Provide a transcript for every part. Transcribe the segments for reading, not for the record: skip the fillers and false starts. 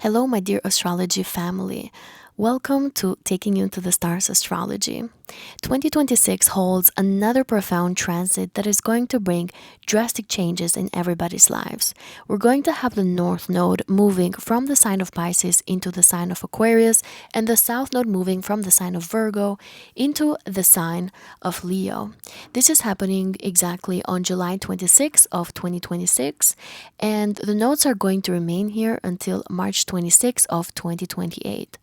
Hello, my dear astrology family. Welcome to Taking You into the Stars Astrology. 2026 holds another profound transit that is going to bring drastic changes in everybody's lives. We're going to have the North Node moving from the sign of Pisces into the sign of Aquarius, and the South Node moving from the sign of Virgo into the sign of Leo. This is happening exactly on July 26th of 2026, and the nodes are going to remain here until March 26th of 2028.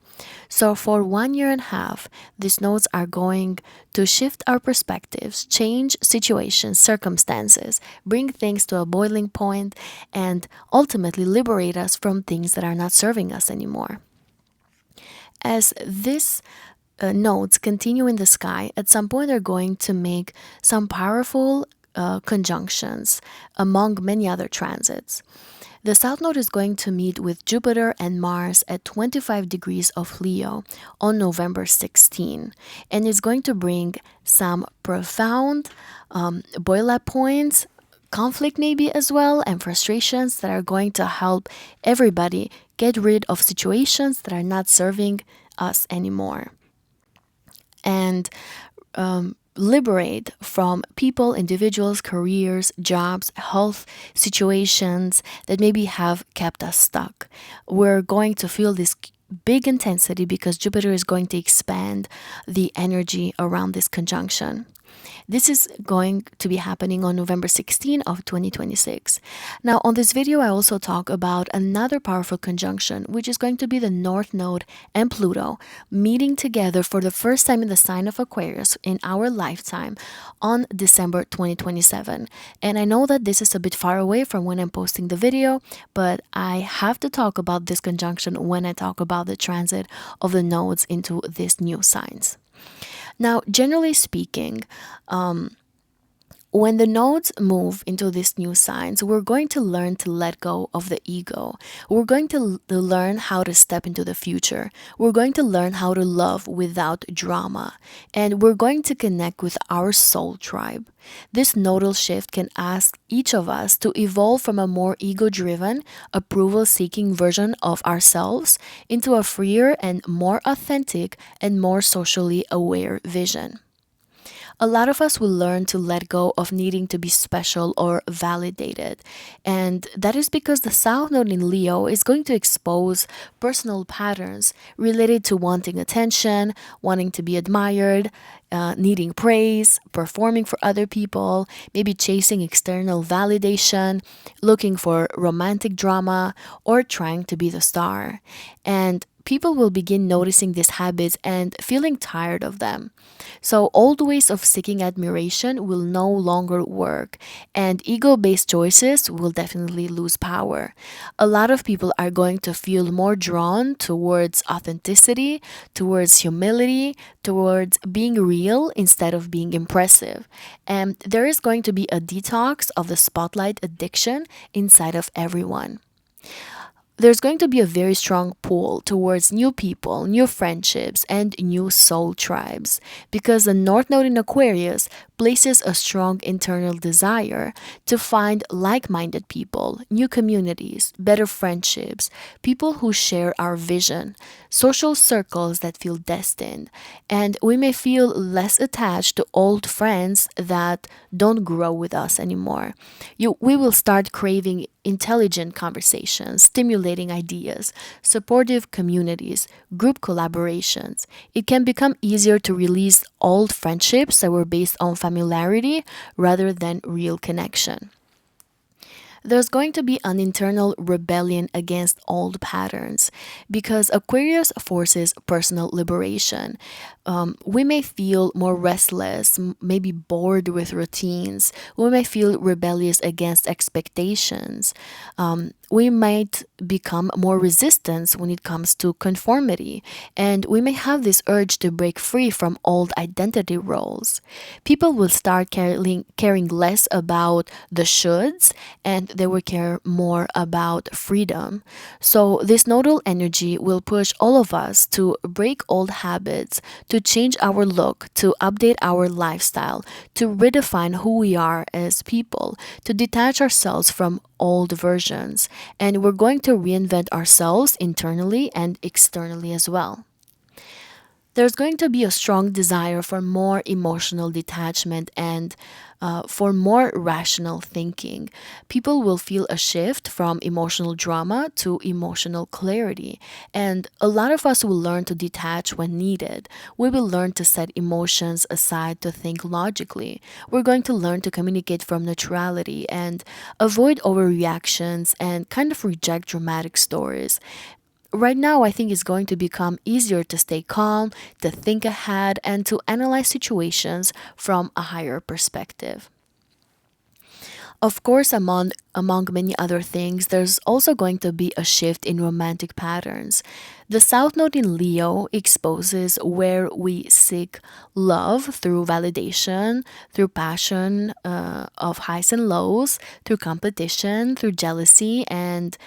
So, for 1 year and a half, these nodes are going to shift our perspectives, change situations, circumstances, bring things to a boiling point, and ultimately liberate us from things that are not serving us anymore. As these nodes continue in the sky, at some point they're going to make some powerful conjunctions among many other transits. The South Node is going to meet with Jupiter and Mars at 25 degrees of Leo on November 16, and is going to bring some profound boil up points, conflict maybe as well, and frustrations that are going to help everybody get rid of situations that are not serving us anymore. And liberate from people, individuals, careers, jobs, health situations that maybe have kept us stuck. We're going to feel this big intensity because Jupiter is going to expand the energy around this conjunction. This is going to be happening on November 16 of 2026. Now, on this video, I also talk about another powerful conjunction, which is going to be the North Node and Pluto meeting together for the first time in the sign of Aquarius in our lifetime on December 2027. And I know that this is a bit far away from when I'm posting the video, but I have to talk about this conjunction when I talk about the transit of the nodes into these new signs. Now, generally speaking, when the nodes move into these new signs, we're going to learn to let go of the ego. We're going to learn how to step into the future. We're going to learn how to love without drama. And we're going to connect with our soul tribe. This nodal shift can ask each of us to evolve from a more ego driven, approval seeking version of ourselves into a freer and more authentic and more socially aware vision. A lot of us will learn to let go of needing to be special or validated. And that is because the South Node in Leo is going to expose personal patterns related to wanting attention, wanting to be admired, needing praise, performing for other people, maybe chasing external validation, looking for romantic drama, or trying to be the star. And people will begin noticing these habits and feeling tired of them. So, old ways of seeking admiration will no longer work, and ego based choices will definitely lose power. A lot of people are going to feel more drawn towards authenticity, towards humility, towards being real instead of being impressive. And there is going to be a detox of the spotlight addiction inside of everyone. There's going to be a very strong pull towards new people, new friendships, and new soul tribes because the North Node in Aquarius places a strong internal desire to find like minded people, new communities, better friendships, people who share our vision, social circles that feel destined, and we may feel less attached to old friends that don't grow with us anymore. We will start craving intelligent conversations, stimulating ideas, supportive communities, group collaborations. It can become easier to release old friendships that were based on familiarity rather than real connection. There's going to be an internal rebellion against old patterns because Aquarius forces personal liberation. We may feel more restless, maybe bored with routines. We may feel rebellious against expectations. We might become more resistant when it comes to conformity, and we may have this urge to break free from old identity roles. People will start caring less about the shoulds and they will care more about freedom. So, this nodal energy will push all of us to break old habits, to to change our look, to update our lifestyle, to redefine who we are as people, to detach ourselves from old versions. And we're going to reinvent ourselves internally and externally as well. There's going to be a strong desire for more emotional detachment and for more rational thinking. People will feel a shift from emotional drama to emotional clarity. And a lot of us will learn to detach when needed. We will learn to set emotions aside to think logically. We're going to learn to communicate from neutrality and avoid overreactions and kind of reject dramatic stories. Right now, I think it's going to become easier to stay calm, to think ahead, and to analyze situations from a higher perspective. Of course, among many other things, there's also going to be a shift in romantic patterns. The South Node in Leo exposes where we seek love through validation, through passion of highs and lows, through competition, through jealousy, and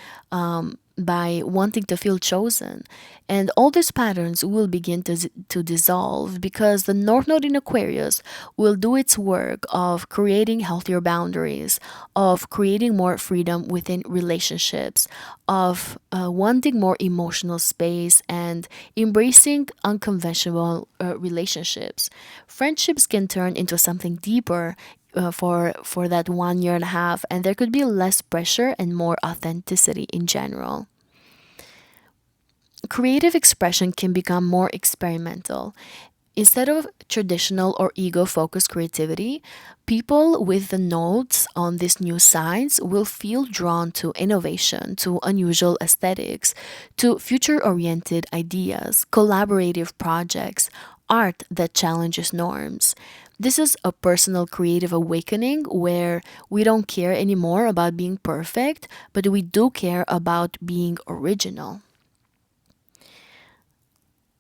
by wanting to feel chosen. And all these patterns will begin to dissolve because the North Node in Aquarius will do its work of creating healthier boundaries, of creating more freedom within relationships, of wanting more emotional space and embracing unconventional relationships. Friendships can turn into something deeper for that 1 year and a half, and there could be less pressure and more authenticity in general. Creative expression can become more experimental. Instead of traditional or ego focused creativity, people with the nodes on these new signs will feel drawn to innovation, to unusual aesthetics, to future oriented ideas, collaborative projects, art that challenges norms. This is a personal creative awakening where we don't care anymore about being perfect, but we do care about being original.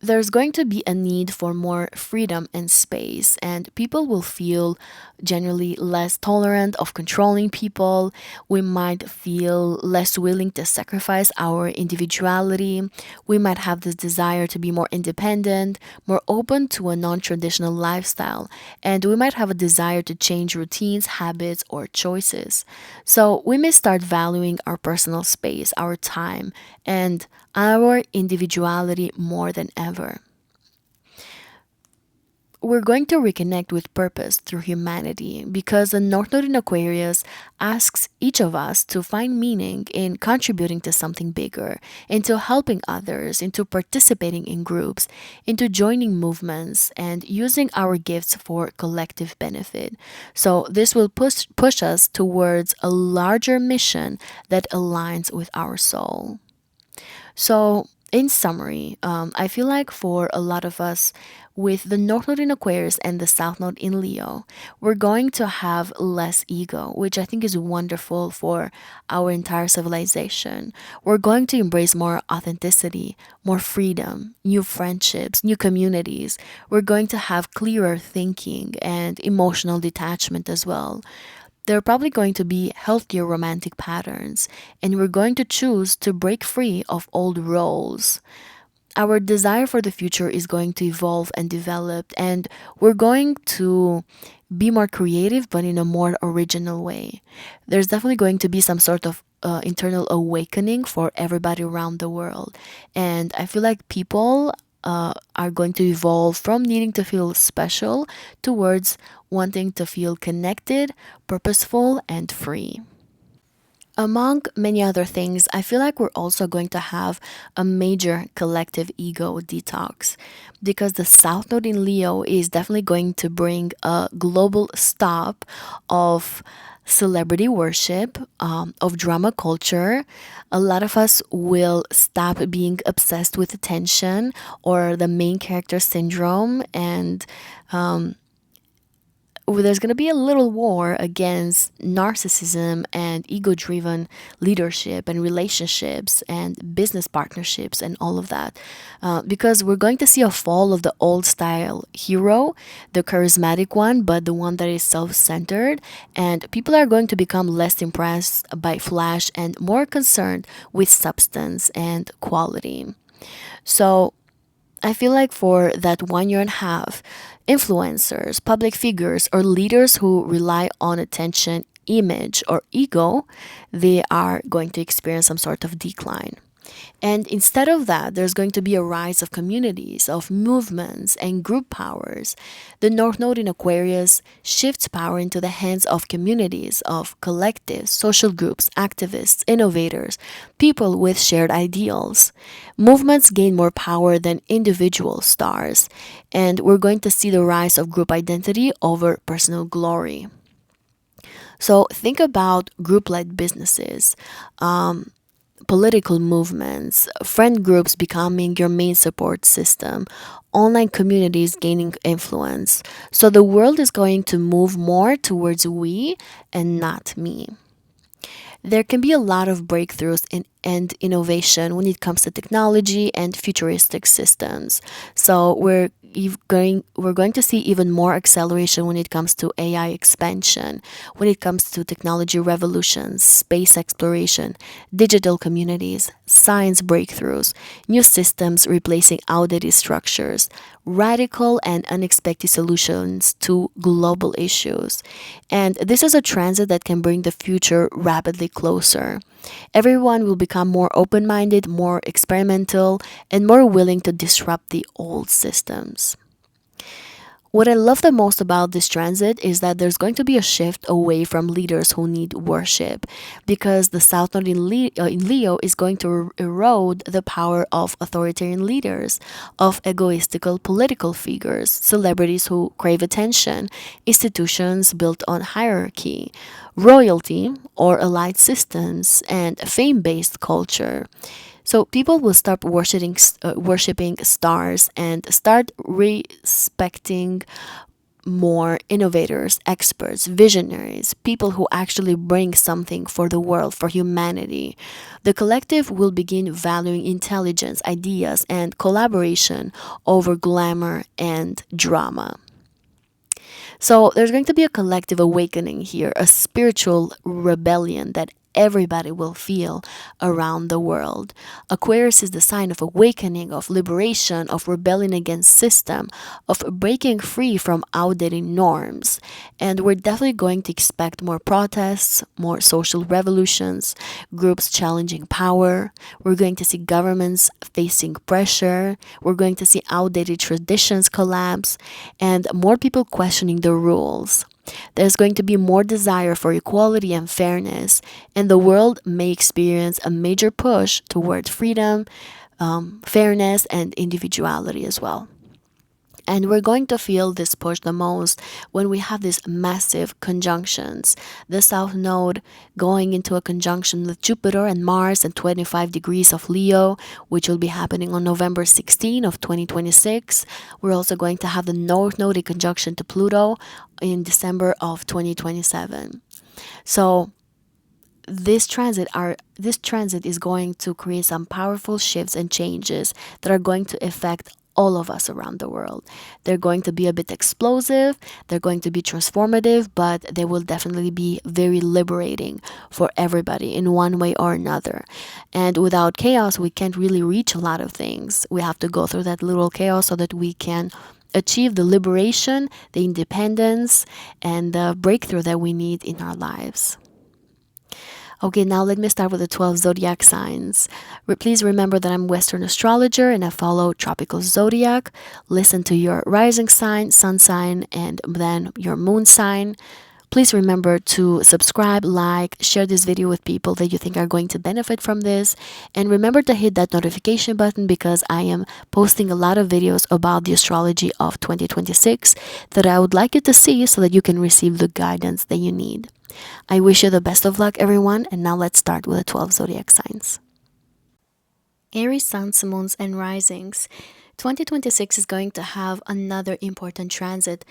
There's going to be a need for more freedom and space, and people will feel generally less tolerant of controlling people. We might feel less willing to sacrifice our individuality. We might have this desire to be more independent, more open to a non traditional lifestyle, and we might have a desire to change routines, habits, or choices. So we may start valuing our personal space, our time, and our individuality more than ever. We're going to reconnect with purpose through humanity because the North Node in Aquarius asks each of us to find meaning in contributing to something bigger, into helping others, into participating in groups, into joining movements, and using our gifts for collective benefit. So, this will push us towards a larger mission that aligns with our soul. So, in summary, I feel like for a lot of us, with the North Node in Aquarius and the South Node in Leo, we're going to have less ego, which I think is wonderful for our entire civilization. We're going to embrace more authenticity, more freedom, new friendships, new communities. We're going to have clearer thinking and emotional detachment as well. There are probably going to be healthier romantic patterns, and we're going to choose to break free of old roles. Our desire for the future is going to evolve and develop, and we're going to be more creative but in a more original way. There's definitely going to be some sort of internal awakening for everybody around the world, and I feel like people are going to evolve from needing to feel special towards wanting to feel connected, purposeful, and free. Among many other things, I feel like we're also going to have a major collective ego detox because the South Node in Leo is definitely going to bring a global stop of celebrity worship, of drama culture. A lot of us will stop being obsessed with attention or the main character syndrome, and there's going to be a little war against narcissism and ego driven leadership and relationships and business partnerships and all of that. Because we're going to see a fall of the old style hero, the charismatic one, but the one that is self centered. And people are going to become less impressed by flash and more concerned with substance and quality. So, I feel like for that 1 year and a half, influencers, public figures, or leaders who rely on attention, image, or ego, they are going to experience some sort of decline. And instead of that, there's going to be a rise of communities, of movements, and group powers. The North Node in Aquarius shifts power into the hands of communities, of collectives, social groups, activists, innovators, people with shared ideals. Movements gain more power than individual stars, and we're going to see the rise of group identity over personal glory. So think about group led businesses, political movements, friend groups becoming your main support system, online communities gaining influence. So the world is going to move more towards we and not me. There can be a lot of breakthroughs and innovation when it comes to technology and futuristic systems. So we're going to see even more acceleration when it comes to AI expansion, when it comes to technology revolutions, space exploration, digital communities, science breakthroughs, new systems replacing outdated structures, radical and unexpected solutions to global issues. And this is a transit that can bring the future rapidly closer. Everyone will become more open minded, more experimental, and more willing to disrupt the old systems. What I love the most about this transit is that there's going to be a shift away from leaders who need worship, because the South Node in Leo is going to erode the power of authoritarian leaders, of egoistical political figures, celebrities who crave attention, institutions built on hierarchy, royalty or elite systems, and fame based culture. So people will start worshiping stars and start respecting more innovators, experts, visionaries, people who actually bring something for the world, for humanity. The collective will begin valuing intelligence, ideas, and collaboration over glamour and drama. So there's going to be a collective awakening here, a spiritual rebellion that everybody will feel around the world. Aquarius is the sign of awakening, of liberation, of rebellion against system, of breaking free from outdated norms. And we're definitely going to expect more protests, more social revolutions, groups challenging power. We're going to see governments facing pressure. We're going to see outdated traditions collapse and more people questioning the rules. There's going to be more desire for equality and fairness, and the world may experience a major push toward freedom, fairness, and individuality as well. And we're going to feel this push the most when we have these massive conjunctions. The South Node going into a conjunction with Jupiter and Mars at 25 degrees of Leo, which will be happening on November 16 of 2026. We're also going to have the North Node in conjunction to Pluto in December of 2027. So this transit is going to create some powerful shifts and changes that are going to affect all of us around the world. They're going to be a bit explosive, they're going to be transformative, but they will definitely be very liberating for everybody in one way or another. And without chaos, we can't really reach a lot of things. We have to go through that little chaos so that we can achieve the liberation, the independence, and the breakthrough that we need in our lives. Okay, now let me start with the 12 zodiac signs. Please remember that I'm Western astrologer and I follow tropical zodiac. Listen to your rising sign, sun sign, and then your moon sign. Please remember to subscribe, like, share this video with people that you think are going to benefit from this. And remember to hit that notification button because I am posting a lot of videos about the astrology of 2026 that I would like you to see so that you can receive the guidance that you need. I wish you the best of luck, everyone, and now let's start with the 12 zodiac signs. Aries, suns, moons, and risings. 2026 is going to have another important transit,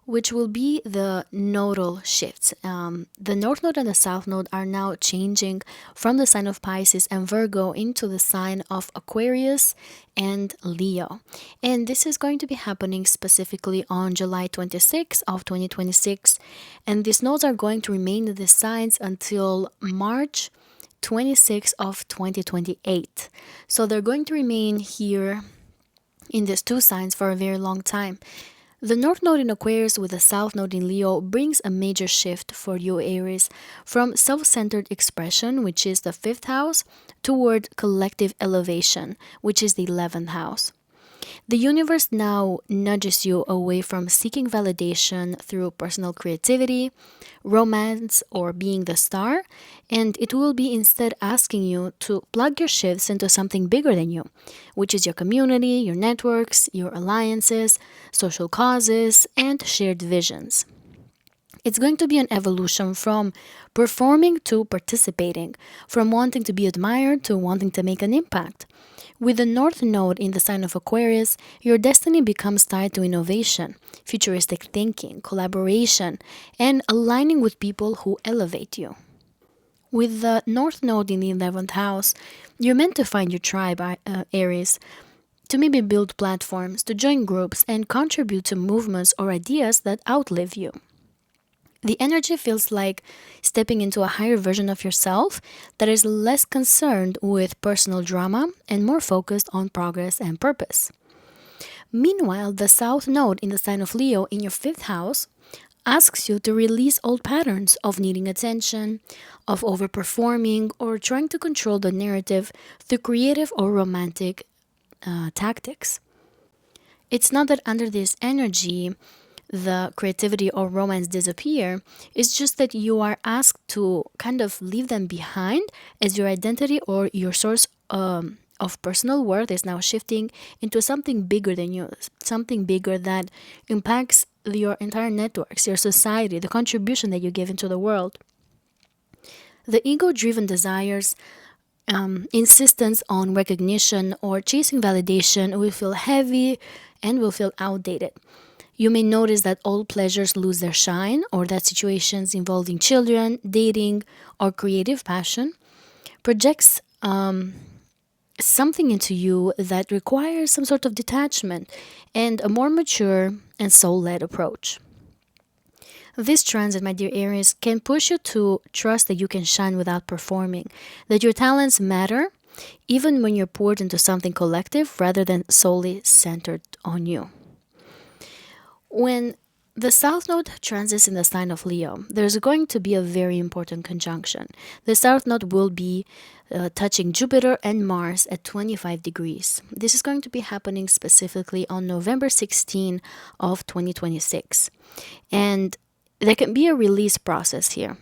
which will be the nodal shifts. The North Node and the South Node are now changing from the sign of Pisces and Virgo into the sign of Aquarius and Leo. And this is going to be happening specifically on July 26th of 2026. And these nodes are going to remain in these signs until March 26th of 2028. So they're going to remain here in these two signs for a very long time. The North Node in Aquarius with the South Node in Leo brings a major shift for you, Aries, from self centered expression, which is the fifth house, toward collective elevation, which is the 11th house. The universe now nudges you away from seeking validation through personal creativity, romance, or being the star, and it will be instead asking you to plug your shifts into something bigger than you, which is your community, your networks, your alliances, social causes, and shared visions. It's going to be an evolution from performing to participating, from wanting to be admired to wanting to make an impact. With the North Node in the sign of Aquarius, your destiny becomes tied to innovation, futuristic thinking, collaboration, and aligning with people who elevate you. With the North Node in the 11th house, you're meant to find your tribe, Aries, to maybe build platforms, to join groups, and contribute to movements or ideas that outlive you. The energy feels like stepping into a higher version of yourself that is less concerned with personal drama and more focused on progress and purpose. Meanwhile, the South Node in the sign of Leo in your fifth house asks you to release old patterns of needing attention, of overperforming, or trying to control the narrative through creative or romantic tactics. It's not that under this energy, the creativity or romance disappear. It's just that you are asked to kind of leave them behind as your identity or your source of personal worth is now shifting into something bigger than you, something bigger that impacts your entire networks, your society, the contribution that you give into the world. The ego driven desires, insistence on recognition or chasing validation will feel heavy and will feel outdated. You may notice that old pleasures lose their shine, or that situations involving children, dating, or creative passion projects something into you that requires some sort of detachment and a more mature and soul-led approach. This transit, my dear Aries, can push you to trust that you can shine without performing, that your talents matter even when you're poured into something collective rather than solely centered on you. When the South Node transits in the sign of Leo, there's going to be a very important conjunction. The South Node will be touching Jupiter and Mars at 25 degrees. This is going to be happening specifically on November 16 of 2026. And there can be a release process here.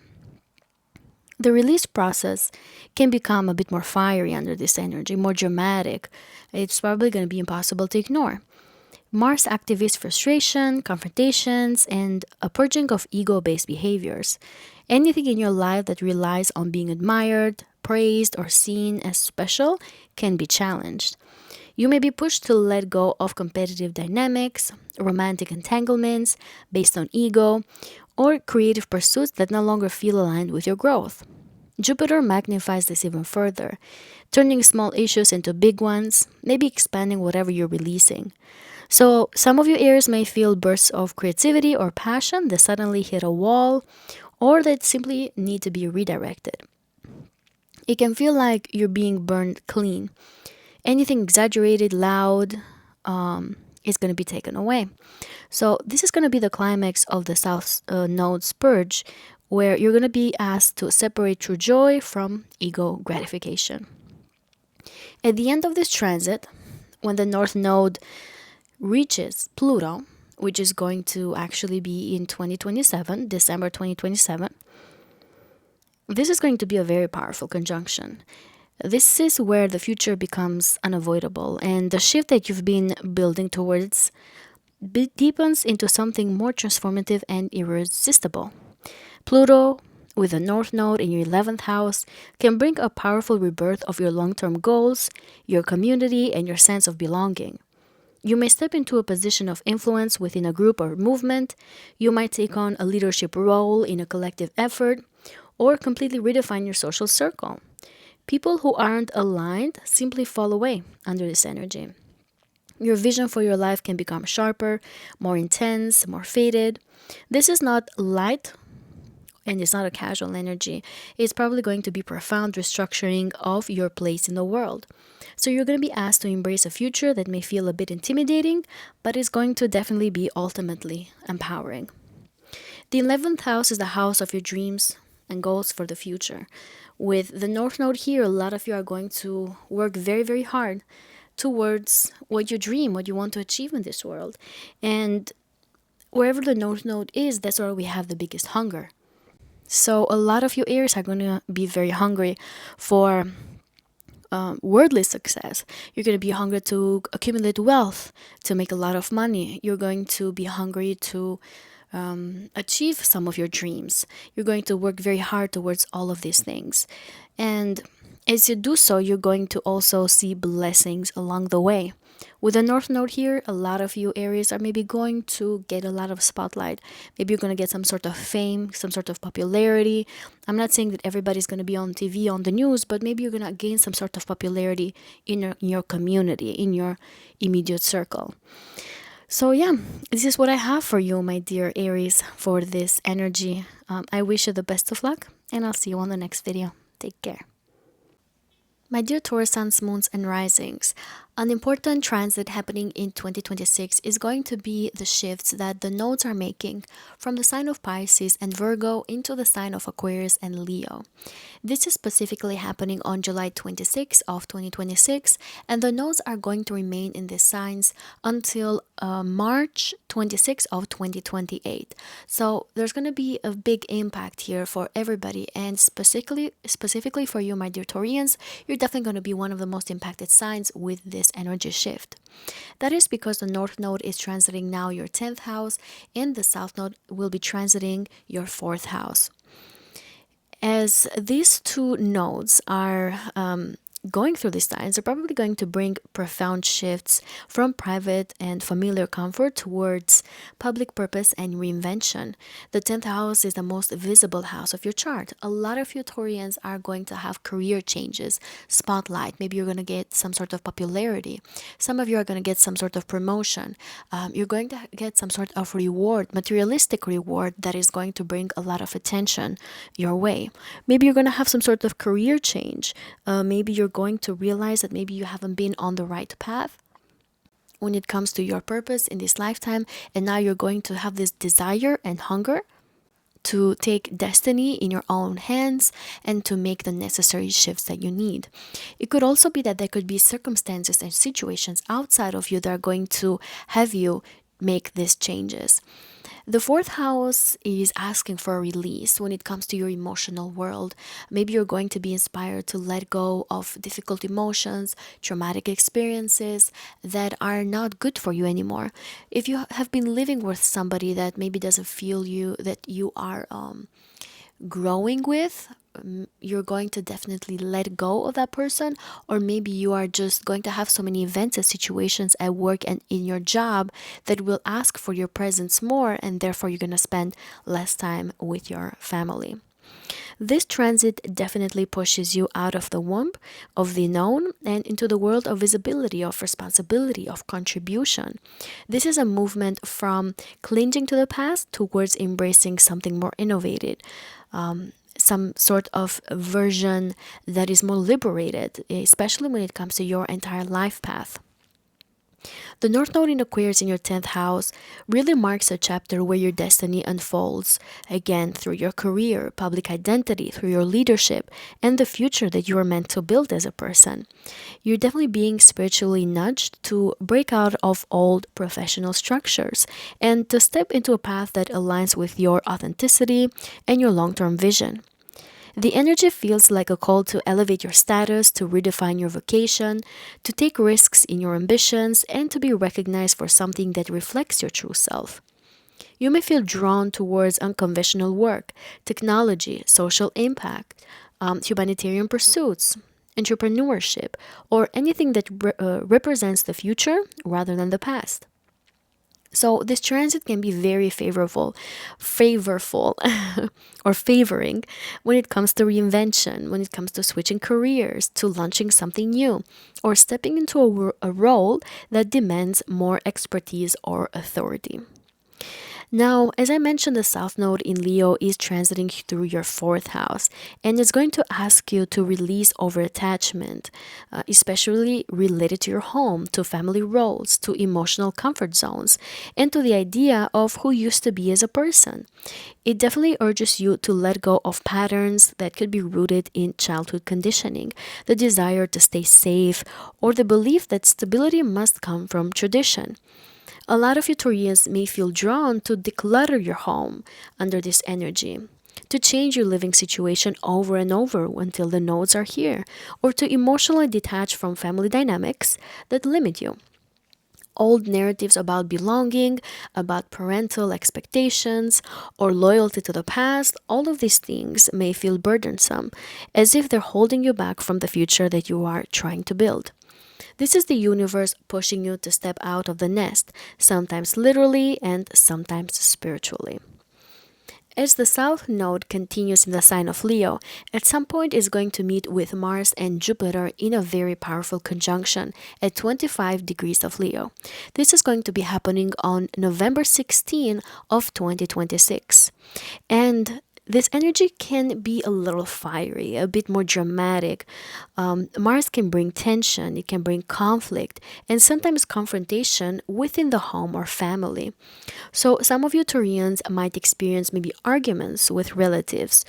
The release process can become a bit more fiery under this energy, more dramatic. It's probably going to be impossible to ignore. Mars activates frustration, confrontations, and a purging of ego based behaviors. Anything in your life that relies on being admired, praised, or seen as special can be challenged. You may be pushed to let go of competitive dynamics, romantic entanglements based on ego, or creative pursuits that no longer feel aligned with your growth. Jupiter magnifies this even further, turning small issues into big ones, maybe expanding whatever you're releasing. So, some of you Aries may feel bursts of creativity or passion that suddenly hit a wall or that simply need to be redirected. It can feel like you're being burned clean. Anything exaggerated, loud, is going to be taken away. So, this is going to be the climax of the South Node's purge, where you're going to be asked to separate true joy from ego gratification. At the end of this transit, when the North Node reaches Pluto, which is going to actually be in 2027, December 2027, this is going to be a very powerful conjunction. This is where the future becomes unavoidable, and the shift that you've been building towards deepens into something more transformative and irresistible. Pluto, with the North Node in your 11th house, can bring a powerful rebirth of your long term goals, your community, and your sense of belonging. You may step into a position of influence within a group or movement. You might take on a leadership role in a collective effort, or completely redefine your social circle. People who aren't aligned simply fall away under this energy. Your vision for your life can become sharper, more intense, more faded. This is not light and it's not a casual energy. It's probably going to be profound restructuring of your place in the world. So you're going to be asked to embrace a future that may feel a bit intimidating, but is going to definitely be ultimately empowering. The 11th house is the house of your dreams and goals for the future. With the North Node here, a lot of you are going to work very, very hard towards what you dream, what you want to achieve in this world. And wherever the North Node is, that's where we have the biggest hunger. So a lot of you Aries are going to be very hungry for worldly success. You're going to be hungry to accumulate wealth, to make a lot of money. You're going to be hungry to achieve some of your dreams. You're going to work very hard towards all of these things. And as you do so, you're going to also see blessings along the way. With the North Node here, a lot of you Aries are maybe going to get a lot of spotlight. Maybe you're going to get some sort of fame, some sort of popularity. I'm not saying that everybody's going to be on TV, on the news, but maybe you're going to gain some sort of popularity in your community, in your immediate circle. So yeah, this is what I have for you, my dear Aries, for this energy. I wish you the best of luck, and I'll see you on the next video. Take care. My dear Taurus suns, moons, and risings, an important transit happening in 2026 is going to be the shifts that the nodes are making from the sign of Pisces and Virgo into the sign of Aquarius and Leo. This is specifically happening on July 26 of 2026, and the nodes are going to remain in these signs until March 26 of 2028. So there's going to be a big impact here for everybody, and specifically for you, my dear Taurians, you're definitely going to be one of the most impacted signs with this energy shift. That is because the North Node is transiting now your 10th house, and the South Node will be transiting your 4th house. As these two nodes are going through these times, they're probably going to bring profound shifts from private and familiar comfort towards public purpose and reinvention. The 10th house is the most visible house of your chart. A lot of you Taurians are going to have career changes, spotlight. Maybe you're going to get some sort of popularity. Some of you are going to get some sort of promotion. You're going to get some sort of reward, materialistic reward that is going to bring a lot of attention your way. Maybe you're going to have some sort of career change. Maybe you're going to realize that maybe you haven't been on the right path when it comes to your purpose in this lifetime, and now you're going to have this desire and hunger to take destiny in your own hands and to make the necessary shifts that you need. It could also be that there could be circumstances and situations outside of you that are going to have you make these changes. The 4th house is asking for a release when it comes to your emotional world. Maybe you're going to be inspired to let go of difficult emotions, traumatic experiences that are not good for you anymore. If you have been living with somebody that maybe doesn't feel that you are growing with, you're going to definitely let go of that person. Or maybe you are just going to have so many events and situations at work and in your job that will ask for your presence more, and therefore you're going to spend less time with your family. This transit definitely pushes you out of the womb of the known and into the world of visibility, of responsibility, of contribution. This is a movement from clinging to the past towards embracing something more innovative, some sort of version that is more liberated, especially when it comes to your entire life path. The North Node in Aquarius in your 10th house really marks a chapter where your destiny unfolds, again, through your career, public identity, through your leadership, and the future that you are meant to build as a person. You're definitely being spiritually nudged to break out of old professional structures and to step into a path that aligns with your authenticity and your long-term vision. The energy feels like a call to elevate your status, to redefine your vocation, to take risks in your ambitions, and to be recognized for something that reflects your true self. You may feel drawn towards unconventional work, technology, social impact, humanitarian pursuits, entrepreneurship, or anything that represents the future rather than the past. So this transit can be very favorable or favoring when it comes to reinvention, when it comes to switching careers, to launching something new, or stepping into a role that demands more expertise or authority. Now, as I mentioned, the South Node in Leo is transiting through your fourth house, and it's going to ask you to release over attachment, especially related to your home, to family roles, to emotional comfort zones, and to the idea of who you used to be as a person. It definitely urges you to let go of patterns that could be rooted in childhood conditioning, the desire to stay safe, or the belief that stability must come from tradition. A lot of Taurians may feel drawn to declutter your home under this energy, to change your living situation over and over until the nodes are here, or to emotionally detach from family dynamics that limit you. Old narratives about belonging, about parental expectations, or loyalty to the past, all of these things may feel burdensome, as if they're holding you back from the future that you are trying to build. This is the universe pushing you to step out of the nest, sometimes literally and sometimes spiritually. As the South Node continues in the sign of Leo, at some point is going to meet with Mars and Jupiter in a very powerful conjunction at 25 degrees of Leo. This is going to be happening on November 16 of 2026. And this energy can be a little fiery, a bit more dramatic. Mars can bring tension, it can bring conflict, and sometimes confrontation within the home or family. So, some of you Taurians might experience maybe arguments with relatives,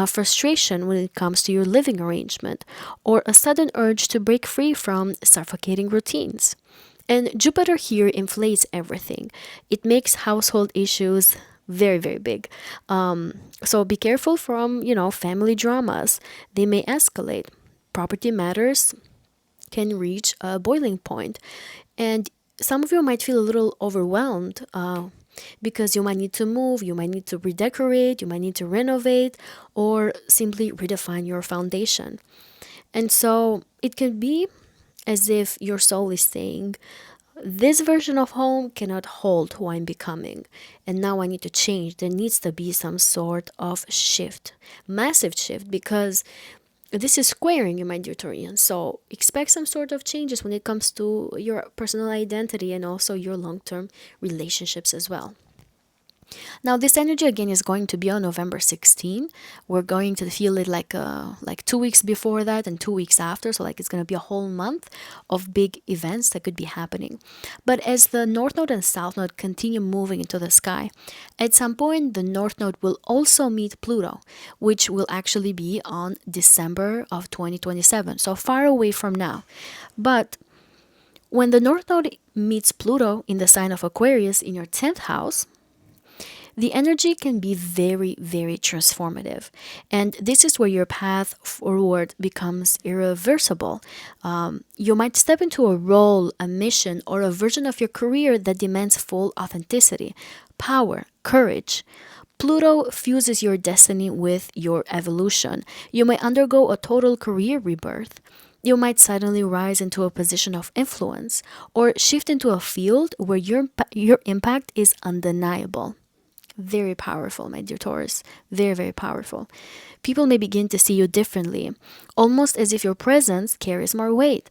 frustration when it comes to your living arrangement, or a sudden urge to break free from suffocating routines. And Jupiter here inflates everything. It makes household issues very, very big. So be careful from, family dramas. They may escalate. Property matters can reach a boiling point. And some of you might feel a little overwhelmed because you might need to move, you might need to redecorate, you might need to renovate, or simply redefine your foundation. And so it can be as if your soul is saying, this version of home cannot hold who I'm becoming. And now I need to change. There needs to be some sort of shift, massive shift, because this is squaring you, my dear Taurian. So expect some sort of changes when it comes to your personal identity and also your long term relationships as well. Now, this energy again is going to be on November 16. We're going to feel it like 2 weeks before that and 2 weeks after. So like it's going to be a whole month of big events that could be happening. But as the North Node and South Node continue moving into the sky, at some point the North Node will also meet Pluto, which will actually be on December of 2027. So far away from now. But when the North Node meets Pluto in the sign of Aquarius in your 10th house, the energy can be very, very transformative. And this is where your path forward becomes irreversible. You might step into a role, a mission, or a version of your career that demands full authenticity, power, courage. Pluto fuses your destiny with your evolution. You may undergo a total career rebirth. You might suddenly rise into a position of influence or shift into a field where your impact is undeniable. Very powerful, my dear Taurus. Very, very powerful. People may begin to see you differently, almost as if your presence carries more weight.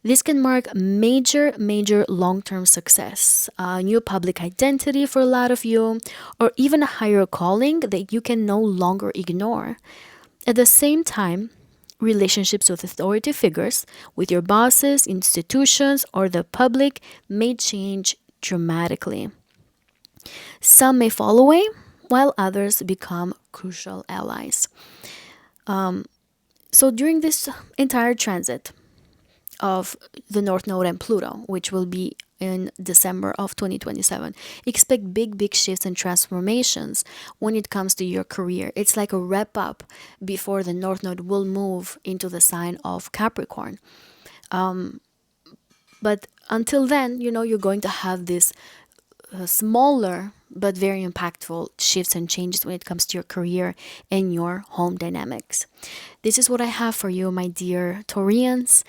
This can mark major, major long term success, a new public identity for a lot of you, or even a higher calling that you can no longer ignore. At the same time, relationships with authority figures, with your bosses, institutions, or the public may change dramatically. Some may fall away, while others become crucial allies. So during this entire transit of the North Node and Pluto, which will be in December of 2027, expect big, big shifts and transformations when it comes to your career. It's like a wrap up before the North Node will move into the sign of Capricorn. But until then, you're going to have this smaller but very impactful shifts and changes when it comes to your career and your home dynamics. This is what I have for you, my dear Taurians.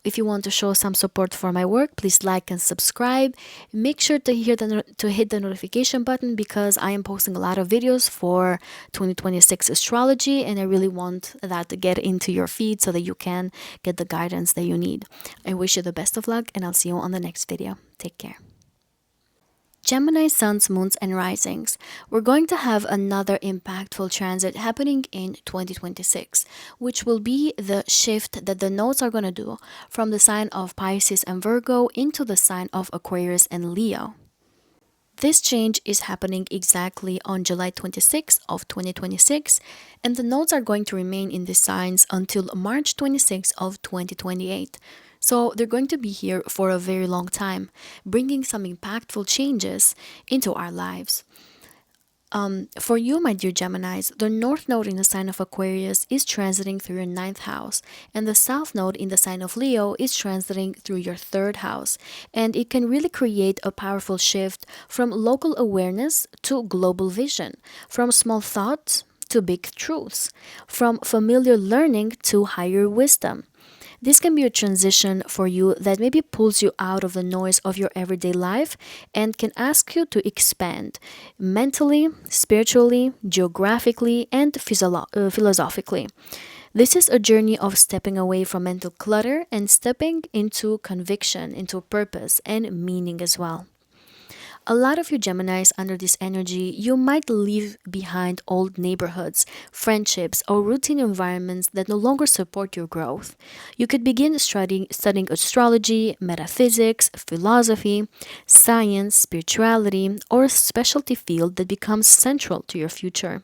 If you want to show some support for my work, please like and subscribe. Make sure to hit the notification button because I am posting a lot of videos for 2026 astrology, and I really want that to get into your feed so that you can get the guidance that you need. I wish you the best of luck, and I'll see you on the next video. Take care. Gemini suns, moons, and risings, we're going to have another impactful transit happening in 2026, which will be the shift that the nodes are going to do from the sign of Pisces and Virgo into the sign of Aquarius and Leo. This change is happening exactly on July 26th of 2026, and the nodes are going to remain in these signs until March 26th of 2028. So they're going to be here for a very long time, bringing some impactful changes into our lives. For you, my dear Geminis, the North Node in the sign of Aquarius is transiting through your ninth house, and the South Node in the sign of Leo is transiting through your third house. And it can really create a powerful shift from local awareness to global vision, from small thoughts to big truths, from familiar learning to higher wisdom. This can be a transition for you that maybe pulls you out of the noise of your everyday life and can ask you to expand mentally, spiritually, geographically, and philosophically. This is a journey of stepping away from mental clutter and stepping into conviction, into purpose, and meaning as well. A lot of you Geminis under this energy, you might leave behind old neighborhoods, friendships, or routine environments that no longer support your growth. You could begin studying astrology, metaphysics, philosophy, science, spirituality, or a specialty field that becomes central to your future.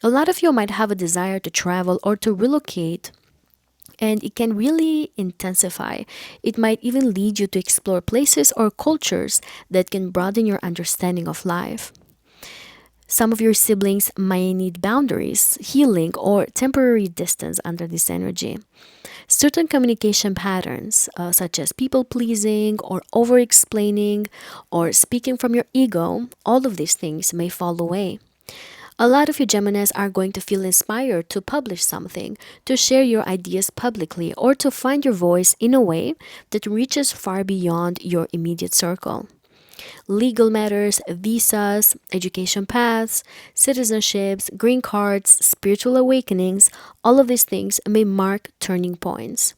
A lot of you might have a desire to travel or to relocate, and it can really intensify. It might even lead you to explore places or cultures that can broaden your understanding of life. Some of your siblings may need boundaries, healing, or temporary distance under this energy. Certain communication patterns, such as people pleasing or over explaining or speaking from your ego, all of these things may fall away. A lot of you Geminis are going to feel inspired to publish something, to share your ideas publicly, or to find your voice in a way that reaches far beyond your immediate circle. Legal matters, visas, education paths, citizenships, green cards, spiritual awakenings, all of these things may mark turning points.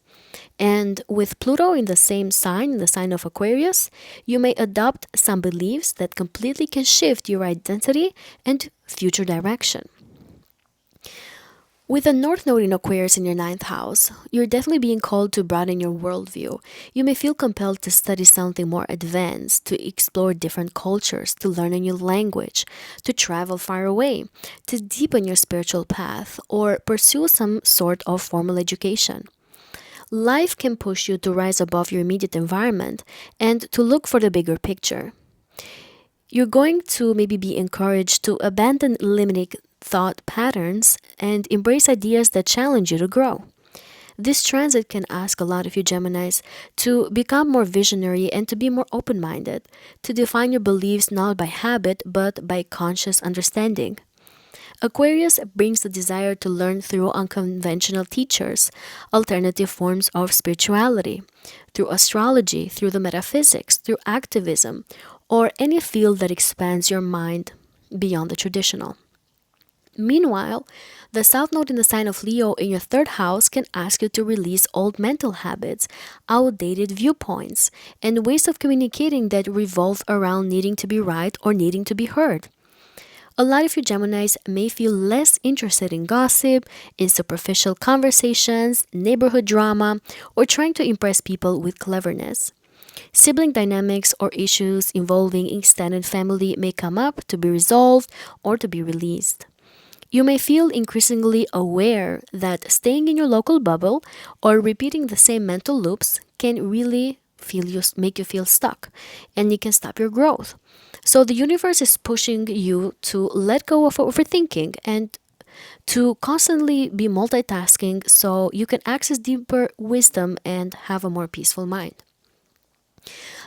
And with Pluto in the same sign, the sign of Aquarius, you may adopt some beliefs that completely can shift your identity and future direction. With the North Node in Aquarius in your ninth house, you're definitely being called to broaden your worldview. You may feel compelled to study something more advanced, to explore different cultures, to learn a new language, to travel far away, to deepen your spiritual path, or pursue some sort of formal education. Life can push you to rise above your immediate environment and to look for the bigger picture. You're going to maybe be encouraged to abandon limiting thought patterns and embrace ideas that challenge you to grow. This transit can ask a lot of you Geminis to become more visionary and to be more open minded, to define your beliefs not by habit but by conscious understanding. Aquarius brings the desire to learn through unconventional teachers, alternative forms of spirituality, through astrology, through the metaphysics, through activism, or any field that expands your mind beyond the traditional. Meanwhile, the South Node in the sign of Leo in your third house can ask you to release old mental habits, outdated viewpoints, and ways of communicating that revolve around needing to be right or needing to be heard. A lot of you Geminis may feel less interested in gossip, in superficial conversations, neighborhood drama, or trying to impress people with cleverness. Sibling dynamics or issues involving extended family may come up to be resolved or to be released. You may feel increasingly aware that staying in your local bubble or repeating the same mental loops can really make you feel stuck, and it can stop your growth. So the universe is pushing you to let go of overthinking and to constantly be multitasking so you can access deeper wisdom and have a more peaceful mind.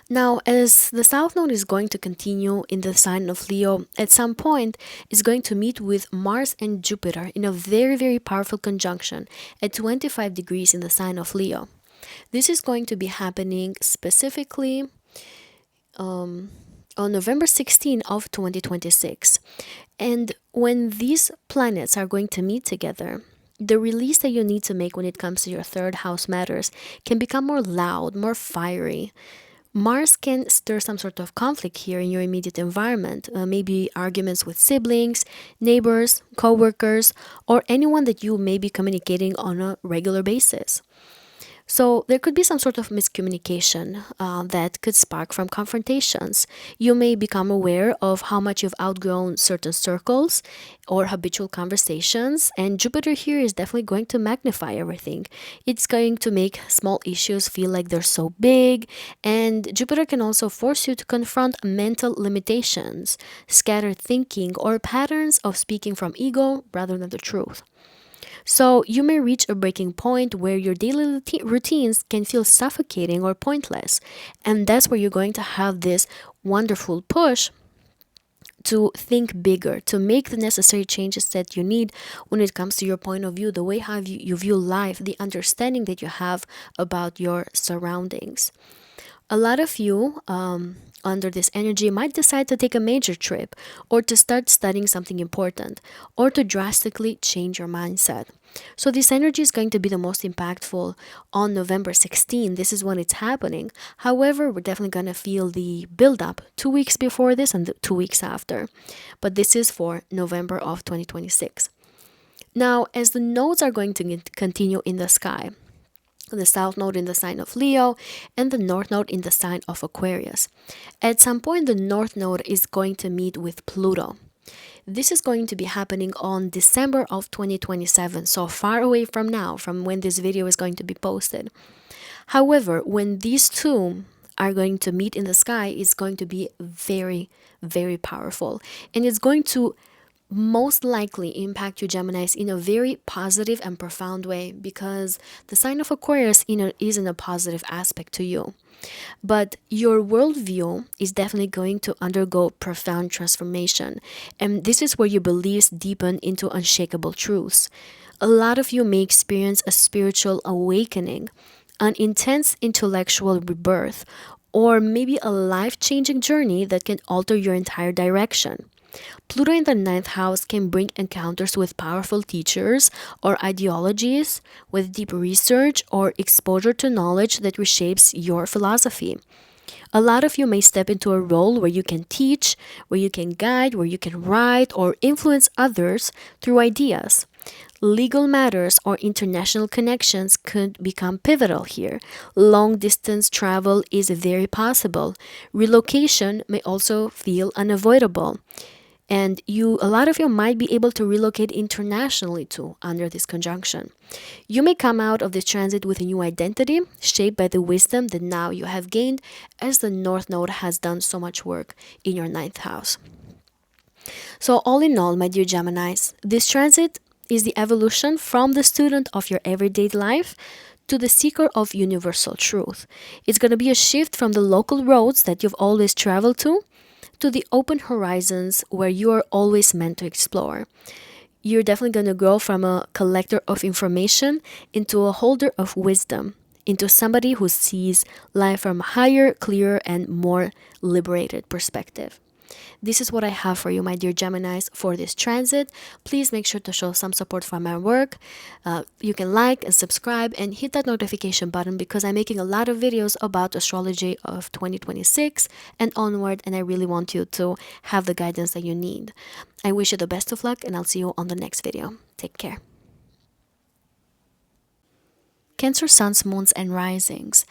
Now, as the South Node is going to continue in the sign of Leo, at some point is going to meet with Mars and Jupiter in a very, very powerful conjunction at 25 degrees in the sign of Leo. This is going to be happening specifically on November 16 of 2026. And when these planets are going to meet together, the release that you need to make when it comes to your third house matters can become more loud, more fiery, Mars can stir some sort of conflict here in your immediate environment, maybe arguments with siblings, neighbors, co-workers, or anyone that you may be communicating on a regular basis. So there could be some sort of miscommunication that could spark from confrontations. You may become aware of how much you've outgrown certain circles or habitual conversations, and Jupiter here is definitely going to magnify everything. It's going to make small issues feel like they're so big, and Jupiter can also force you to confront mental limitations, scattered thinking, or patterns of speaking from ego rather than the truth. So you may reach a breaking point where your daily routines can feel suffocating or pointless. And that's where you're going to have this wonderful push to think bigger, to make the necessary changes that you need when it comes to your point of view, the way how you view life, the understanding that you have about your surroundings. A lot of you under this energy might decide to take a major trip or to start studying something important or to drastically change your mindset. So this energy is going to be the most impactful on November 16. This is when it's happening. However, we're definitely going to feel the build up 2 weeks before this and 2 weeks after. But this is for November of 2026. Now, as the nodes are going to continue in the sky, the south node in the sign of Leo, and the north node in the sign of Aquarius. At some point, the north node is going to meet with Pluto. This is going to be happening on December of 2027, so far away from now, from when this video is going to be posted. However, when these two are going to meet in the sky, it's going to be very, very powerful. And it's going to most likely impact you Geminis in a very positive and profound way, because the sign of Aquarius is in a positive aspect to you. But your worldview is definitely going to undergo profound transformation, and this is where your beliefs deepen into unshakable truths. A lot of you may experience a spiritual awakening, an intense intellectual rebirth, or maybe a life-changing journey that can alter your entire direction. Pluto in the ninth house can bring encounters with powerful teachers or ideologies, with deep research or exposure to knowledge that reshapes your philosophy. A lot of you may step into a role where you can teach, where you can guide, where you can write or influence others through ideas. Legal matters or international connections could become pivotal here. Long distance travel is very possible. Relocation may also feel unavoidable. And a lot of you might be able to relocate internationally too under this conjunction. You may come out of this transit with a new identity, shaped by the wisdom that now you have gained, as the North Node has done so much work in your ninth house. So all in all, my dear Geminis, this transit is the evolution from the student of your everyday life to the seeker of universal truth. It's going to be a shift from the local roads that you've always traveled to the open horizons where you are always meant to explore. You're definitely going to grow from a collector of information into a holder of wisdom, into somebody who sees life from a higher, clearer, and more liberated perspective. This is what I have for you, my dear Geminis, for this transit. Please make sure to show some support for my work. You can like and subscribe and hit that notification button, because I'm making a lot of videos about astrology of 2026 and onward, and I really want you to have the guidance that you need. I wish you the best of luck, and I'll see you on the next video. Take care. Cancer suns, moons, and risings.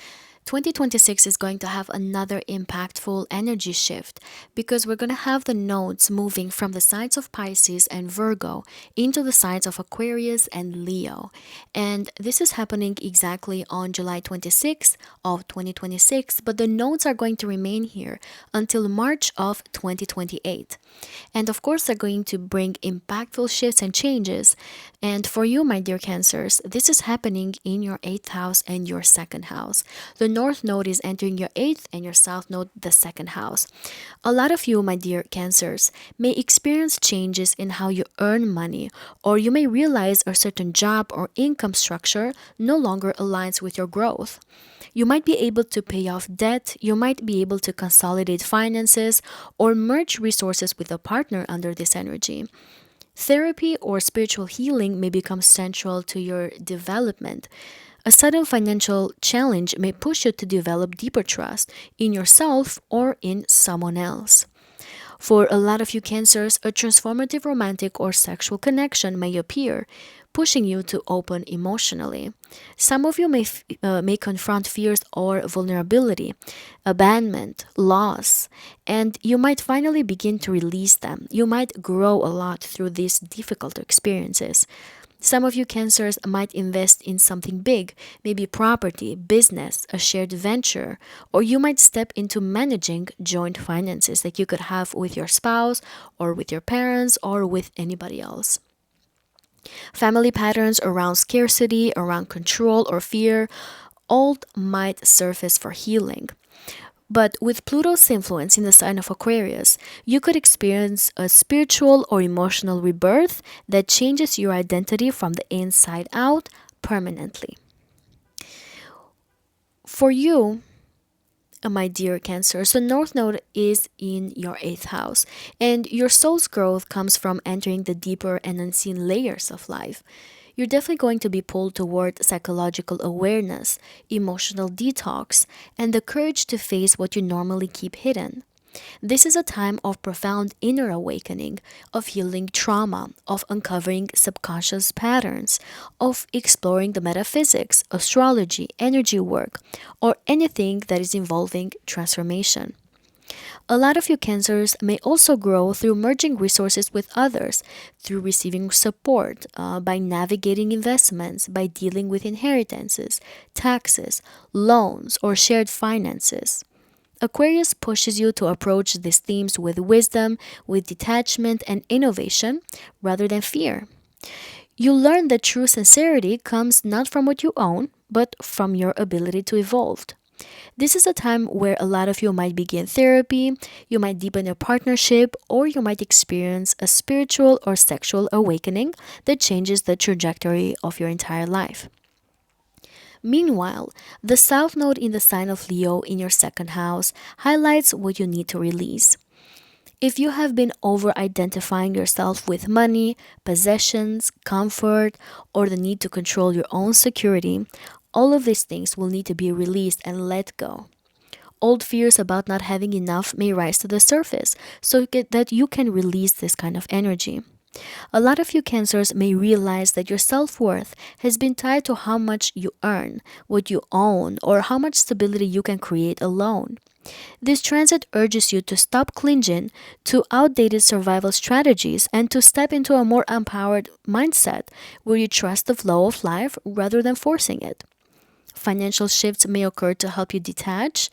2026 is going to have another impactful energy shift, because we're going to have the nodes moving from the signs of Pisces and Virgo into the signs of Aquarius and Leo. And this is happening exactly on July 26th of 2026, but the nodes are going to remain here until March of 2028. And of course, they're going to bring impactful shifts and changes. And for you, my dear Cancers, this is happening in your 8th house and your 2nd house. The North Node is entering your 8th and your South Node the 2nd house. A lot of you, my dear Cancers, may experience changes in how you earn money, or you may realize a certain job or income structure no longer aligns with your growth. You might be able to pay off debt, you might be able to consolidate finances, or merge resources with a partner under this energy. Therapy or spiritual healing may become central to your development. A sudden financial challenge may push you to develop deeper trust in yourself or in someone else. For a lot of you Cancers, a transformative romantic or sexual connection may appear, pushing you to open emotionally. Some of you may confront fears or vulnerability, abandonment, loss, and you might finally begin to release them. You might grow a lot through these difficult experiences. Some of you Cancers might invest in something big, maybe property, business, a shared venture, or you might step into managing joint finances that you could have with your spouse or with your parents or with anybody else. Family patterns around scarcity, around control or fear, all might surface for healing. But with Pluto's influence in the sign of Aquarius, you could experience a spiritual or emotional rebirth that changes your identity from the inside out permanently. For you, my dear Cancer, so North Node is in your 8th house, and your soul's growth comes from entering the deeper and unseen layers of life. You're definitely going to be pulled toward psychological awareness, emotional detox, and the courage to face what you normally keep hidden. This is a time of profound inner awakening, of healing trauma, of uncovering subconscious patterns, of exploring the metaphysics, astrology, energy work, or anything that is involving transformation. A lot of you Cancers may also grow through merging resources with others, through receiving support, by navigating investments, by dealing with inheritances, taxes, loans, or shared finances. Aquarius pushes you to approach these themes with wisdom, with detachment and innovation, rather than fear. You learn that true sincerity comes not from what you own, but from your ability to evolve. This is a time where a lot of you might begin therapy, you might deepen a partnership, or you might experience a spiritual or sexual awakening that changes the trajectory of your entire life. Meanwhile, the South Node in the sign of Leo in your 2nd house highlights what you need to release. If you have been over identifying yourself with money, possessions, comfort, or the need to control your own security, all of these things will need to be released and let go. Old fears about not having enough may rise to the surface so that you can release this kind of energy. A lot of you Cancers may realize that your self-worth has been tied to how much you earn, what you own, or how much stability you can create alone. This transit urges you to stop clinging to outdated survival strategies and to step into a more empowered mindset where you trust the flow of life rather than forcing it. Financial shifts may occur to help you detach.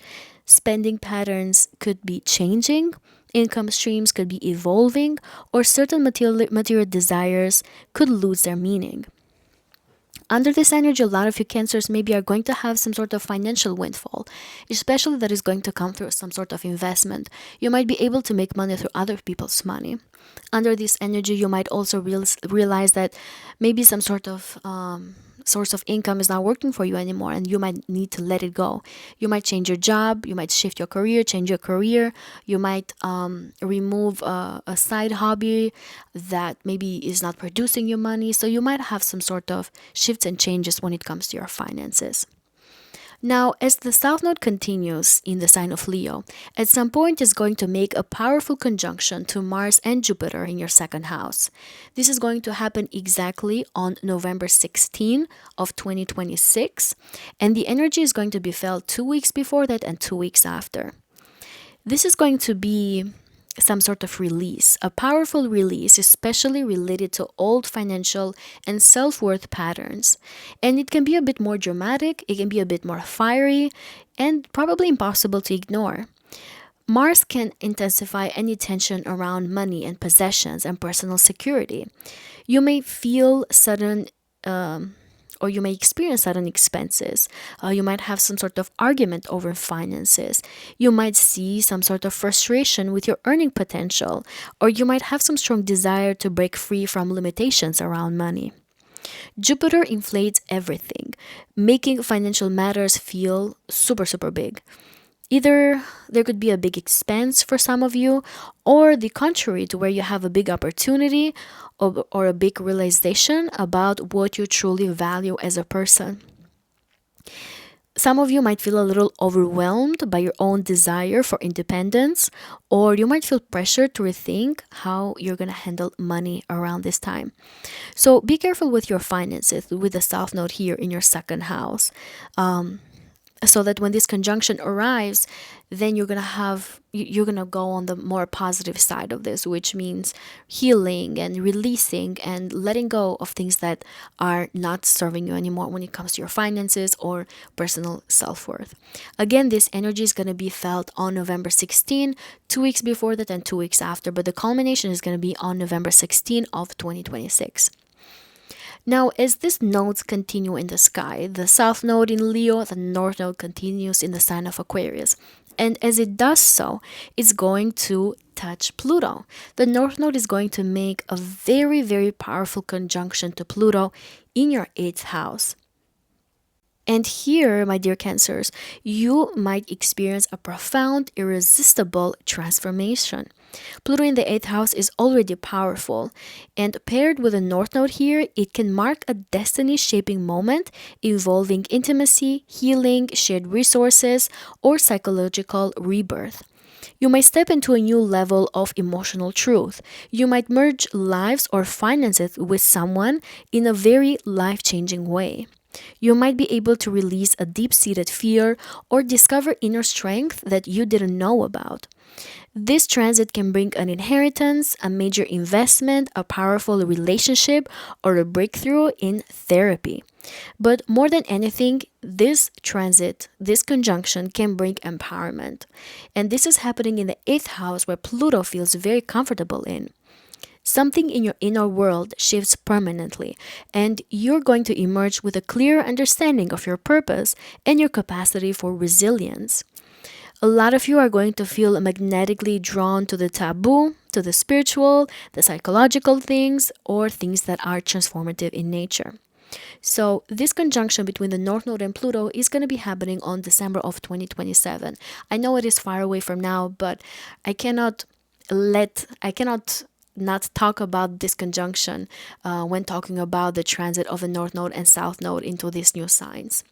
Spending patterns could be changing, income streams could be evolving, or certain material desires could lose their meaning. Under this energy, a lot of you Cancers maybe are going to have some sort of financial windfall, especially that is going to come through some sort of investment. You might be able to make money through other people's money. Under this energy, you might also realize that maybe some sort of source of income is not working for you anymore and you might need to let it go. You might change your job, you might shift your career, change your career, you might remove a side hobby that maybe is not producing you money. So you might have some sort of shifts and changes when it comes to your finances. Now, as the South Node continues in the sign of Leo, at some point it's going to make a powerful conjunction to Mars and Jupiter in your 2nd house. This is going to happen exactly on November 16 of 2026, and the energy is going to be felt 2 weeks before that and 2 weeks after. This is going to be some sort of release, a powerful release, especially related to old financial and self-worth patterns. And it can be a bit more dramatic, it can be a bit more fiery, and probably impossible to ignore. Mars can intensify any tension around money and possessions and personal security. You may feel sudden or you may experience sudden expenses. You might have some sort of argument over finances. You might see some sort of frustration with your earning potential, or you might have some strong desire to break free from limitations around money. Jupiter inflates everything, making financial matters feel super, super big. Either there could be a big expense for some of you, or the contrary, to where you have a big opportunity or a big realization about what you truly value as a person. Some of you might feel a little overwhelmed by your own desire for independence, or you might feel pressure to rethink how you're going to handle money around this time. So be careful with your finances with the South Node here in your second house. So that when this conjunction arrives, then you're gonna go on the more positive side of this, which means healing and releasing and letting go of things that are not serving you anymore when it comes to your finances or personal self-worth. Again, this energy is gonna be felt on November 16, 2 weeks before that and 2 weeks after, but the culmination is gonna be on November 16 of 2026. Now, as these nodes continue in the sky, the South Node in Leo, the North Node continues in the sign of Aquarius. And as it does so, it's going to touch Pluto. The North Node is going to make a very, very powerful conjunction to Pluto in your 8th house. And here, my dear Cancers, you might experience a profound, irresistible transformation. Pluto in the 8th house is already powerful, and paired with a North Node here, it can mark a destiny shaping moment involving intimacy, healing, shared resources, or psychological rebirth. You might step into a new level of emotional truth. You might merge lives or finances with someone in a very life changing way. You might be able to release a deep seated fear or discover inner strength that you didn't know about. This transit can bring an inheritance, a major investment, a powerful relationship, or a breakthrough in therapy. But more than anything, this transit, this conjunction can bring empowerment. And this is happening in the 8th house where Pluto feels very comfortable in. Something in your inner world shifts permanently, and you're going to emerge with a clear understanding of your purpose and your capacity for resilience. A lot of you are going to feel magnetically drawn to the taboo, to the spiritual, the psychological things, or things that are transformative in nature. So, this conjunction between the North Node and Pluto is going to be happening on December of 2027. I know it is far away from now, but I cannot not talk about this conjunction when talking about the transit of the North Node and South Node into these new signs.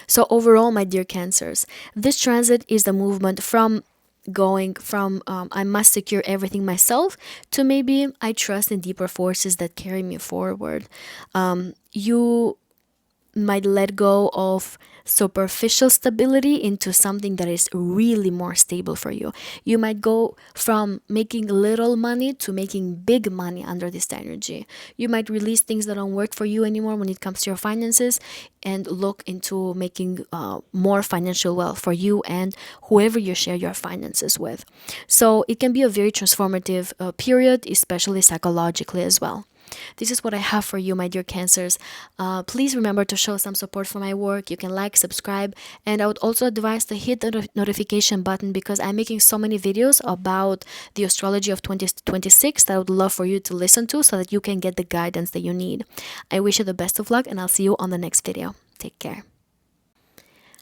So overall, my dear Cancers, this transit is the movement from going from I must secure everything myself to maybe I trust in deeper forces that carry me forward. You might let go of superficial stability into something that is really more stable for you. You might go from making little money to making big money under this energy. You might release things that don't work for you anymore when it comes to your finances and look into making more financial wealth for you and whoever you share your finances with. So it can be a very transformative period, especially psychologically as well. This is what I have for you, my dear Cancers. Please remember to show some support for my work. You can like, subscribe, and I would also advise to hit the notification button because I'm making so many videos about the astrology of 2026 that I would love for you to listen to so that you can get the guidance that you need. I wish you the best of luck and I'll see you on the next video. Take care.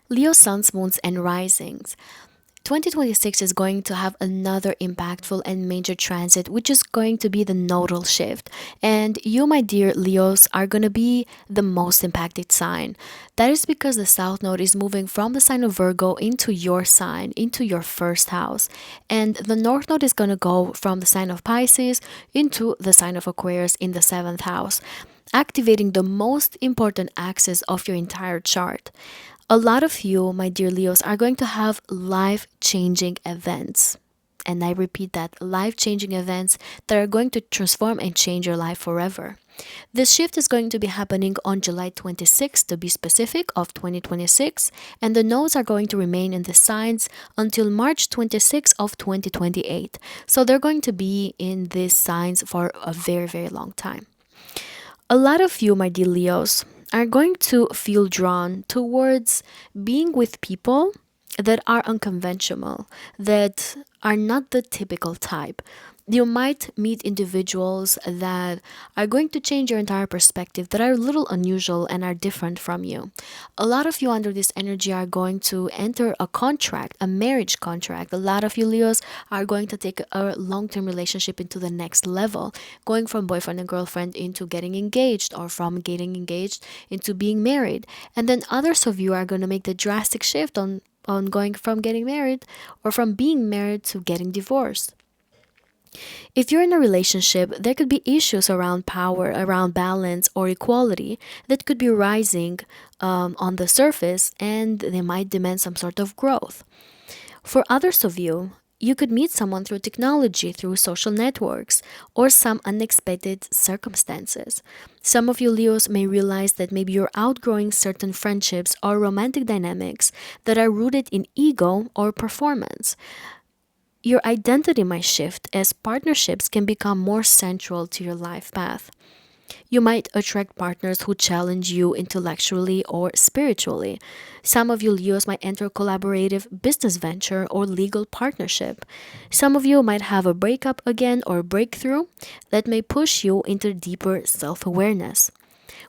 Leo suns, moons, and risings. 2026 is going to have another impactful and major transit, which is going to be the nodal shift. And you, my dear Leos, are going to be the most impacted sign. That is because the South Node is moving from the sign of Virgo into your sign, into your first house. And the North Node is going to go from the sign of Pisces into the sign of Aquarius in the 7th house, activating the most important axis of your entire chart. A lot of you, my dear Leos, are going to have life-changing events. And I repeat that, life-changing events that are going to transform and change your life forever. This shift is going to be happening on July 26th, to be specific, of 2026, and the nodes are going to remain in the signs until March 26th of 2028. So they're going to be in these signs for a very, very long time. A lot of you, my dear Leos, are going to feel drawn towards being with people that are unconventional, that are not the typical type. You might meet individuals that are going to change your entire perspective, that are a little unusual and are different from you. A lot of you under this energy are going to enter a contract, a marriage contract. A lot of you Leos are going to take a long term relationship into the next level, going from boyfriend and girlfriend into getting engaged, or from getting engaged into being married. And then others of you are going to make the drastic shift on going from getting married or from being married to getting divorced. If you're in a relationship, there could be issues around power, around balance or equality that could be rising on the surface, and they might demand some sort of growth. For others of you, you could meet someone through technology, through social networks, or some unexpected circumstances. Some of you Leos may realize that maybe you're outgrowing certain friendships or romantic dynamics that are rooted in ego or performance. Your identity might shift as partnerships can become more central to your life path. You might attract partners who challenge you intellectually or spiritually. Some of you Leos might enter a collaborative business venture or legal partnership. Some of you might have a breakup again or breakthrough that may push you into deeper self awareness.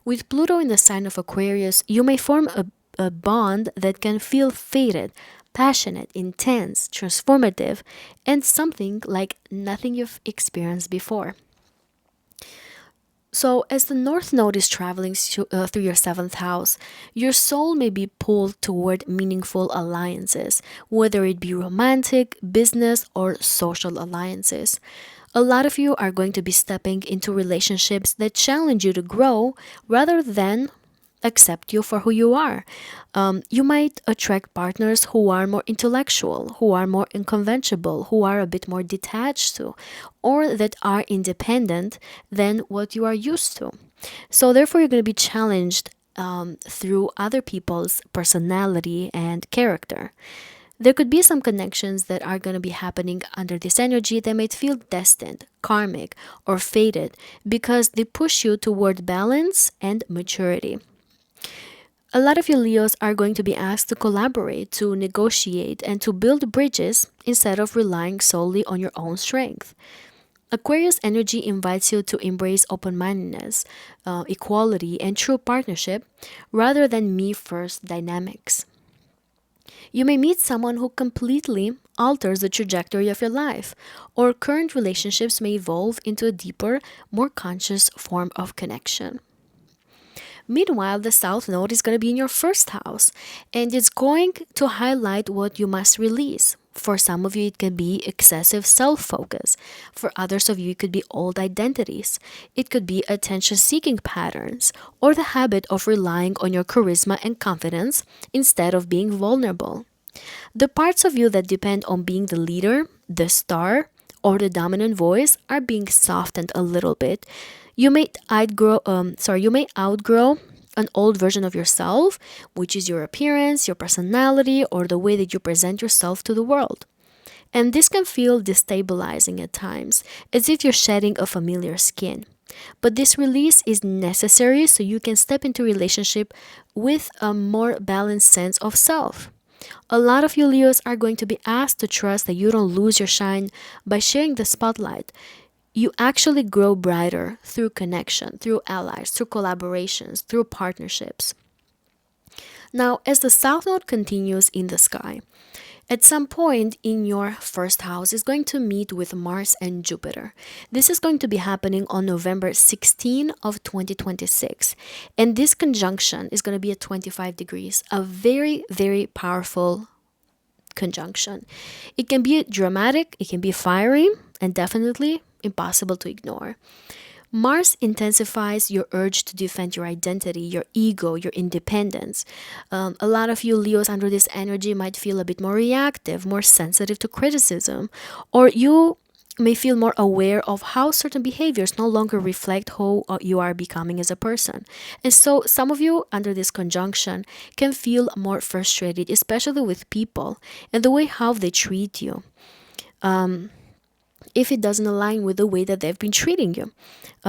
With Pluto in the sign of Aquarius, you may form a bond that can feel fated, passionate, intense, transformative, and something like nothing you've experienced before. So, as the North Node is traveling through your seventh house, your soul may be pulled toward meaningful alliances, whether it be romantic, business, or social alliances. A lot of you are going to be stepping into relationships that challenge you to grow rather than accept you for who you are. You might attract partners who are more intellectual, who are more unconventional, who are a bit more detached to, or that are independent than what you are used to. So, therefore, you're going to be challenged through other people's personality and character. There could be some connections that are going to be happening under this energy that might feel destined, karmic, or fated because they push you toward balance and maturity. A lot of you Leos are going to be asked to collaborate, to negotiate, and to build bridges instead of relying solely on your own strength. Aquarius energy invites you to embrace open mindedness, equality, and true partnership rather than me first dynamics. You may meet someone who completely alters the trajectory of your life, or current relationships may evolve into a deeper, more conscious form of connection. Meanwhile, the South Node is going to be in your first house, and it's going to highlight what you must release. For some of you, it can be excessive self focus. For others of you, it could be old identities. It could be attention seeking patterns, or the habit of relying on your charisma and confidence instead of being vulnerable. The parts of you that depend on being the leader, the star, or the dominant voice are being softened a little bit. You may outgrow an old version of yourself, which is your appearance, your personality, or the way that you present yourself to the world. And this can feel destabilizing at times, as if you're shedding a familiar skin. But this release is necessary so you can step into relationship with a more balanced sense of self. A lot of you Leos are going to be asked to trust that you don't lose your shine by sharing the spotlight. You actually grow brighter through connection, through allies, through collaborations, through partnerships. Now, as the South Node continues in the sky, at some point in your first house is going to meet with Mars and Jupiter. This is going to be happening on November 16 of 2026. And this conjunction is going to be at 25 degrees, a very, very powerful conjunction. It can be dramatic, it can be fiery, and definitely impossible to ignore. Mars intensifies your urge to defend your identity, your ego, your independence. A lot of you Leos under this energy might feel a bit more reactive, more sensitive to criticism, or you may feel more aware of how certain behaviors no longer reflect who you are becoming as a person. And so some of you under this conjunction can feel more frustrated, especially with people and the way how they treat you. if it doesn't align with the way that they've been treating you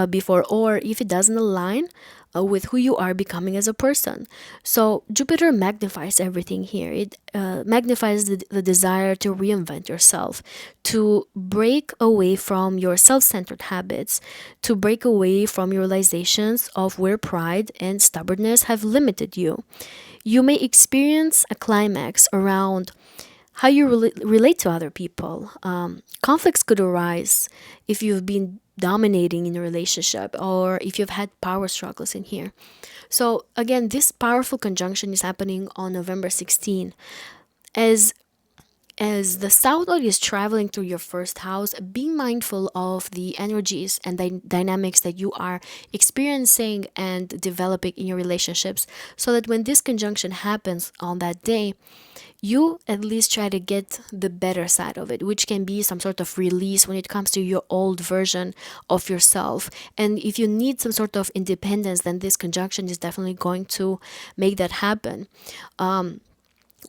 before, or if it doesn't align with who you are becoming as a person. So Jupiter magnifies everything here. It magnifies the desire to reinvent yourself, to break away from your self-centered habits, to break away from your realizations of where pride and stubbornness have limited you. You may experience a climax around how you relate to other people. Conflicts could arise if you've been dominating in a relationship, or if you've had power struggles in here. So again, this powerful conjunction is happening on November 16. As the South Node is traveling through your first house, being mindful of the energies and dynamics that you are experiencing and developing in your relationships, so that when this conjunction happens on that day, you at least try to get the better side of it, which can be some sort of release when it comes to your old version of yourself. And if you need some sort of independence, then this conjunction is definitely going to make that happen.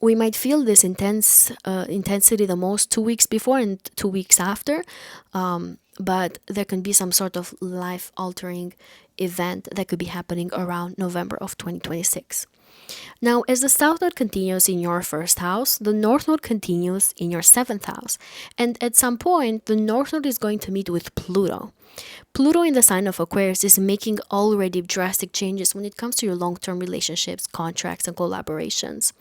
We might feel this intensity the most 2 weeks before and 2 weeks after, but there can be some sort of life altering event that could be happening around November of 2026. Now, as the South Node continues in your first house, the North Node continues in your seventh house. And at some point, the North Node is going to meet with Pluto. Pluto in the sign of Aquarius is making already drastic changes when it comes to your long term relationships, contracts, and collaborations.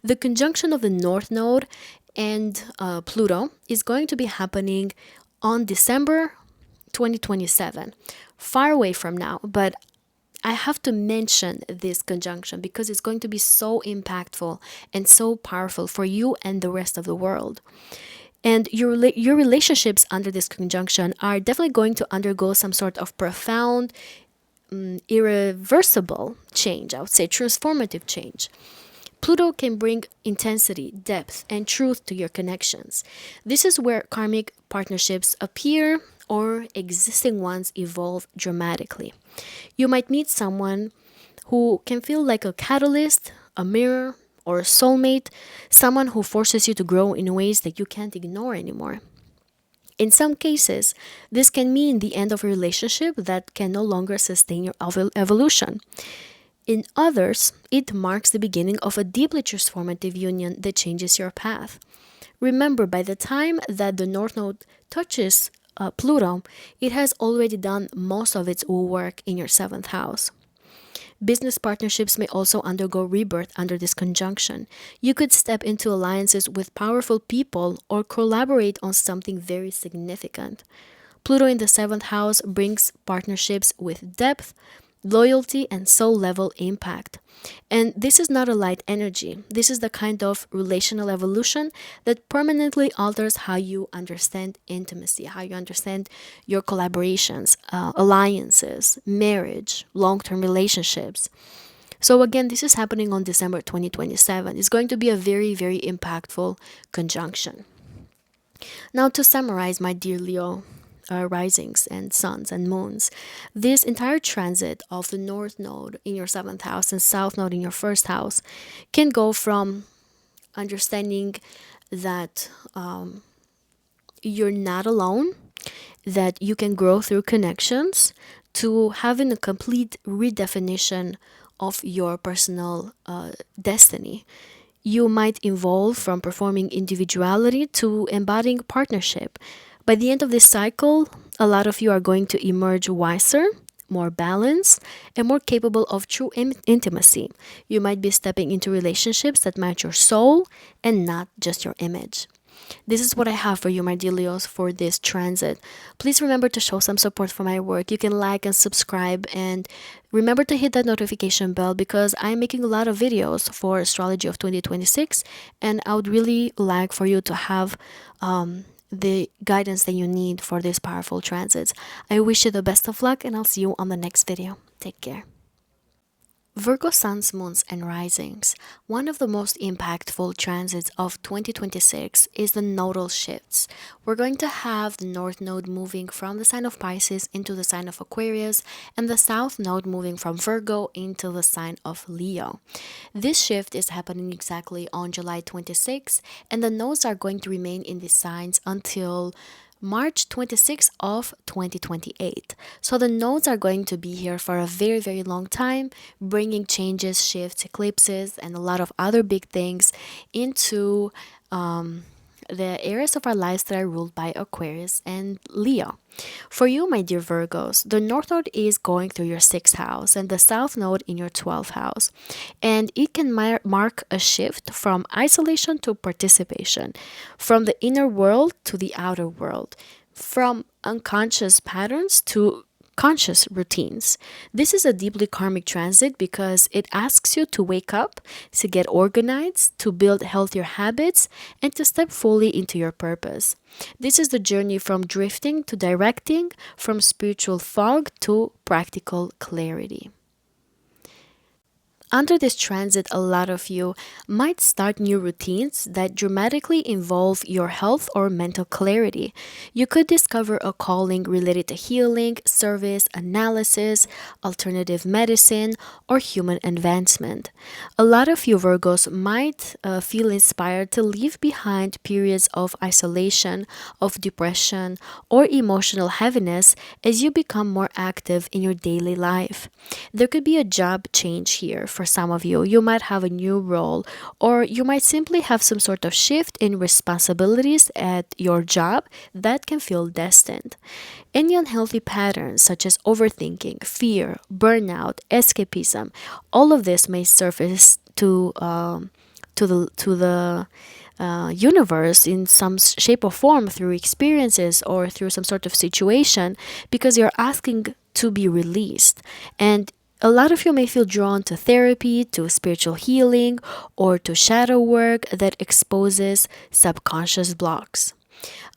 The conjunction of the North Node and Pluto is going to be happening on December 2027, far away from now, but I have to mention this conjunction because it's going to be so impactful and so powerful for you and the rest of the world. And your relationships under this conjunction are definitely going to undergo some sort of profound, irreversible change. I would say transformative change. Pluto can bring intensity, depth, and truth to your connections. This is where karmic partnerships appear or existing ones evolve dramatically. You might meet someone who can feel like a catalyst, a mirror, or a soulmate, someone who forces you to grow in ways that you can't ignore anymore. In some cases, this can mean the end of a relationship that can no longer sustain your evolution. In others, it marks the beginning of a deeply transformative union that changes your path. Remember, by the time that the North Node touches Pluto, it has already done most of its work in your seventh house. Business partnerships may also undergo rebirth under this conjunction. You could step into alliances with powerful people or collaborate on something very significant. Pluto in the seventh house brings partnerships with depth, loyalty, and soul level impact. And this is not a light energy. This is the kind of relational evolution that permanently alters how you understand intimacy, how you understand your collaborations, alliances, marriage, long term relationships. So, again, this is happening on December 2027. It's going to be a very, very impactful conjunction. Now, to summarize, my dear Leo, risings and suns and moons, this entire transit of the North Node in your seventh house and South Node in your first house can go from understanding that you're not alone, that you can grow through connections, to having a complete redefinition of your personal destiny. You might evolve from performing individuality to embodying partnership. By the end of this cycle, a lot of you are going to emerge wiser, more balanced, and more capable of true intimacy. You might be stepping into relationships that match your soul and not just your image. This is what I have for you, my dear Leos, for this transit. Please remember to show some support for my work. You can like and subscribe, and remember to hit that notification bell because I'm making a lot of videos for Astrology of 2026, and I would really like for you to have the guidance that you need for these powerful transits. I wish you the best of luck, and I'll see you on the next video. Take care. Virgo suns, moons, and risings. One of the most impactful transits of 2026 is the nodal shifts. We're going to have the North Node moving from the sign of Pisces into the sign of Aquarius, and the South Node moving from Virgo into the sign of Leo. This shift is happening exactly on July 26, and the nodes are going to remain in these signs until March 26th of 2028. So the nodes are going to be here for a very, very long time, bringing changes, shifts, eclipses, and a lot of other big things into the areas of our lives that are ruled by Aquarius and Leo. For you, my dear Virgos, the North Node is going through your 6th house and the South Node in your 12th house. And it can mark a shift from isolation to participation, from the inner world to the outer world, from unconscious patterns to conscious routines. This is a deeply karmic transit because it asks you to wake up, to get organized, to build healthier habits, and to step fully into your purpose. This is the journey from drifting to directing, from spiritual fog to practical clarity. Under this transit, a lot of you might start new routines that dramatically involve your health or mental clarity. You could discover a calling related to healing, service, analysis, alternative medicine, or human advancement. A lot of you Virgos might feel inspired to leave behind periods of isolation, of depression, or emotional heaviness as you become more active in your daily life. There could be a job change here for some of you. You might have a new role, or you might simply have some sort of shift in responsibilities at your job that can feel destined. Any unhealthy patterns such as overthinking, fear, burnout, escapism, all of this may surface to the universe in some shape or form through experiences or through some sort of situation because you're asking to be released. And a lot of you may feel drawn to therapy, to spiritual healing, or to shadow work that exposes subconscious blocks.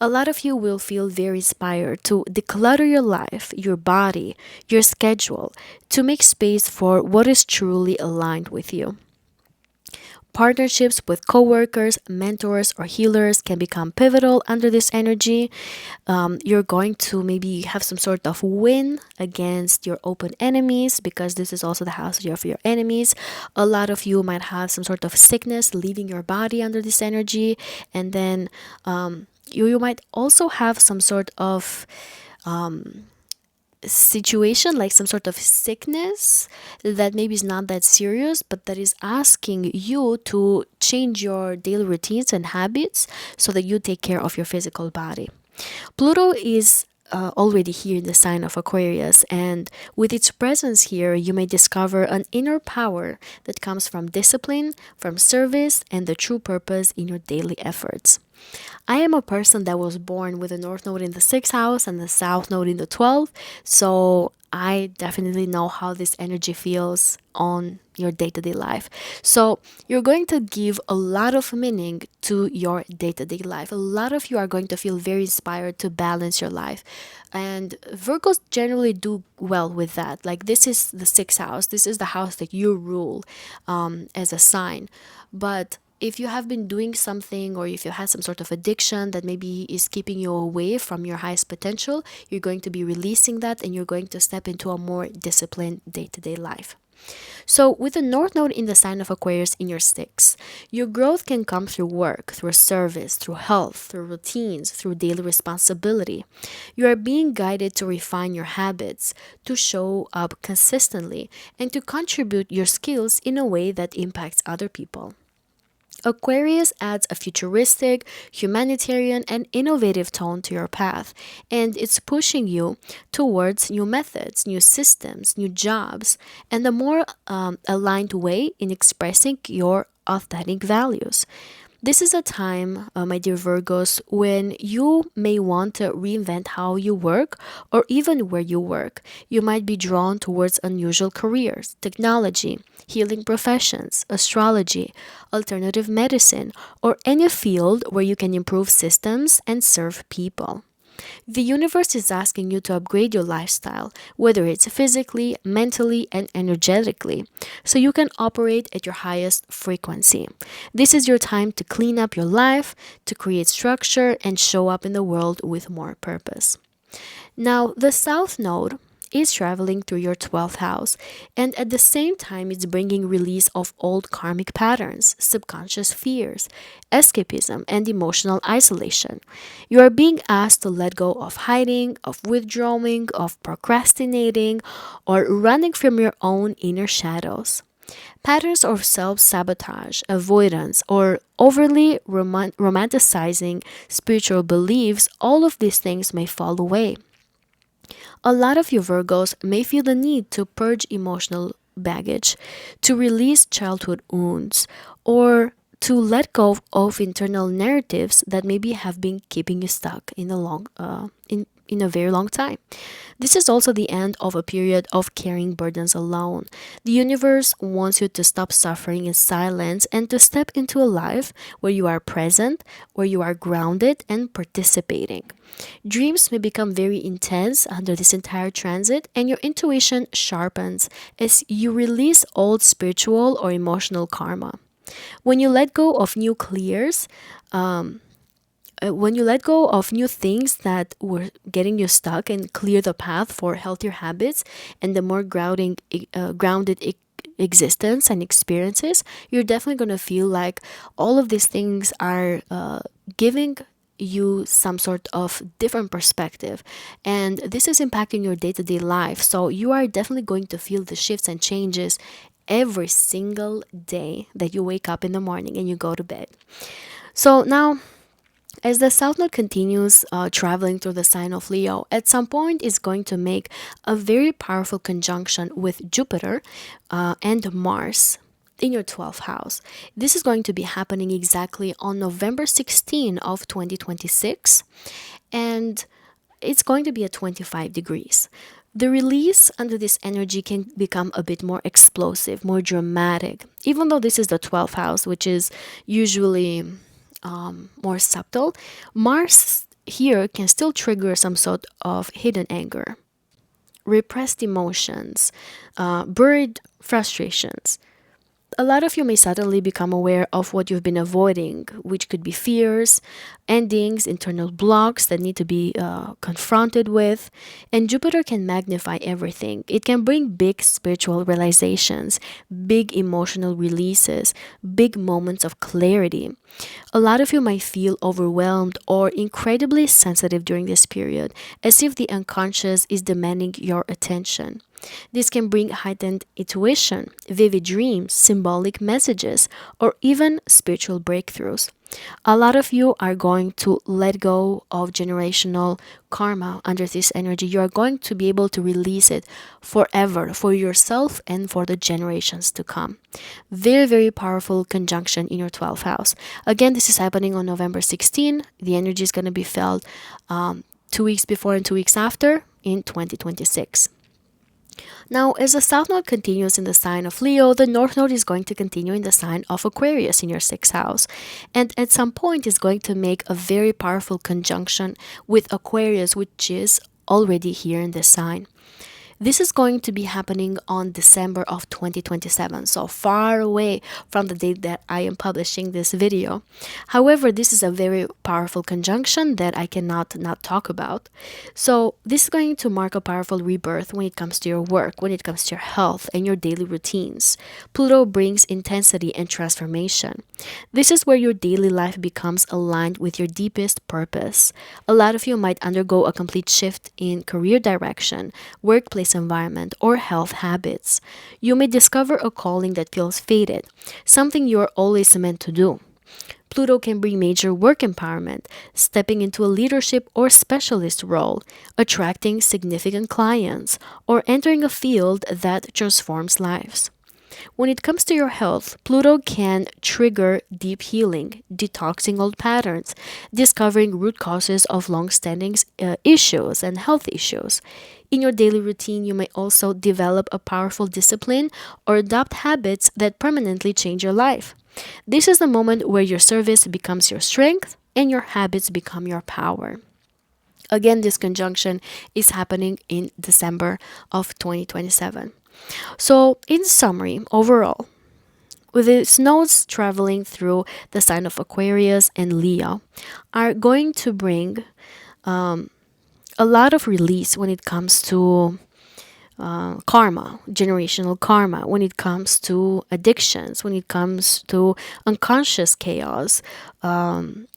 A lot of you will feel very inspired to declutter your life, your body, your schedule, to make space for what is truly aligned with you. Partnerships with coworkers, mentors, or healers can become pivotal under this energy. You're going to maybe have some sort of win against your open enemies because this is also the house of your enemies. A lot of you might have some sort of sickness leaving your body under this energy. And then you might also have some sort of situation like some sort of sickness that maybe is not that serious but that is asking you to change your daily routines and habits so that you take care of your physical body. Pluto is already here in the sign of Aquarius, and with its presence here you may discover an inner power that comes from discipline, from service, and the true purpose in your daily efforts. I am a person that was born with the North Node in the 6th house and the South Node in the 12th, so I definitely know how this energy feels on your day-to-day life. So you're going to give a lot of meaning to your day-to-day life. A lot of you are going to feel very inspired to balance your life. And Virgos generally do well with that. Like this is the 6th house. This is the house that you rule as a sign. But if you have been doing something or if you had some sort of addiction that maybe is keeping you away from your highest potential, you're going to be releasing that and you're going to step into a more disciplined day-to-day life. So with the North Node in the sign of Aquarius in your 6th, your growth can come through work, through service, through health, through routines, through daily responsibility. You are being guided to refine your habits, to show up consistently, and to contribute your skills in a way that impacts other people. Aquarius adds a futuristic, humanitarian, and innovative tone to your path, and it's pushing you towards new methods, new systems, new jobs, and a more aligned way in expressing your authentic values. This is a time, my dear Virgos, when you may want to reinvent how you work or even where you work. You might be drawn towards unusual careers, technology, healing professions, astrology, alternative medicine, or any field where you can improve systems and serve people. The universe is asking you to upgrade your lifestyle, whether it's physically, mentally, and energetically, so you can operate at your highest frequency. This is your time to clean up your life, to create structure, and show up in the world with more purpose. Now, the South Node is traveling through your 12th house, and at the same time, it's bringing release of old karmic patterns, subconscious fears, escapism, and emotional isolation. You are being asked to let go of hiding, of withdrawing, of procrastinating, or running from your own inner shadows. Patterns of self sabotage, avoidance, or overly romanticizing spiritual beliefs, all of these things may fall away. A lot of you Virgos may feel the need to purge emotional baggage, to release childhood wounds, or to let go of internal narratives that maybe have been keeping you stuck in a very long time. This is also the end of a period of carrying burdens alone. The universe wants you to stop suffering in silence and to step into a life where you are present, where you are grounded and participating. Dreams may become very intense under this entire transit, and your intuition sharpens as you release old spiritual or emotional karma. When you let go of new clears, when you let go of new things that were getting you stuck and clear the path for healthier habits and the more grounded existence and experiences, you're definitely going to feel like all of these things are giving you some sort of different perspective, and this is impacting your day-to-day life, so you are definitely going to feel the shifts and changes every single day that you wake up in the morning and you go to bed. So now, as the South Node continues traveling through the sign of Leo, at some point it's going to make a very powerful conjunction with Jupiter and Mars in your 12th house. This is going to be happening exactly on November 16 of 2026, and it's going to be at 25 degrees. The release under this energy can become a bit more explosive, more dramatic, even though this is the 12th house, which is usually more subtle. Mars here can still trigger some sort of hidden anger, repressed emotions, buried frustrations. A lot of you may suddenly become aware of what you've been avoiding, which could be fears, endings, internal blocks that need to be confronted with. And Jupiter can magnify everything. It can bring big spiritual realizations, big emotional releases, big moments of clarity. A lot of you might feel overwhelmed or incredibly sensitive during this period, as if the unconscious is demanding your attention. This can bring heightened intuition, vivid dreams, symbolic messages, or even spiritual breakthroughs. A lot of you are going to let go of generational karma under this energy. You are going to be able to release it forever for yourself and for the generations to come. Very, very powerful conjunction in your 12th house. Again, this is happening on November 16. The energy is going to be felt 2 weeks before and 2 weeks after in 2026. Now, as the South Node continues in the sign of Leo, the North Node is going to continue in the sign of Aquarius in your 6th house. And at some point, is going to make a very powerful conjunction with Aquarius, which is already here in this sign. This is going to be happening on December of 2027, so far away from the date that I am publishing this video. However, this is a very powerful conjunction that I cannot not talk about. So this is going to mark a powerful rebirth when it comes to your work, when it comes to your health and your daily routines. Pluto brings intensity and transformation. This is where your daily life becomes aligned with your deepest purpose. A lot of you might undergo a complete shift in career direction, workplace environment, or health habits. You may discover a calling that feels fated, something you're always meant to do. Pluto can bring major work empowerment, stepping into a leadership or specialist role, attracting significant clients, or entering a field that transforms lives. When it comes to your health, Pluto can trigger deep healing, detoxing old patterns, discovering root causes of long-standing issues and health issues. In your daily routine, you may also develop a powerful discipline or adopt habits that permanently change your life. This is the moment where your service becomes your strength and your habits become your power. Again, this conjunction is happening in December of 2027. So, in summary, overall, with its nodes traveling through the sign of Aquarius and Leo, are going to bring a lot of release when it comes to karma, generational karma, when it comes to addictions, when it comes to unconscious chaos.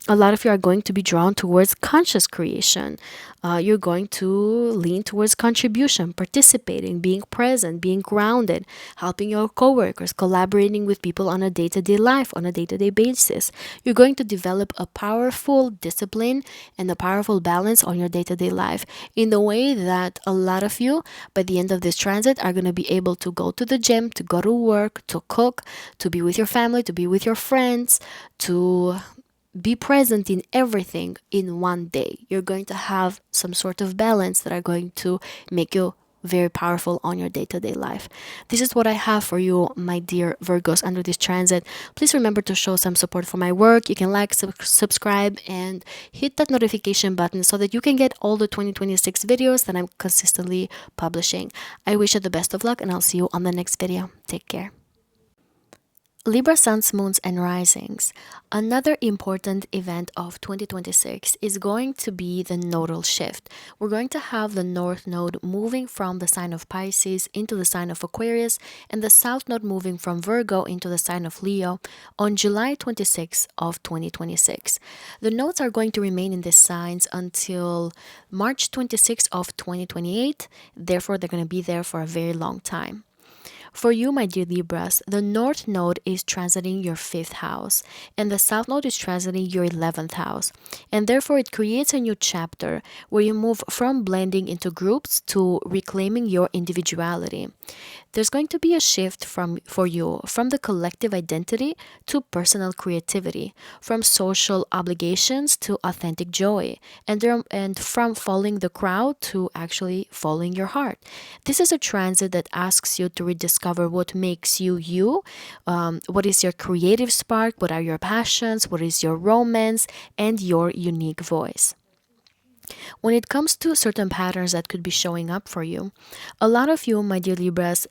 A lot of you are going to be drawn towards conscious creation. You're going to lean towards contribution, participating, being present, being grounded, helping your coworkers, collaborating with people on a day-to-day life, on a day-to-day basis. You're going to develop a powerful discipline and a powerful balance on your day-to-day life in the way that a lot of you, by the end of this transit, are going to be able to go to the gym, to go to work, to cook, to be with your family, to be with your friends, to be present in everything in one day. You're going to have some sort of balance that are going to make you very powerful on your day-to-day life. This is what I have for you, my dear Virgos, under this transit. Please remember to show some support for my work. You can like, subscribe, and hit that notification button so that you can get all the 2026 videos that I'm consistently publishing. I wish you the best of luck, and I'll see you on the next video. Take care. Libra suns, moons, and risings. Another important event of 2026 is going to be the nodal shift. We're going to have the north node moving from the sign of Pisces into the sign of Aquarius, and the south node moving from Virgo into the sign of Leo on July 26th of 2026. The nodes are going to remain in these signs until March 26th of 2028. Therefore, they're going to be there for a very long time. For you, my dear Libras, the North Node is transiting your 5th house, and the South Node is transiting your 11th house. And therefore, it creates a new chapter where you move from blending into groups to reclaiming your individuality. There's going to be a shift for you from the collective identity to personal creativity, from social obligations to authentic joy, and from following the crowd to actually following your heart. This is a transit that asks you to rediscover what makes you you, what is your creative spark, what are your passions, what is your romance, and your unique voice. When it comes to certain patterns that could be showing up for you, a lot of you, my dear Libras,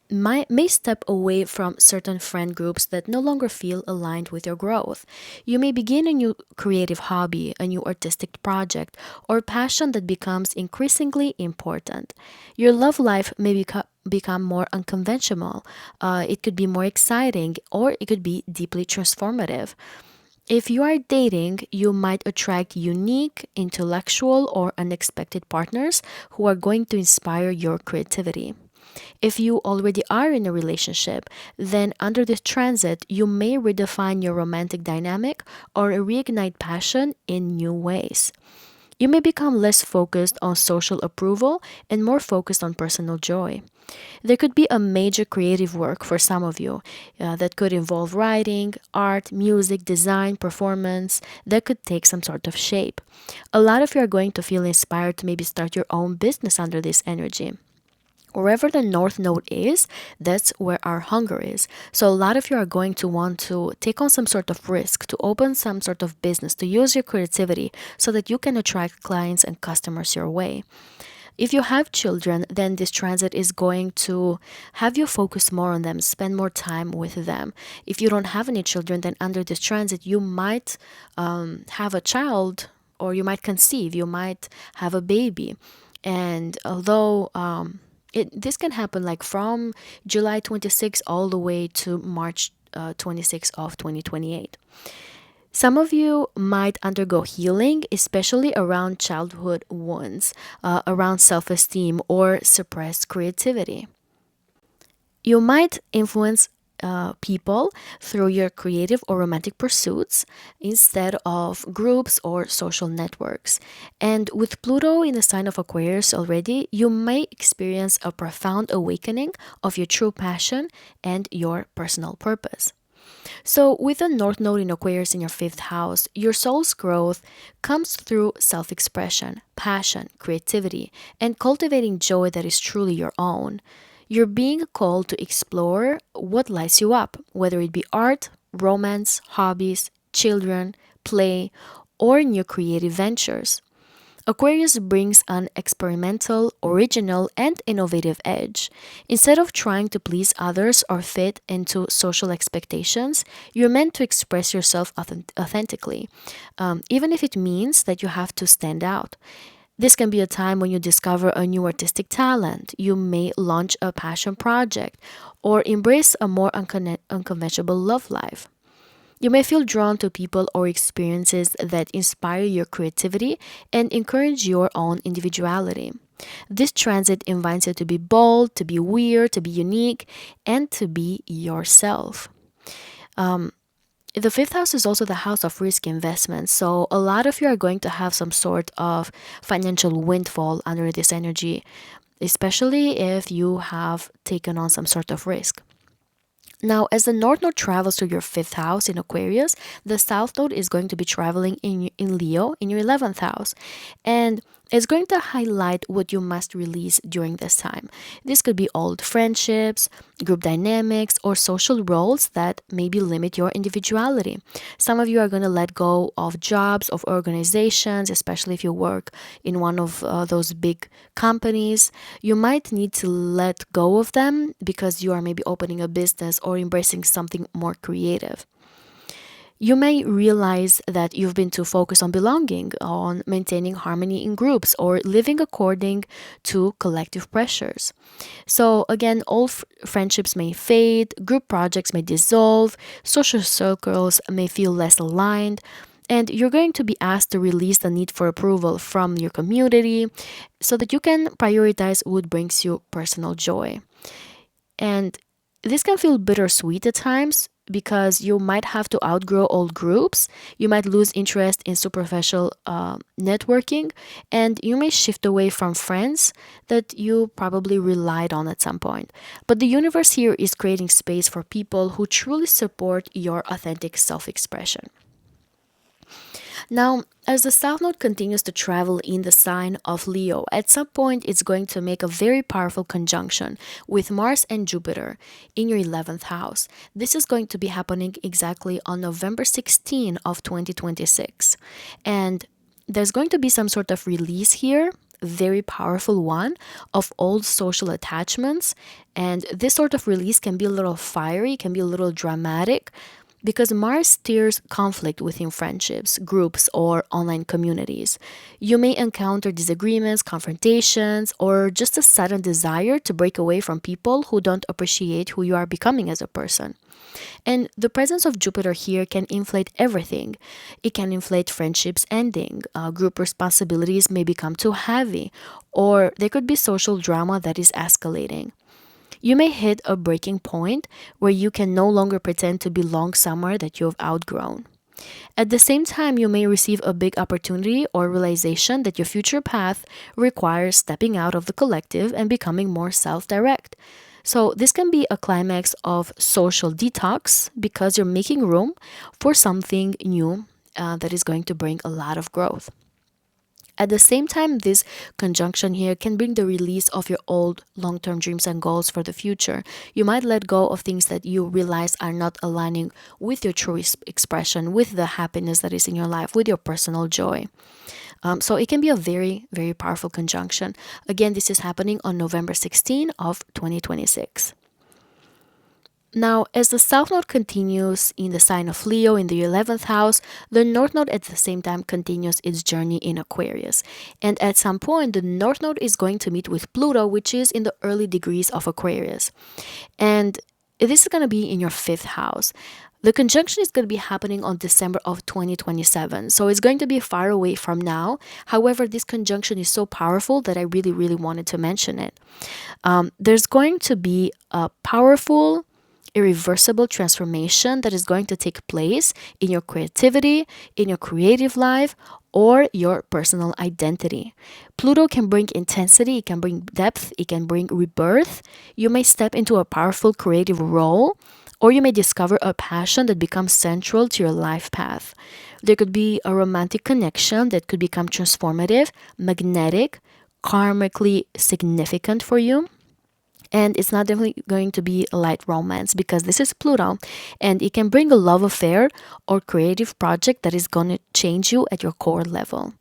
may step away from certain friend groups that no longer feel aligned with your growth. You may begin a new creative hobby, a new artistic project, or passion that becomes increasingly important. Your love life may become more unconventional. It could be more exciting, or it could be deeply transformative. If you are dating, you might attract unique, intellectual, or unexpected partners who are going to inspire your creativity. If you already are in a relationship, then under this transit, you may redefine your romantic dynamic or reignite passion in new ways. You may become less focused on social approval and more focused on personal joy. There could be a major creative work for some of you that could involve writing, art, music, design, performance that could take some sort of shape. A lot of you are going to feel inspired to maybe start your own business under this energy. Wherever the North Node is, that's where our hunger is. So a lot of you are going to want to take on some sort of risk, to open some sort of business, to use your creativity so that you can attract clients and customers your way. If you have children, then this transit is going to have you focus more on them, spend more time with them. If you don't have any children, then under this transit, you might have a child, or you might conceive, you might have a baby. And although this can happen like from July 26 all the way to March 26 of 2028. Some of you might undergo healing, especially around childhood wounds, around self-esteem or suppressed creativity. You might influence people through your creative or romantic pursuits instead of groups or social networks. And with Pluto in the sign of Aquarius already, you may experience a profound awakening of your true passion and your personal purpose. So, with the North Node in Aquarius in your 5th house, your soul's growth comes through self expression, passion, creativity, and cultivating joy that is truly your own. You're being called to explore what lights you up, whether it be art, romance, hobbies, children, play, or new creative ventures. Aquarius brings an experimental, original, and innovative edge. Instead of trying to please others or fit into social expectations, you're meant to express yourself authentically, even if it means that you have to stand out. This can be a time when you discover a new artistic talent. You may launch a passion project or embrace a more unconventional love life. You may feel drawn to people or experiences that inspire your creativity and encourage your own individuality. This transit invites you to be bold, to be weird, to be unique, and to be yourself. The fifth house is also the house of risk investments. So, a lot of you are going to have some sort of financial windfall under this energy, especially if you have taken on some sort of risk. Now, as the North Node travels to your fifth house in Aquarius, the South Node is going to be traveling in Leo in your 11th house. And it's going to highlight what you must release during this time. This could be old friendships, group dynamics, or social roles that maybe limit your individuality. Some of you are going to let go of jobs, of organizations, especially if you work in one of those big companies. You might need to let go of them because you are maybe opening a business or embracing something more creative. You may realize that you've been too focused on belonging, on maintaining harmony in groups, or living according to collective pressures. So, again, old friendships may fade, group projects may dissolve, social circles may feel less aligned, and you're going to be asked to release the need for approval from your community so that you can prioritize what brings you personal joy. And this can feel bittersweet at times because you might have to outgrow old groups, you might lose interest in superficial networking, and you may shift away from friends that you probably relied on at some point. But the universe here is creating space for people who truly support your authentic self expression. Now, as the South Node continues to travel in the sign of Leo, at some point it's going to make a very powerful conjunction with Mars and Jupiter in your 11th house. This is going to be happening exactly on November 16 of 2026. And there's going to be some sort of release here, very powerful one, of old social attachments. And this sort of release can be a little fiery, can be a little dramatic, because Mars steers conflict within friendships, groups, or online communities. You may encounter disagreements, confrontations, or just a sudden desire to break away from people who don't appreciate who you are becoming as a person. And the presence of Jupiter here can inflate everything. It can inflate friendships ending, group responsibilities may become too heavy, or there could be social drama that is escalating. You may hit a breaking point where you can no longer pretend to belong somewhere that you have outgrown. At the same time, you may receive a big opportunity or realization that your future path requires stepping out of the collective and becoming more self direct. So, this can be a climax of social detox because you're making room for something new that is going to bring a lot of growth. At the same time, this conjunction here can bring the release of your old long term dreams and goals for the future. You might let go of things that you realize are not aligning with your true expression, with the happiness that is in your life, with your personal joy. So it can be a very, very powerful conjunction. Again, this is happening on November 16 of 2026. Now, as the South Node continues in the sign of Leo in the 11th house, the North Node at the same time continues its journey in Aquarius. And at some point, the North Node is going to meet with Pluto, which is in the early degrees of Aquarius. And this is going to be in your fifth house. The conjunction is going to be happening on December of 2027. So it's going to be far away from now. However, this conjunction is so powerful that I really, really wanted to mention it. There's going to be a powerful irreversible transformation that is going to take place in your creativity, in your creative life, or your personal identity. Pluto can bring intensity, it can bring depth, it can bring rebirth. You may step into a powerful creative role, or you may discover a passion that becomes central to your life path. There could be a romantic connection that could become transformative, magnetic, karmically significant for you. And it's not definitely going to be a light romance because this is Pluto and it can bring a love affair or creative project that is going to change you at your core level.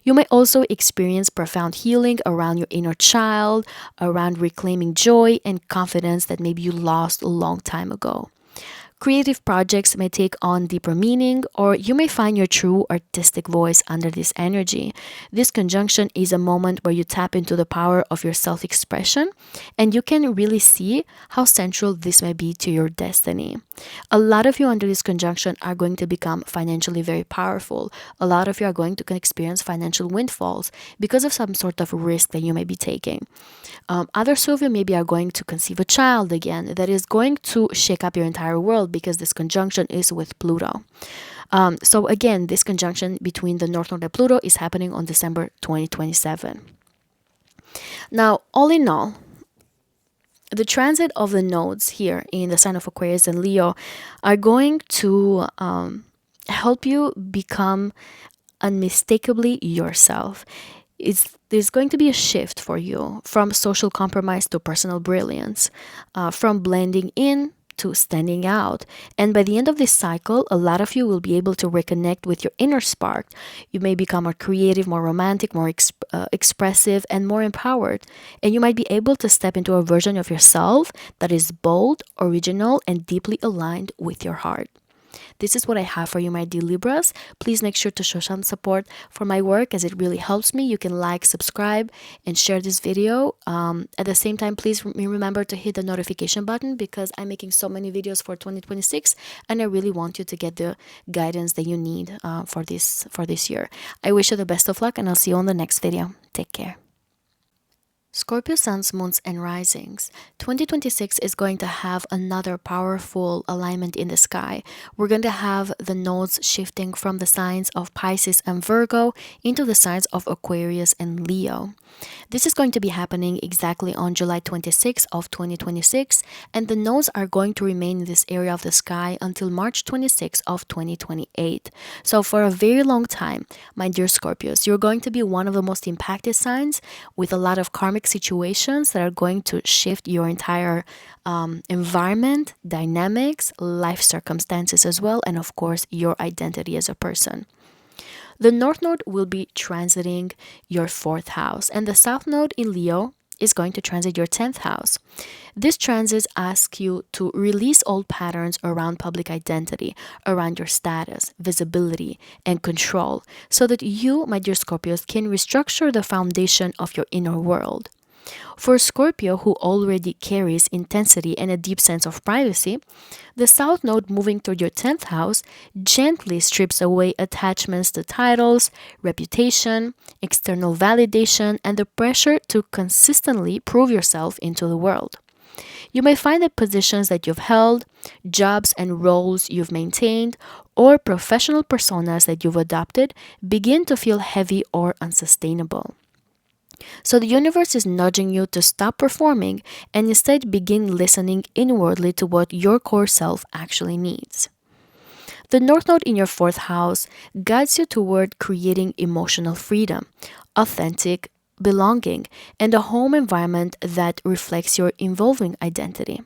You may also experience profound healing around your inner child, around reclaiming joy and confidence that maybe you lost a long time ago. Creative projects may take on deeper meaning, or you may find your true artistic voice under this energy. This conjunction is a moment where you tap into the power of your self expression, and you can really see how central this may be to your destiny. A lot of you under this conjunction are going to become financially very powerful. A lot of you are going to experience financial windfalls because of some sort of risk that you may be taking. Others of you maybe are going to conceive a child again that is going to shake up your entire world because this conjunction is with Pluto. So again, this conjunction between the North Node and Pluto is happening on December 2027. Now, all in all, the transit of the nodes here in the sign of Aquarius and Leo are going to help you become unmistakably yourself. There's going to be a shift for you from social compromise to personal brilliance, from blending in to standing out. And by the end of this cycle, a lot of you will be able to reconnect with your inner spark. You may become more creative, more romantic, more expressive, and more empowered. And you might be able to step into a version of yourself that is bold, original, and deeply aligned with your heart. This is what I have for you, my dear Libras. Please make sure to show some support for my work as it really helps me. You can like, subscribe, and share this video. At the same time, please remember to hit the notification button because I'm making so many videos for 2026 and I really want you to get the guidance that you need for this year. I wish you the best of luck and I'll see you on the next video. Take care. Scorpio suns, moons, and risings. 2026 is going to have another powerful alignment in the sky. We're going to have the nodes shifting from the signs of Pisces and Virgo into the signs of Aquarius and Leo. This is going to be happening exactly on July 26th of 2026, and the nodes are going to remain in this area of the sky until March 26th of 2028. So for a very long time, my dear Scorpios, you're going to be one of the most impacted signs with a lot of karmic situations that are going to shift your entire environment, dynamics, life circumstances as well, and of course, your identity as a person. The North Node will be transiting your 4th house, and the South Node in Leo is going to transit your 10th house. This transit asks you to release old patterns around public identity, around your status, visibility, and control, so that you, my dear Scorpios, can restructure the foundation of your inner world. For Scorpio, who already carries intensity and a deep sense of privacy, the South Node moving toward your 10th house gently strips away attachments to titles, reputation, external validation, and the pressure to consistently prove yourself into the world. You may find that positions that you've held, jobs and roles you've maintained, or professional personas that you've adopted begin to feel heavy or unsustainable. So the universe is nudging you to stop performing and instead begin listening inwardly to what your core self actually needs. The North Node in your 4th house guides you toward creating emotional freedom, authentic belonging, and a home environment that reflects your evolving identity.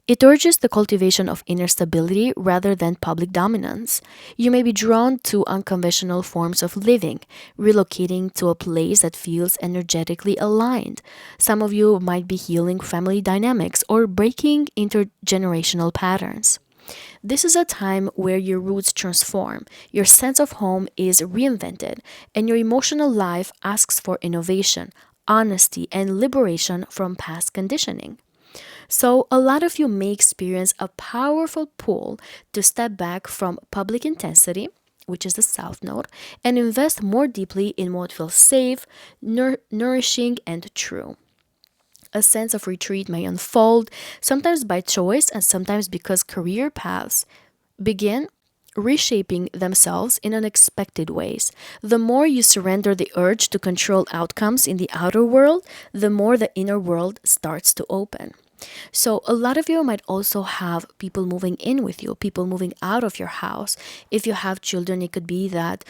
It urges the cultivation of inner stability rather than public dominance. You may be drawn to unconventional forms of living, relocating to a place that feels energetically aligned. Some of you might be healing family dynamics or breaking intergenerational patterns. This is a time where your roots transform, your sense of home is reinvented, and your emotional life asks for innovation, honesty, and liberation from past conditioning. So a lot of you may experience a powerful pull to step back from public intensity, which is the South Node, and invest more deeply in what feels safe, nourishing, and true. A sense of retreat may unfold, sometimes by choice and sometimes because career paths begin reshaping themselves in unexpected ways. The more you surrender the urge to control outcomes in the outer world, the more the inner world starts to open. So a lot of you might also have people moving in with you, people moving out of your house. If you have children, it could be that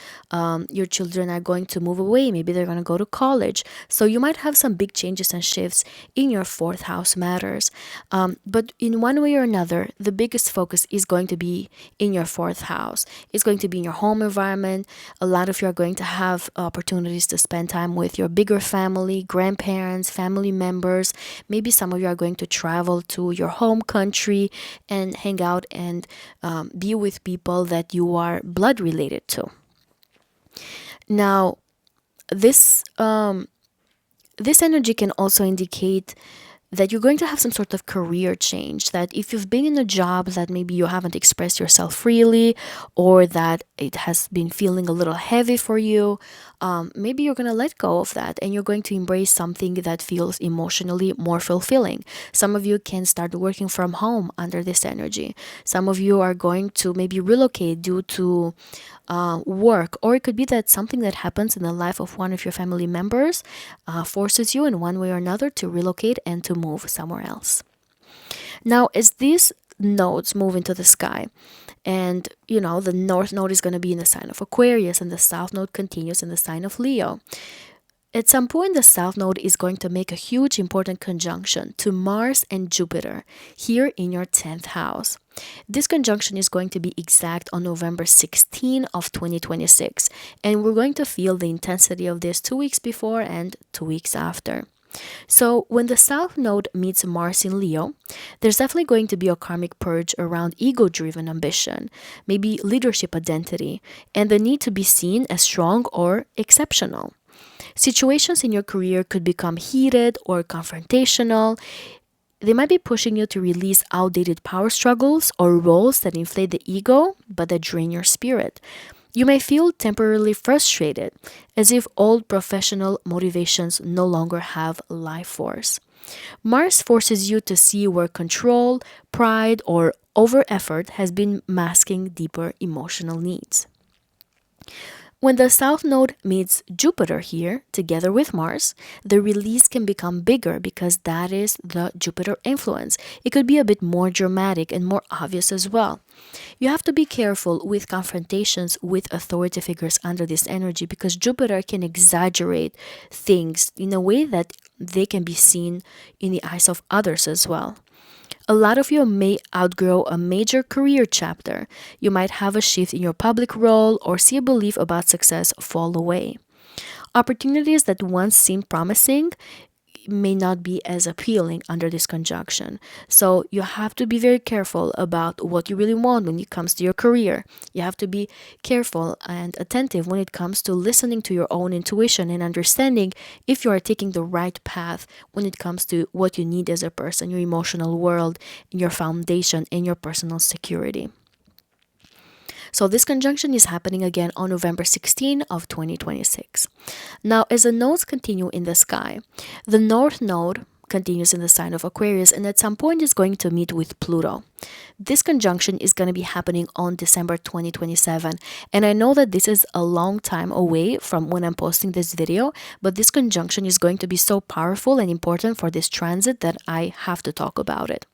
your children are going to move away. Maybe they're going to go to college. So you might have some big changes and shifts in your 4th house matters. But in one way or another, the biggest focus is going to be in your 4th house. It's going to be in your home environment. A lot of you are going to have opportunities to spend time with your bigger family, grandparents, family members. Maybe some of you are going to travel to your home country and hang out and be with people that you are blood related to. Now, this energy can also indicate that you're going to have some sort of career change. That if you've been in a job that maybe you haven't expressed yourself freely, or that it has been feeling a little heavy for you, maybe you're going to let go of that and you're going to embrace something that feels emotionally more fulfilling. Some of you can start working from home under this energy. Some of you are going to maybe relocate due to work, or it could be that something that happens in the life of one of your family members forces you in one way or another to relocate and to move somewhere else. Now, as these nodes move into the sky, and the north node is going to be in the sign of Aquarius and the south node continues in the sign of Leo. At some point, the south node is going to make a huge important conjunction to Mars and Jupiter here in your 10th house. This conjunction is going to be exact on November 16 of 2026, and we're going to feel the intensity of this 2 weeks before and 2 weeks after. So when the south node meets Mars in Leo, there's definitely going to be a karmic purge around ego-driven ambition, maybe leadership identity, and the need to be seen as strong or exceptional. Situations in your career could become heated or confrontational. They might be pushing you to release outdated power struggles or roles that inflate the ego but that drain your spirit. You may feel temporarily frustrated, as if old professional motivations no longer have life force. Mars forces you to see where control, pride, or over effort has been masking deeper emotional needs. When the south node meets Jupiter here, together with Mars, the release can become bigger because that is the Jupiter influence. It could be a bit more dramatic and more obvious as well. You have to be careful with confrontations with authority figures under this energy because Jupiter can exaggerate things in a way that they can be seen in the eyes of others as well. A lot of you may outgrow a major career chapter. You might have a shift in your public role or see a belief about success fall away. Opportunities that once seemed promising may not be as appealing under this conjunction. So you have to be very careful about what you really want when it comes to your career. You have to be careful and attentive when it comes to listening to your own intuition and understanding if you are taking the right path when it comes to what you need as a person, your emotional world, your foundation, and your personal security. So this conjunction is happening again on November 16 of 2026. Now, as the nodes continue in the sky, the north node continues in the sign of Aquarius and at some point is going to meet with Pluto. This conjunction is going to be happening on December 2027, and I know that this is a long time away from when I'm posting this video, but this conjunction is going to be so powerful and important for this transit that I have to talk about it.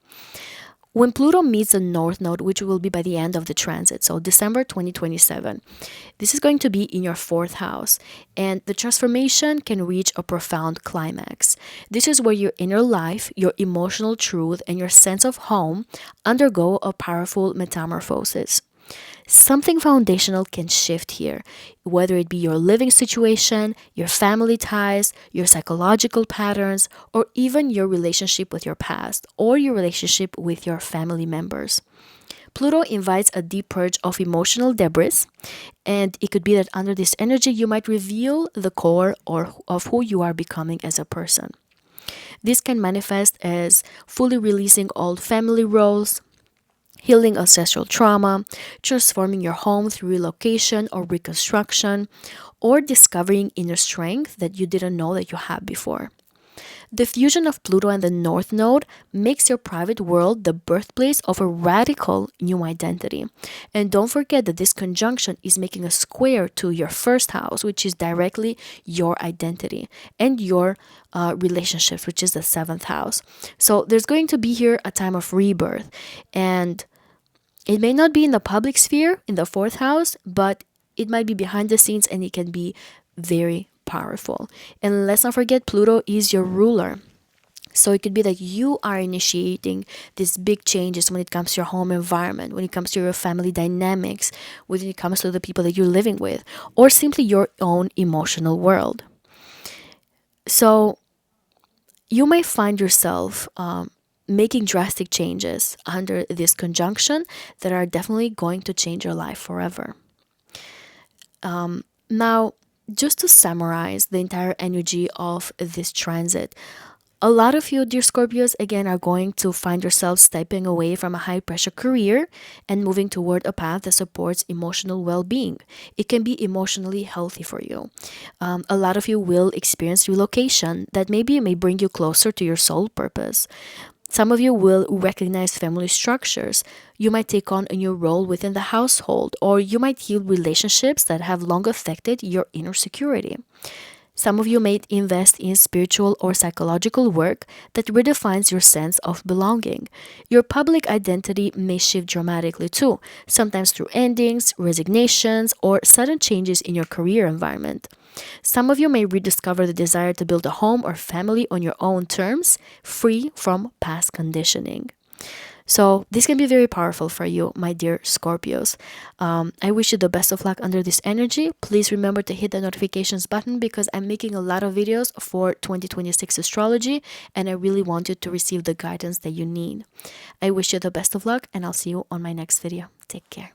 When Pluto meets the North Node, which will be by the end of the transit, so December 2027, this is going to be in your 4th house, and the transformation can reach a profound climax. This is where your inner life, your emotional truth, and your sense of home undergo a powerful metamorphosis. Something foundational can shift here, whether it be your living situation, your family ties, your psychological patterns, or even your relationship with your past or your relationship with your family members. Pluto invites a deep purge of emotional debris, and it could be that under this energy you might reveal the core of who you are becoming as a person. This can manifest as fully releasing old family roles, healing ancestral trauma, transforming your home through relocation or reconstruction, or discovering inner strength that you didn't know that you had before. The fusion of Pluto and the North Node makes your private world the birthplace of a radical new identity. And don't forget that this conjunction is making a square to your 1st house, which is directly your identity, and your relationships, which is the 7th house. So there's going to be here a time of rebirth, and it may not be in the public sphere in the 4th house, but it might be behind the scenes and it can be very powerful. And let's not forget, Pluto is your ruler. So it could be that you are initiating these big changes when it comes to your home environment, when it comes to your family dynamics, when it comes to the people that you're living with, or simply your own emotional world. So you may find yourself making drastic changes under this conjunction that are definitely going to change your life forever. Now, just to summarize the entire energy of this transit, a lot of you, dear Scorpios, again, are going to find yourselves stepping away from a high pressure career and moving toward a path that supports emotional well being. It can be emotionally healthy for you. A lot of you will experience relocation that maybe may bring you closer to your soul purpose. Some of you will recognize family structures. You might take on a new role within the household, or you might heal relationships that have long affected your inner security. Some of you may invest in spiritual or psychological work that redefines your sense of belonging. Your public identity may shift dramatically too, sometimes through endings, resignations, or sudden changes in your career environment. Some of you may rediscover the desire to build a home or family on your own terms, free from past conditioning. So this can be very powerful for you, my dear Scorpios. I wish you the best of luck under this energy. Please remember to hit the notifications button because I'm making a lot of videos for 2026 astrology and I really want you to receive the guidance that you need. I wish you the best of luck and I'll see you on my next video. Take care.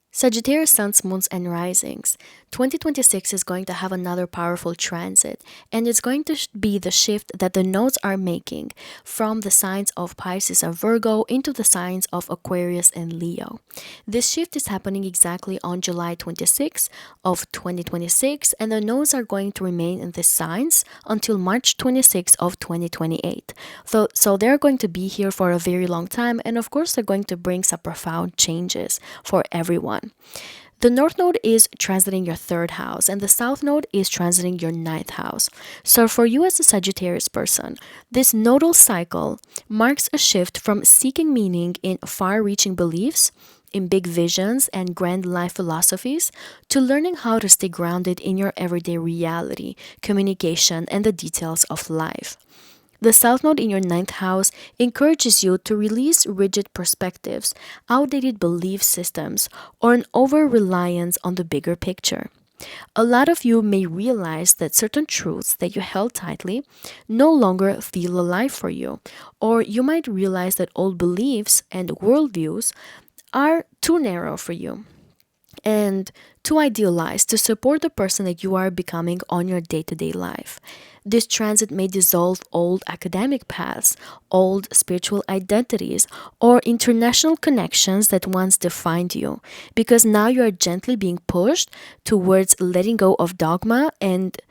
Sagittarius suns, moons, and risings. 2026 is going to have another powerful transit, and it's going to be the shift that the nodes are making from the signs of Pisces and Virgo into the signs of Aquarius and Leo. This shift is happening exactly on July 26 of 2026, and the nodes are going to remain in these signs until March 26 of 2028. So they're going to be here for a very long time, and of course they're going to bring some profound changes for everyone. The North Node is transiting your third house, and the South Node is transiting your ninth house. So, for you as a Sagittarius person, this nodal cycle marks a shift from seeking meaning in far reaching beliefs, in big visions, and grand life philosophies, to learning how to stay grounded in your everyday reality, communication, and the details of life. The South Node in your ninth house encourages you to release rigid perspectives, outdated belief systems, or an over reliance on the bigger picture. A lot of you may realize that certain truths that you held tightly no longer feel alive for you, or you might realize that old beliefs and worldviews are too narrow for you and too idealized to support the person that you are becoming on your day to day life. This transit may dissolve old academic paths, old spiritual identities, or international connections that once defined you, because now you are gently being pushed towards letting go of dogma and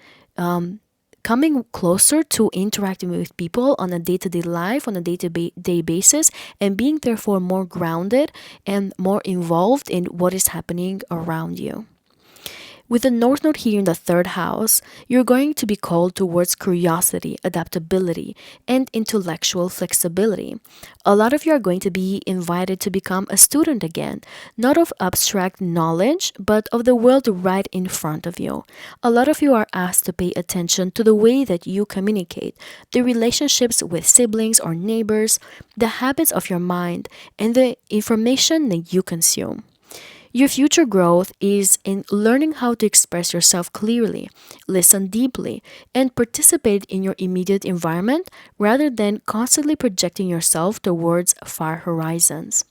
coming closer to interacting with people on a day-to-day life, on a day-to-day basis, and being therefore more grounded and more involved in what is happening around you. With the North Node here in the third house, you're going to be called towards curiosity, adaptability, and intellectual flexibility. A lot of you are going to be invited to become a student again, not of abstract knowledge, but of the world right in front of you. A lot of you are asked to pay attention to the way that you communicate, the relationships with siblings or neighbors, the habits of your mind, and the information that you consume. Your future growth is in learning how to express yourself clearly, listen deeply, and participate in your immediate environment rather than constantly projecting yourself towards far horizons.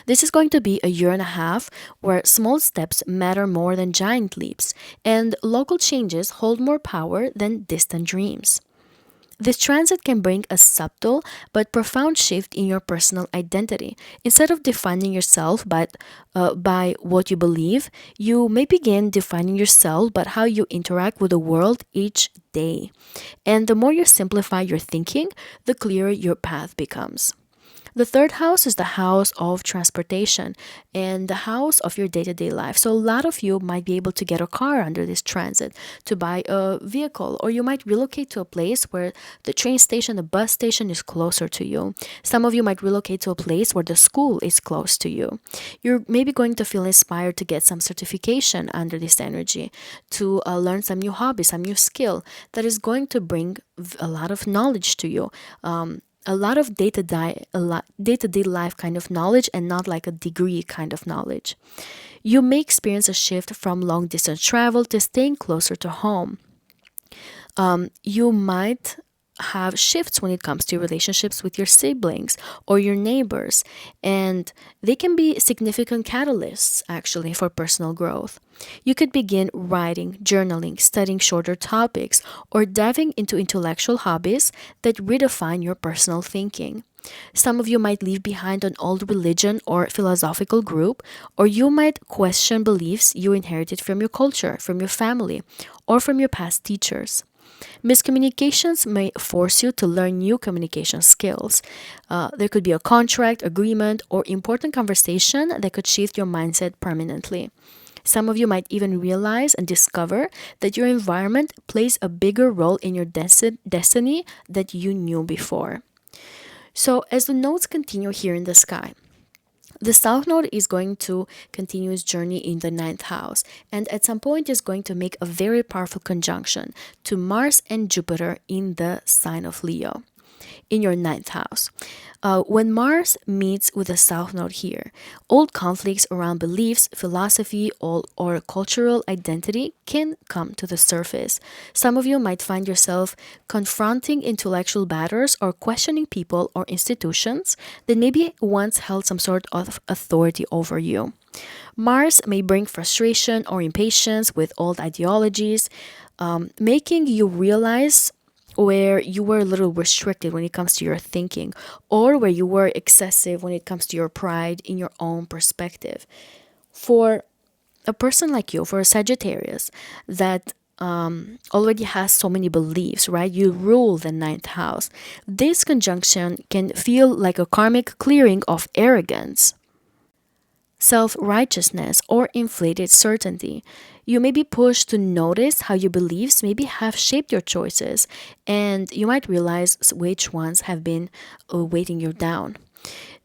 This is going to be a year and a half where small steps matter more than giant leaps, and local changes hold more power than distant dreams. This transit can bring a subtle but profound shift in your personal identity. Instead of defining yourself by what you believe, you may begin defining yourself by how you interact with the world each day. And the more you simplify your thinking, the clearer your path becomes. The third house is the house of transportation and the house of your day to day life. So, a lot of you might be able to get a car under this transit, to buy a vehicle, or you might relocate to a place where the train station, the bus station is closer to you. Some of you might relocate to a place where the school is close to you. You're maybe going to feel inspired to get some certification under this energy, to learn some new hobby, some new skill that is going to bring a lot of knowledge to you. A lot of day-to-day life kind of knowledge and not like a degree kind of knowledge. You may experience a shift from long distance travel to staying closer to home. You might have shifts when it comes to relationships with your siblings or your neighbors, and they can be significant catalysts actually for personal growth. You could begin writing, journaling, studying shorter topics, or diving into intellectual hobbies that redefine your personal thinking. Some of you might leave behind an old religion or philosophical group, or you might question beliefs you inherited from your culture, from your family, or from your past teachers. Miscommunications may force you to learn new communication skills. There could be a contract, agreement, or important conversation that could shift your mindset permanently. Some of you might even realize and discover that your environment plays a bigger role in your destiny than you knew before. So, as the nodes continue here in the sky, the South Node is going to continue its journey in the ninth house, and at some point is going to make a very powerful conjunction to Mars and Jupiter in the sign of Leo in your ninth house. When Mars meets with the South Node here, old conflicts around beliefs, philosophy, or cultural identity can come to the surface. Some of you might find yourself confronting intellectual battles or questioning people or institutions that maybe once held some sort of authority over you. Mars may bring frustration or impatience with old ideologies, making you realize where you were a little restricted when it comes to your thinking, or where you were excessive when it comes to your pride in your own perspective. For a person like you, for a Sagittarius that already has so many beliefs, right? You rule the ninth house. This conjunction can feel like a karmic clearing of arrogance, self righteousness, or inflated certainty. You may be pushed to notice how your beliefs maybe have shaped your choices, and you might realize which ones have been weighting you down.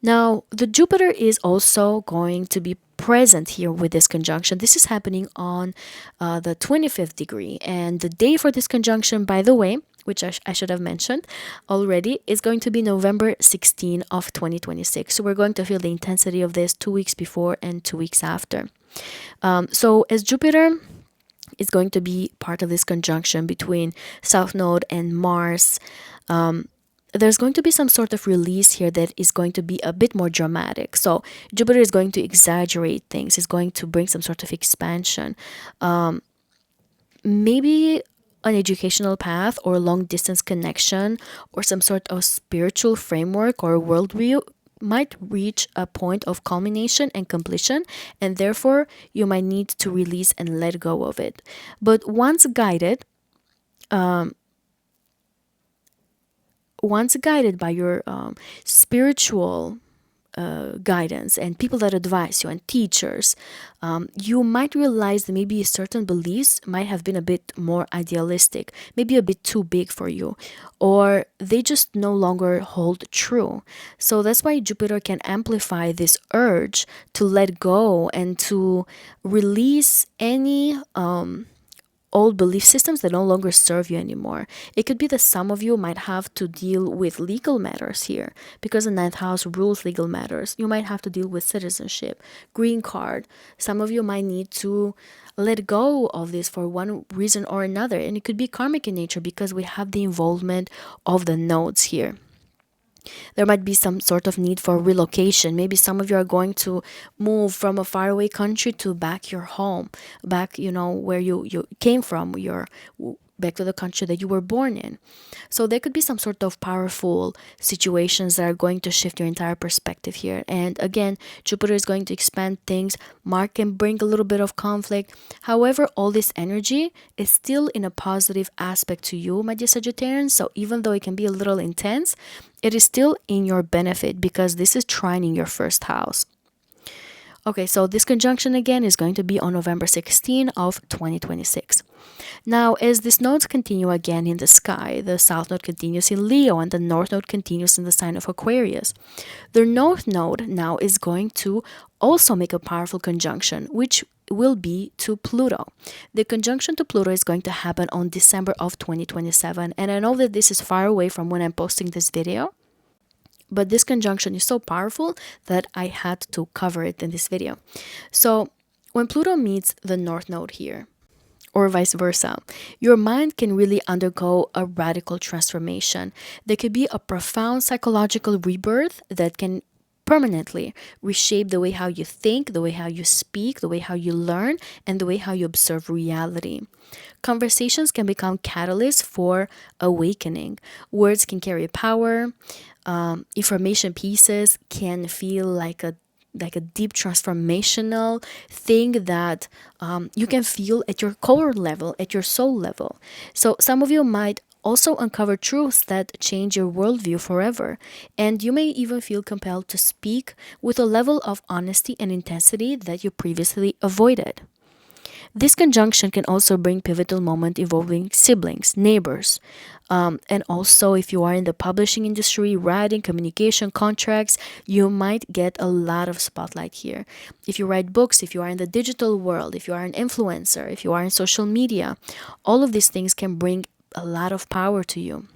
Now, the Jupiter is also going to be present here with this conjunction. This is happening on the 25th degree, and the day for this conjunction, by the way, which I should have mentioned already, is going to be November 16 of 2026. So we're going to feel the intensity of this 2 weeks before and 2 weeks after. So as Jupiter is going to be part of this conjunction between South Node and Mars, there's going to be some sort of release here that is going to be a bit more dramatic. So Jupiter is going to exaggerate things, is going to bring some sort of expansion. Maybe an educational path or long distance connection or some sort of spiritual framework or worldview might reach a point of culmination and completion, and therefore you might need to release and let go of it. But once guided by your spiritual guidance and people that advise you and teachers, you might realize that maybe certain beliefs might have been a bit more idealistic, maybe a bit too big for you, or they just no longer hold true. So that's why Jupiter can amplify this urge to let go and to release any old belief systems that no longer serve you anymore. It could be that some of you might have to deal with legal matters here because the ninth house rules legal matters. You might have to deal with citizenship, green card. Some of you might need to let go of this for one reason or another. And it could be karmic in nature because we have the involvement of the nodes here. There might be some sort of need for relocation. Maybe some of you are going to move from a faraway country to back your home, back, where you came from, back to the country that you were born in. So there could be some sort of powerful situations that are going to shift your entire perspective here. And again, Jupiter is going to expand things. Mars can bring a little bit of conflict. However, all this energy is still in a positive aspect to you, my dear Sagittarians. So even though it can be a little intense, it is still in your benefit because this is trining your first house. Okay, so this conjunction again is going to be on November 16 of 2026. Now, as these nodes continue again in the sky, the South Node continues in Leo and the North Node continues in the sign of Aquarius. The North Node now is going to also make a powerful conjunction, which will be to Pluto. The conjunction to Pluto is going to happen on December of 2027, and I know that this is far away from when I'm posting this video, but this conjunction is so powerful that I had to cover it in this video. So when Pluto meets the North Node here, or vice versa. Your mind can really undergo a radical transformation. There could be a profound psychological rebirth that can permanently reshape the way how you think, the way how you speak, the way how you learn, and the way how you observe reality. Conversations can become catalysts for awakening. Words can carry power. Information pieces can feel like a deep transformational thing that you can feel at your core level, at your soul level. So some of you might also uncover truths that change your worldview forever, and you may even feel compelled to speak with a level of honesty and intensity that you previously avoided. This conjunction can also bring pivotal moments involving siblings, neighbors, and also if you are in the publishing industry, writing, communication, contracts, you might get a lot of spotlight here. If you write books, if you are in the digital world, if you are an influencer, if you are in social media, all of these things can bring a lot of power to you.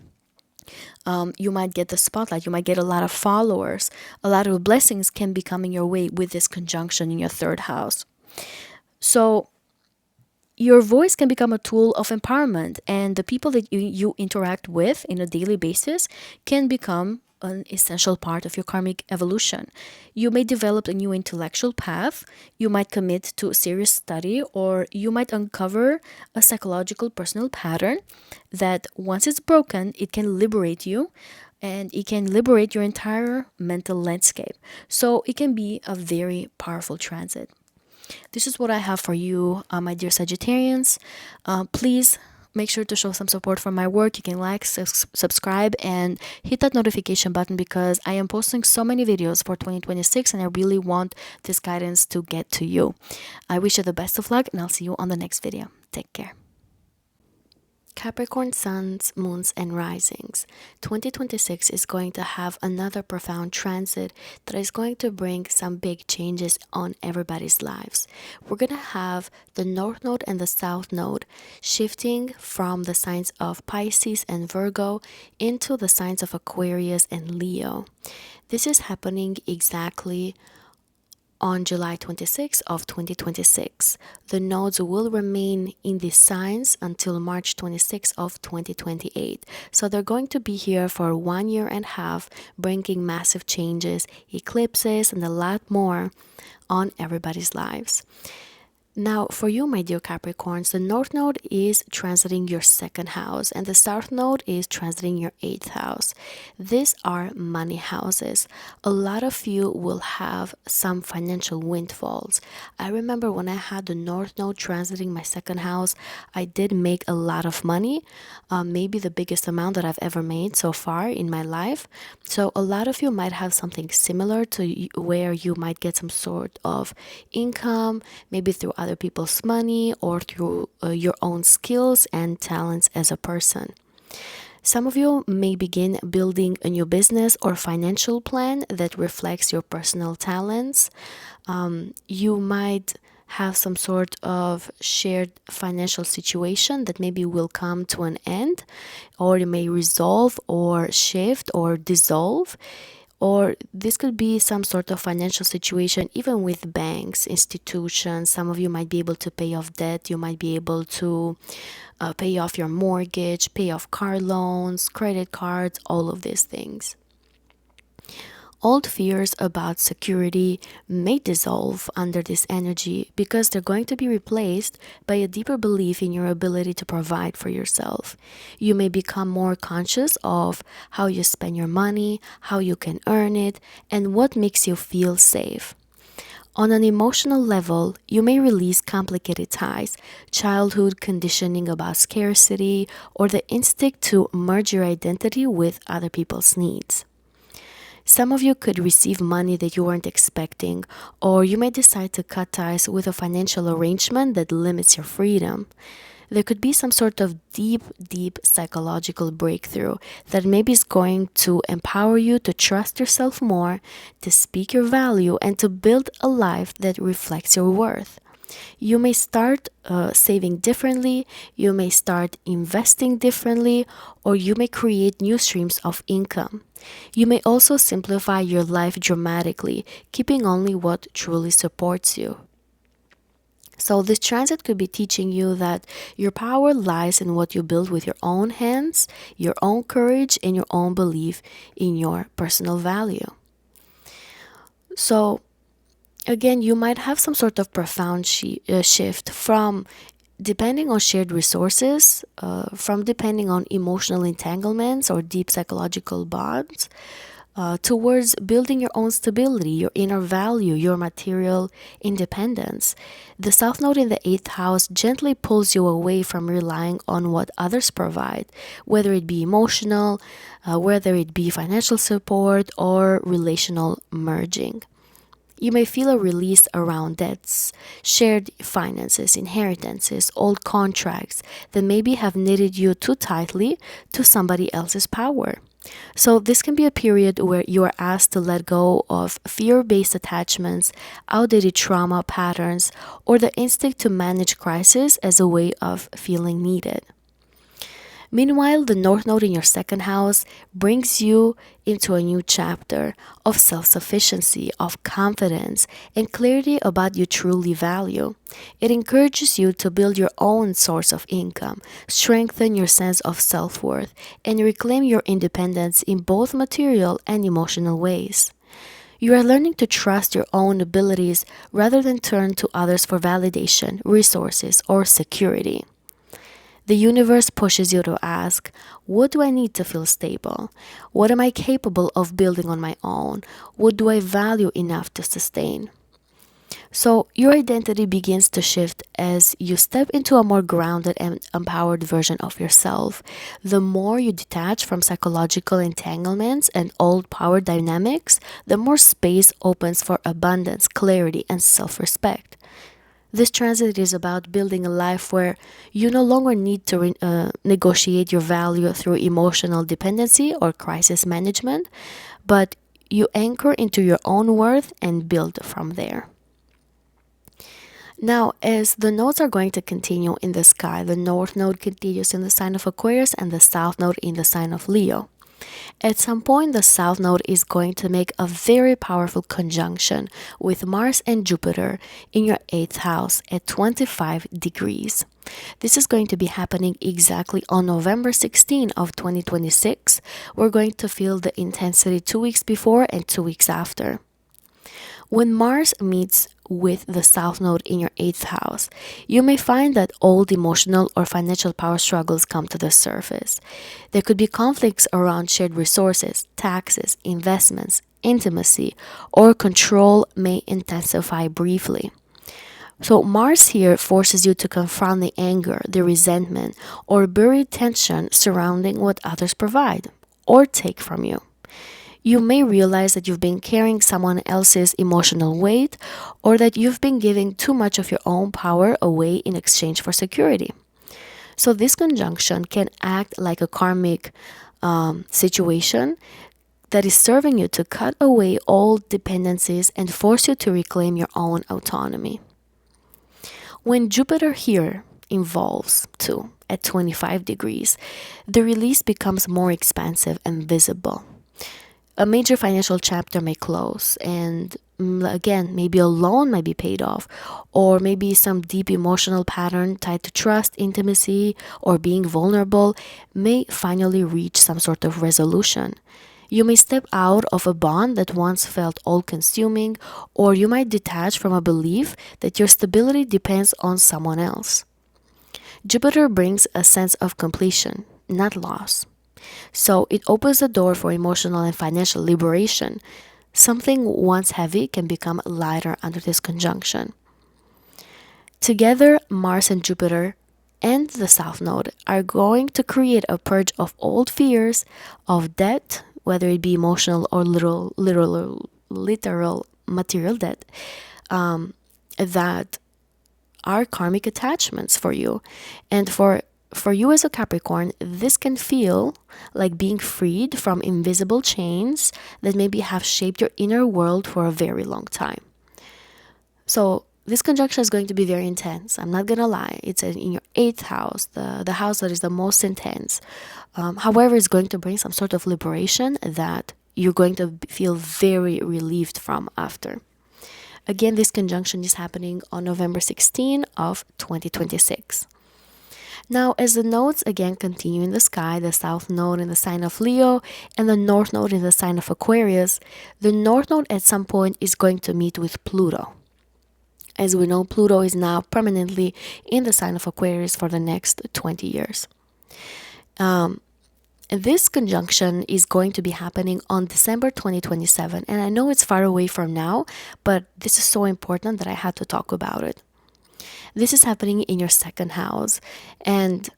You might get the spotlight, you might get a lot of followers, a lot of blessings can be coming your way with this conjunction in your third house. So your voice can become a tool of empowerment, and the people that you interact with in a daily basis can become an essential part of your karmic evolution. You may develop a new intellectual path, you might commit to serious study, or you might uncover a psychological personal pattern that once it's broken, it can liberate you and it can liberate your entire mental landscape. So it can be a very powerful transit. This is what I have for you, my dear Sagittarians. Please make sure to show some support for my work. You can like, subscribe, and hit that notification button because I am posting so many videos for 2026 and I really want this guidance to get to you. I wish you the best of luck and I'll see you on the next video. Take care. Capricorn suns, moons, and risings. 2026 is going to have another profound transit that is going to bring some big changes on everybody's lives. We're going to have the North Node and the South Node shifting from the signs of Pisces and Virgo into the signs of Aquarius and Leo. This is happening exactly on July 26 of 2026. The nodes will remain in these signs until March 26 of 2028. So they're going to be here for 1 year and a half, bringing massive changes, eclipses, and a lot more on everybody's lives. Now, for you, my dear Capricorns, the North Node is transiting your second house and the South Node is transiting your eighth house. These are money houses. A lot of you will have some financial windfalls. I remember when I had the North Node transiting my second house, I did make a lot of money, maybe the biggest amount that I've ever made so far in my life. So a lot of you might have something similar to where you might get some sort of income, maybe through other people's money or through your own skills and talents as a person. Some of you may begin building a new business or financial plan that reflects your personal talents. You might have some sort of shared financial situation that maybe will come to an end, or it may resolve or shift or dissolve. Or this could be some sort of financial situation, even with banks, institutions. Some of you might be able to pay off debt. You might be able to pay off your mortgage, pay off car loans, credit cards, all of these things. Old fears about security may dissolve under this energy because they're going to be replaced by a deeper belief in your ability to provide for yourself. You may become more conscious of how you spend your money, how you can earn it, and what makes you feel safe. On an emotional level, you may release complicated ties, childhood conditioning about scarcity, or the instinct to merge your identity with other people's needs. Some of you could receive money that you weren't expecting, or you may decide to cut ties with a financial arrangement that limits your freedom. There could be some sort of deep psychological breakthrough that maybe is going to empower you to trust yourself more, to speak your value, and to build a life that reflects your worth. You may start saving differently, you may start investing differently, or you may create new streams of income. You may also simplify your life dramatically, keeping only what truly supports you. So this transit could be teaching you that your power lies in what you build with your own hands, your own courage, and your own belief in your personal value. So again, you might have some sort of profound shift from depending on shared resources, from depending on emotional entanglements or deep psychological bonds, towards building your own stability, your inner value, your material independence. The South Node in the 8th house gently pulls you away from relying on what others provide, whether it be emotional, whether it be financial support, or relational merging. You may feel a release around debts, shared finances, inheritances, old contracts that maybe have knitted you too tightly to somebody else's power. So, this can be a period where you are asked to let go of fear based attachments, outdated trauma patterns, or the instinct to manage crisis as a way of feeling needed. Meanwhile, the North Node in your second house brings you into a new chapter of self sufficiency, of confidence, and clarity about you truly value. It encourages you to build your own source of income, strengthen your sense of self worth, and reclaim your independence in both material and emotional ways. You are learning to trust your own abilities rather than turn to others for validation, resources, or security. The universe pushes you to ask, what do I need to feel stable? What am I capable of building on my own? What do I value enough to sustain? So, your identity begins to shift as you step into a more grounded and empowered version of yourself. The more you detach from psychological entanglements and old power dynamics, the more space opens for abundance, clarity, and self respect. This transit is about building a life where you no longer need to negotiate your value through emotional dependency or crisis management, but you anchor into your own worth and build from there. Now, as the nodes are going to continue in the sky, the North Node continues in the sign of Aquarius and the South Node in the sign of Leo. At some point, the South Node is going to make a very powerful conjunction with Mars and Jupiter in your 8th house at 25 degrees. This is going to be happening exactly on November 16 of 2026. We're going to feel the intensity 2 weeks before and 2 weeks after. When Mars meets with the South Node in your 8th house, you may find that old emotional or financial power struggles come to the surface. There could be conflicts around shared resources, taxes, investments, intimacy, or control may intensify briefly. So, Mars here forces you to confront the anger, the resentment, or buried tension surrounding what others provide or take from you. You may realize that you've been carrying someone else's emotional weight or that you've been giving too much of your own power away in exchange for security. So, this conjunction can act like a karmic situation that is serving you to cut away old dependencies and force you to reclaim your own autonomy. When Jupiter here involves too at 25 degrees, the release becomes more expansive and visible. A major financial chapter may close, and again, maybe a loan might be paid off, or maybe some deep emotional pattern tied to trust, intimacy, or being vulnerable may finally reach some sort of resolution. You may step out of a bond that once felt all consuming, or you might detach from a belief that your stability depends on someone else. Jupiter brings a sense of completion, not loss. So it opens the door for emotional and financial liberation. Something once heavy can become lighter under this conjunction. Together, Mars and Jupiter and the South Node are going to create a purge of old fears, of debt, whether it be emotional or literal material debt, that are karmic attachments for you. And for you as a Capricorn, this can feel like being freed from invisible chains that maybe have shaped your inner world for a very long time. So this conjunction is going to be very intense. I'm not going to lie. It's in your 8th house, the house that is the most intense. However, it's going to bring some sort of liberation that you're going to feel very relieved from after. Again, this conjunction is happening on November 16 of 2026. Now, as the nodes again continue in the sky, the south node in the sign of Leo and the north node in the sign of Aquarius, the north node at some point is going to meet with Pluto. As we know, Pluto is now permanently in the sign of Aquarius for the next 20 years. This conjunction is going to be happening on December 2027. And I know it's far away from now, but this is so important that I had to talk about it. This is happening in your second house, and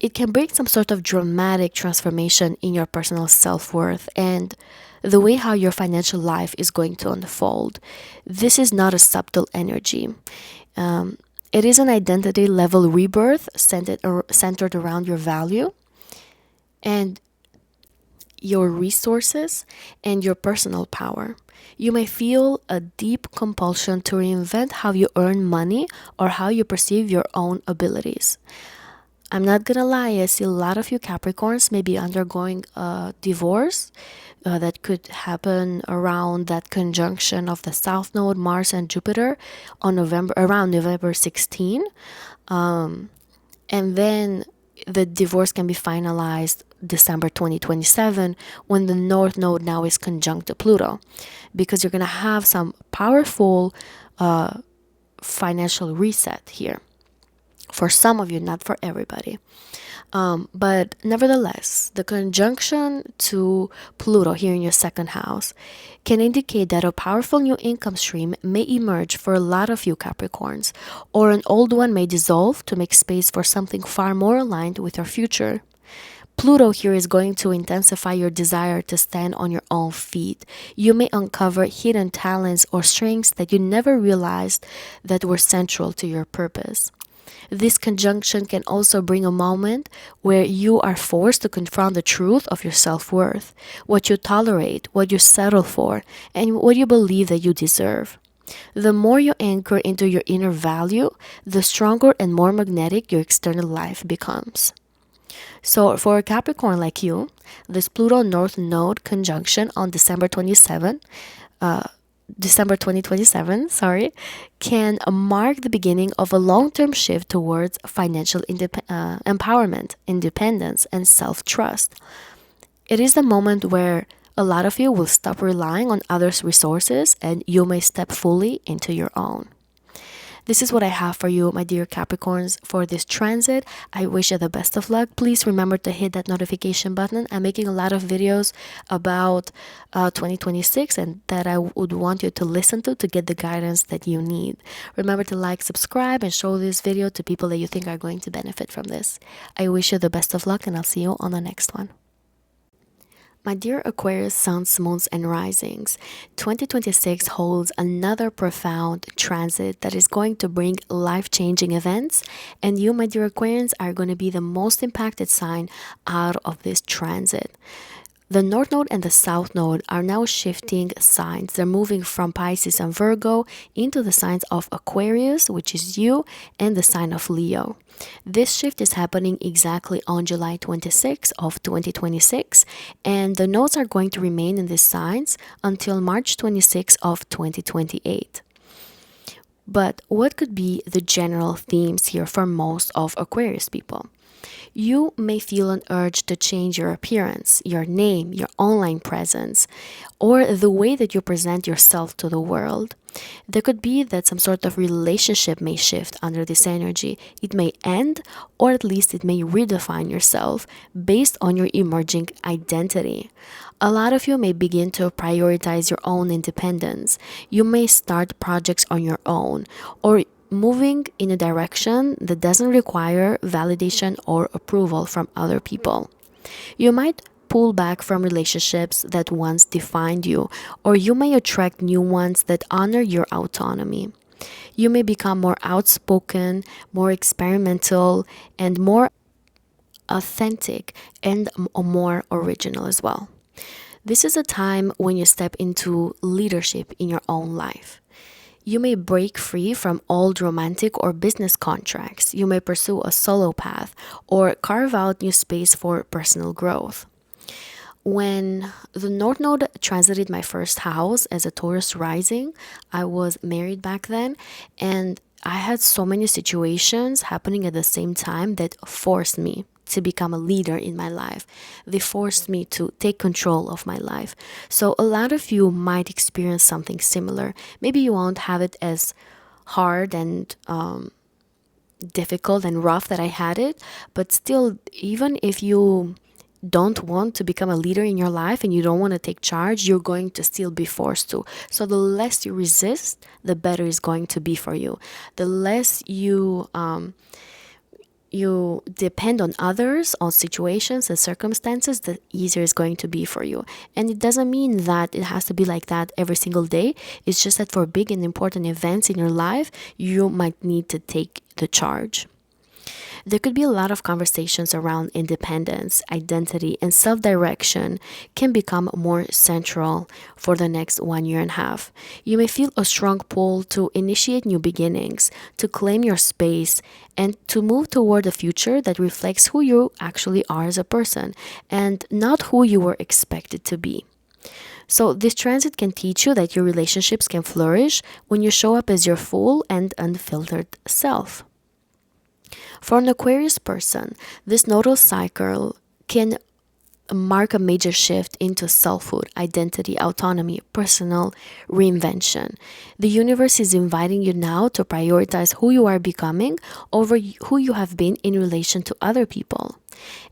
it can bring some sort of dramatic transformation in your personal self-worth and the way how your financial life is going to unfold. This is not a subtle energy. It is an identity level rebirth centered around your value and your resources and your personal power. You may feel a deep compulsion to reinvent how you earn money or how you perceive your own abilities. I'm not gonna lie, I see a lot of you Capricorns may be undergoing a divorce that could happen around that conjunction of the South Node, Mars, and Jupiter on around November 16. And then the divorce can be finalized December 2027 when the North Node now is conjunct to Pluto, because you're going to have some powerful financial reset here. For some of you, not for everybody. But nevertheless, the conjunction to Pluto here in your second house can indicate that a powerful new income stream may emerge for a lot of you Capricorns, or an old one may dissolve to make space for something far more aligned with your future. Pluto here is going to intensify your desire to stand on your own feet. You may uncover hidden talents or strengths that you never realized that were central to your purpose. This conjunction can also bring a moment where you are forced to confront the truth of your self-worth, what you tolerate, what you settle for, and what you believe that you deserve. The more you anchor into your inner value, the stronger and more magnetic your external life becomes. So for a Capricorn like you, this Pluto North Node conjunction on December 2027, can mark the beginning of a long-term shift towards financial empowerment, independence, and self-trust. It is the moment where a lot of you will stop relying on others' resources and you may step fully into your own. This is what I have for you, my dear Capricorns, for this transit. I wish you the best of luck. Please remember to hit that notification button. I'm making a lot of videos about 2026 and that I would want you to listen to get the guidance that you need. Remember to like, subscribe, and show this video to people that you think are going to benefit from this. I wish you the best of luck, and I'll see you on the next one. My dear Aquarius suns, moons, and risings, 2026 holds another profound transit that is going to bring life-changing events, and you, my dear Aquarians, are going to be the most impacted sign out of this transit. The North Node and the South Node are now shifting signs. They're moving from Pisces and Virgo into the signs of Aquarius, which is you, and the sign of Leo. This shift is happening exactly on July 26 of 2026, and the nodes are going to remain in these signs until March 26 of 2028. But what could be the general themes here for most of Aquarius people? You may feel an urge to change your appearance, your name, your online presence, or the way that you present yourself to the world. There could be that some sort of relationship may shift under this energy. It may end, or at least it may redefine yourself based on your emerging identity. A lot of you may begin to prioritize your own independence. You may start projects on your own, or moving in a direction that doesn't require validation or approval from other people. You might pull back from relationships that once defined you, or you may attract new ones that honor your autonomy. You may become more outspoken, more experimental, and more authentic, and more original as well. This is a time when you step into leadership in your own life. You may break free from old romantic or business contracts. You may pursue a solo path or carve out new space for personal growth. When the North Node transited my first house as a Taurus rising, I was married back then, and I had so many situations happening at the same time that forced me to become a leader in my life. They forced me to take control of my life. So, a lot of you might experience something similar. Maybe you won't have it as hard and difficult and rough that I had it, but still, even if you don't want to become a leader in your life and you don't want to take charge, you're going to still be forced to. So the less you resist, the better it's going to be for you. The less you depend on others, on situations and circumstances, the easier it's going to be for you. And it doesn't mean that it has to be like that every single day. It's just that for big and important events in your life, you might need to take the charge. There could be a lot of conversations around independence, identity, and self direction can become more central for the next 1 year and a half. You may feel a strong pull to initiate new beginnings, to claim your space, and to move toward a future that reflects who you actually are as a person and not who you were expected to be. So, this transit can teach you that your relationships can flourish when you show up as your full and unfiltered self. For an Aquarius person, this nodal cycle can mark a major shift into selfhood, identity, autonomy, personal reinvention. The universe is inviting you now to prioritize who you are becoming over who you have been in relation to other people.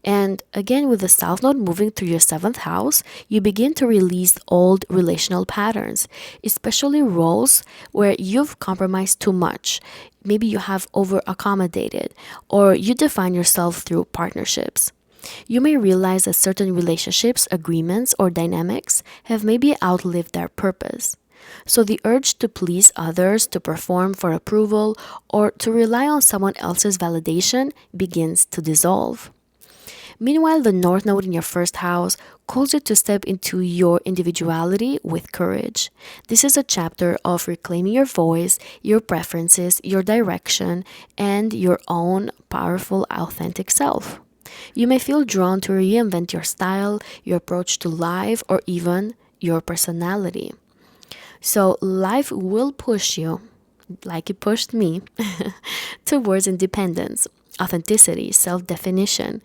And again, with the South Node moving through your seventh house, you begin to release old relational patterns, especially roles where you've compromised too much. Maybe you have over accommodated, or you define yourself through partnerships. You may realize that certain relationships, agreements, or dynamics have maybe outlived their purpose. So the urge to please others, to perform for approval, or to rely on someone else's validation begins to dissolve. Meanwhile, the North Node in your first house calls you to step into your individuality with courage. This is a chapter of reclaiming your voice, your preferences, your direction, and your own powerful, authentic self. You may feel drawn to reinvent your style, your approach to life, or even your personality. So, life will push you, like it pushed me, towards independence, authenticity, self definition.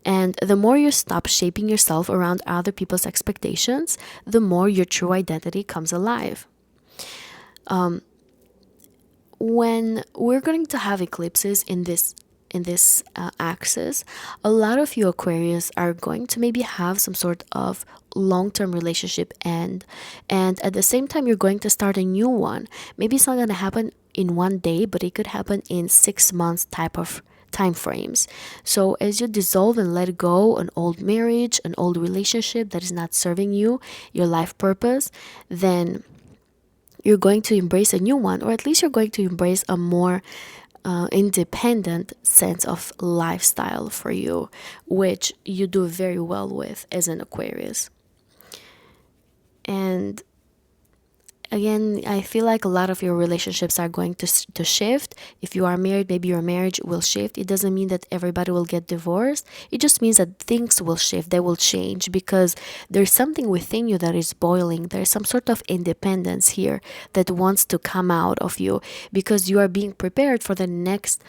And the more you stop shaping yourself around other people's expectations, the more your true identity comes alive. When we're going to have eclipses in this axis, a lot of you Aquarius are going to maybe have some sort of long-term relationship end, and at the same time you're going to start a new one. Maybe it's not going to happen in one day, but it could happen in 6 months type of time frames. So as you dissolve and let go an old marriage, an old relationship that is not serving you, your life purpose, then you're going to embrace a new one, or at least you're going to embrace a more independent sense of lifestyle for you, which you do very well with as an Aquarius. And again, I feel like a lot of your relationships are going to shift. If you are married, maybe your marriage will shift. It doesn't mean that everybody will get divorced. It just means that things will shift, they will change, because there's something within you that is boiling. There's some sort of independence here that wants to come out of you, because you are being prepared for the next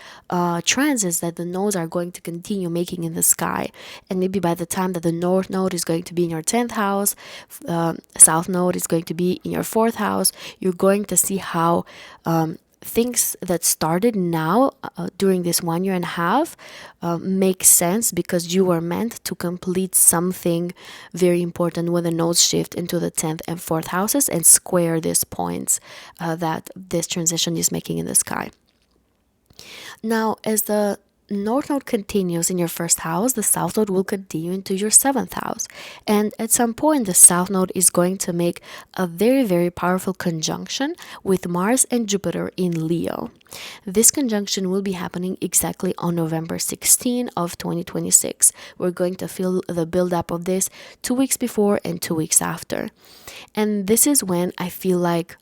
transits that the nodes are going to continue making in the sky. And maybe by the time that the North Node is going to be in your 10th house, South Node is going to be in your 4th house, you're going to see how things that started now during this 1 year and a half make sense, because you were meant to complete something very important when the nodes shift into the 10th and 4th houses and square these points that this transition is making in the sky. Now, as the North Node continues in your first house, the South Node will continue into your 7th house. And at some point, the South Node is going to make a very, very powerful conjunction with Mars and Jupiter in Leo. This conjunction will be happening exactly on November 16 of 2026. We're going to feel the buildup of this 2 weeks before and 2 weeks after. And this is when I feel like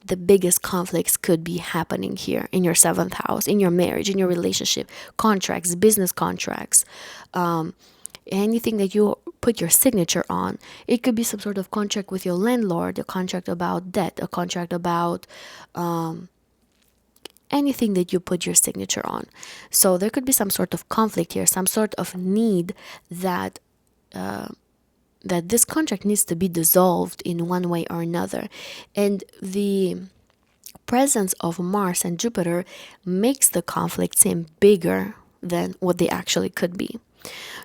the biggest conflicts could be happening here in your 7th house, in your marriage, in your relationship, contracts, business contracts, anything that you put your signature on. It could be some sort of contract with your landlord, a contract about debt, a contract about anything that you put your signature on. So there could be some sort of conflict here, some sort of need that that this contract needs to be dissolved in one way or another. And the presence of Mars and Jupiter makes the conflict seem bigger than what they actually could be.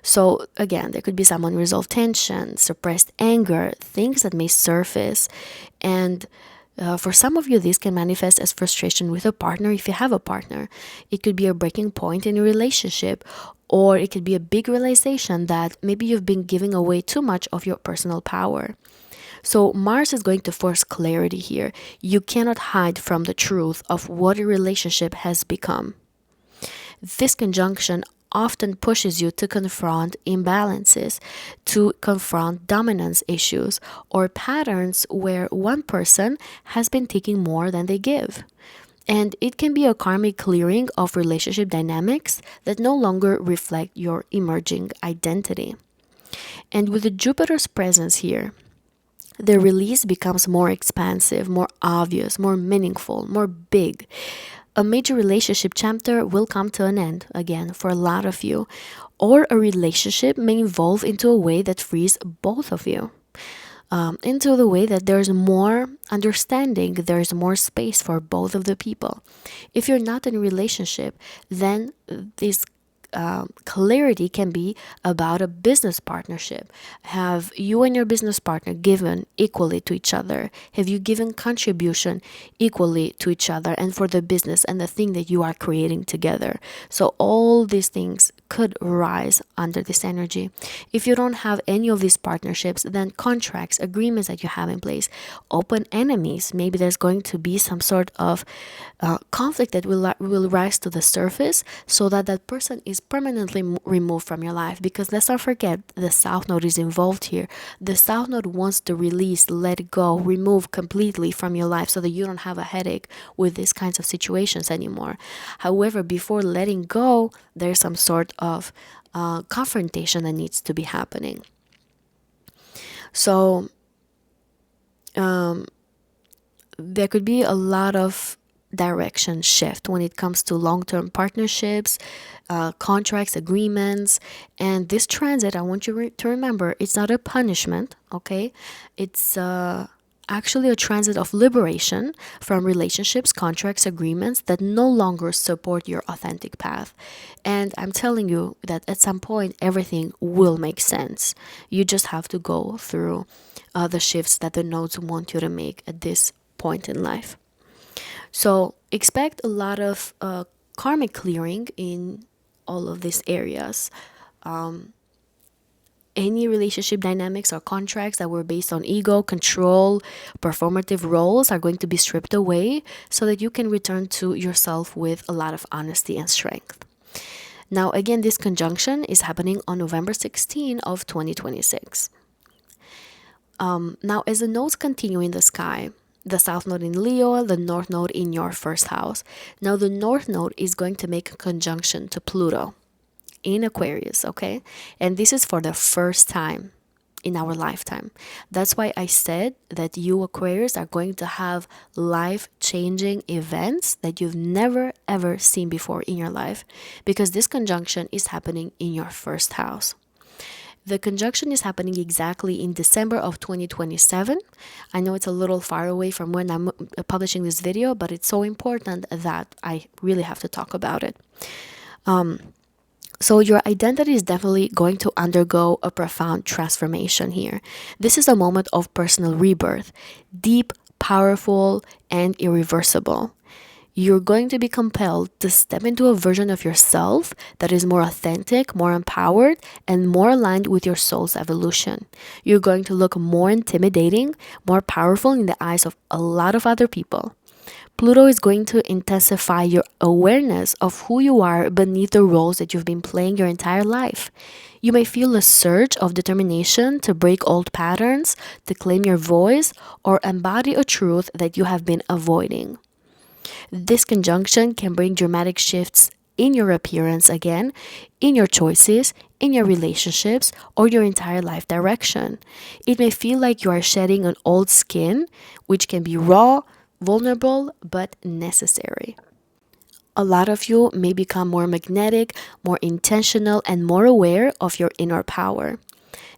So again, there could be some unresolved tension, suppressed anger, things that may surface. And for some of you, this can manifest as frustration with a partner if you have a partner. It could be a breaking point in a relationship, or it could be a big realization that maybe you've been giving away too much of your personal power. So Mars is going to force clarity here. You cannot hide from the truth of what a relationship has become. This conjunction often pushes you to confront imbalances, to confront dominance issues, or patterns where one person has been taking more than they give. And it can be a karmic clearing of relationship dynamics that no longer reflect your emerging identity. And with the Jupiter's presence here, the release becomes more expansive, more obvious, more meaningful, more big. A major relationship chapter will come to an end again for a lot of you, or a relationship may evolve into a way that frees both of you. Into the way that there's more understanding, there's more space for both of the people. If you're not in a relationship, then this clarity can be about a business partnership. Have you and your business partner given equally to each other? Have you given contribution equally to each other and for the business and the thing that you are creating together? So all these things could rise under this energy. If you don't have any of these partnerships, then contracts, agreements that you have in place, open enemies. Maybe there's going to be some sort of conflict that will rise to the surface, so that that person is permanently removed from your life. Because let's not forget, the South Node is involved here. The South Node wants to release, let go, remove completely from your life, so that you don't have a headache with these kinds of situations anymore. However, before letting go, there's some sort of confrontation that needs to be happening. So there could be a lot of direction shift when it comes to long-term partnerships, contracts, agreements. And this transit, I want you to remember, it's not a punishment, okay? It's actually a transit of liberation from relationships, contracts, agreements that no longer support your authentic path. And I'm telling you that at some point, everything will make sense. You just have to go through the shifts that the nodes want you to make at this point in life. So expect a lot of karmic clearing in all of these areas. Any relationship dynamics or contracts that were based on ego, control, performative roles are going to be stripped away, so that you can return to yourself with a lot of honesty and strength. Now, again, this conjunction is happening on November 16 of 2026. Now, as the nodes continue in the sky, the South Node in Leo, the North Node in your first house. Now, the North Node is going to make a conjunction to Pluto in Aquarius, okay? And this is for the first time in our lifetime. That's why I said that you Aquarius are going to have life-changing events that you've never ever seen before in your life, because this conjunction is happening in your first house. The conjunction is happening exactly in December of 2027. I know it's a little far away from when I'm publishing this video, but it's so important that I really have to talk about it. So your identity is definitely going to undergo a profound transformation here. This is a moment of personal rebirth, deep, powerful, and irreversible. You're going to be compelled to step into a version of yourself that is more authentic, more empowered, and more aligned with your soul's evolution. You're going to look more intimidating, more powerful in the eyes of a lot of other people. Pluto is going to intensify your awareness of who you are beneath the roles that you've been playing your entire life. You may feel a surge of determination to break old patterns, to claim your voice, or embody a truth that you have been avoiding. This conjunction can bring dramatic shifts in your appearance again, in your choices, in your relationships, or your entire life direction. It may feel like you are shedding an old skin, which can be raw, vulnerable, but necessary. A lot of you may become more magnetic, more intentional, and more aware of your inner power.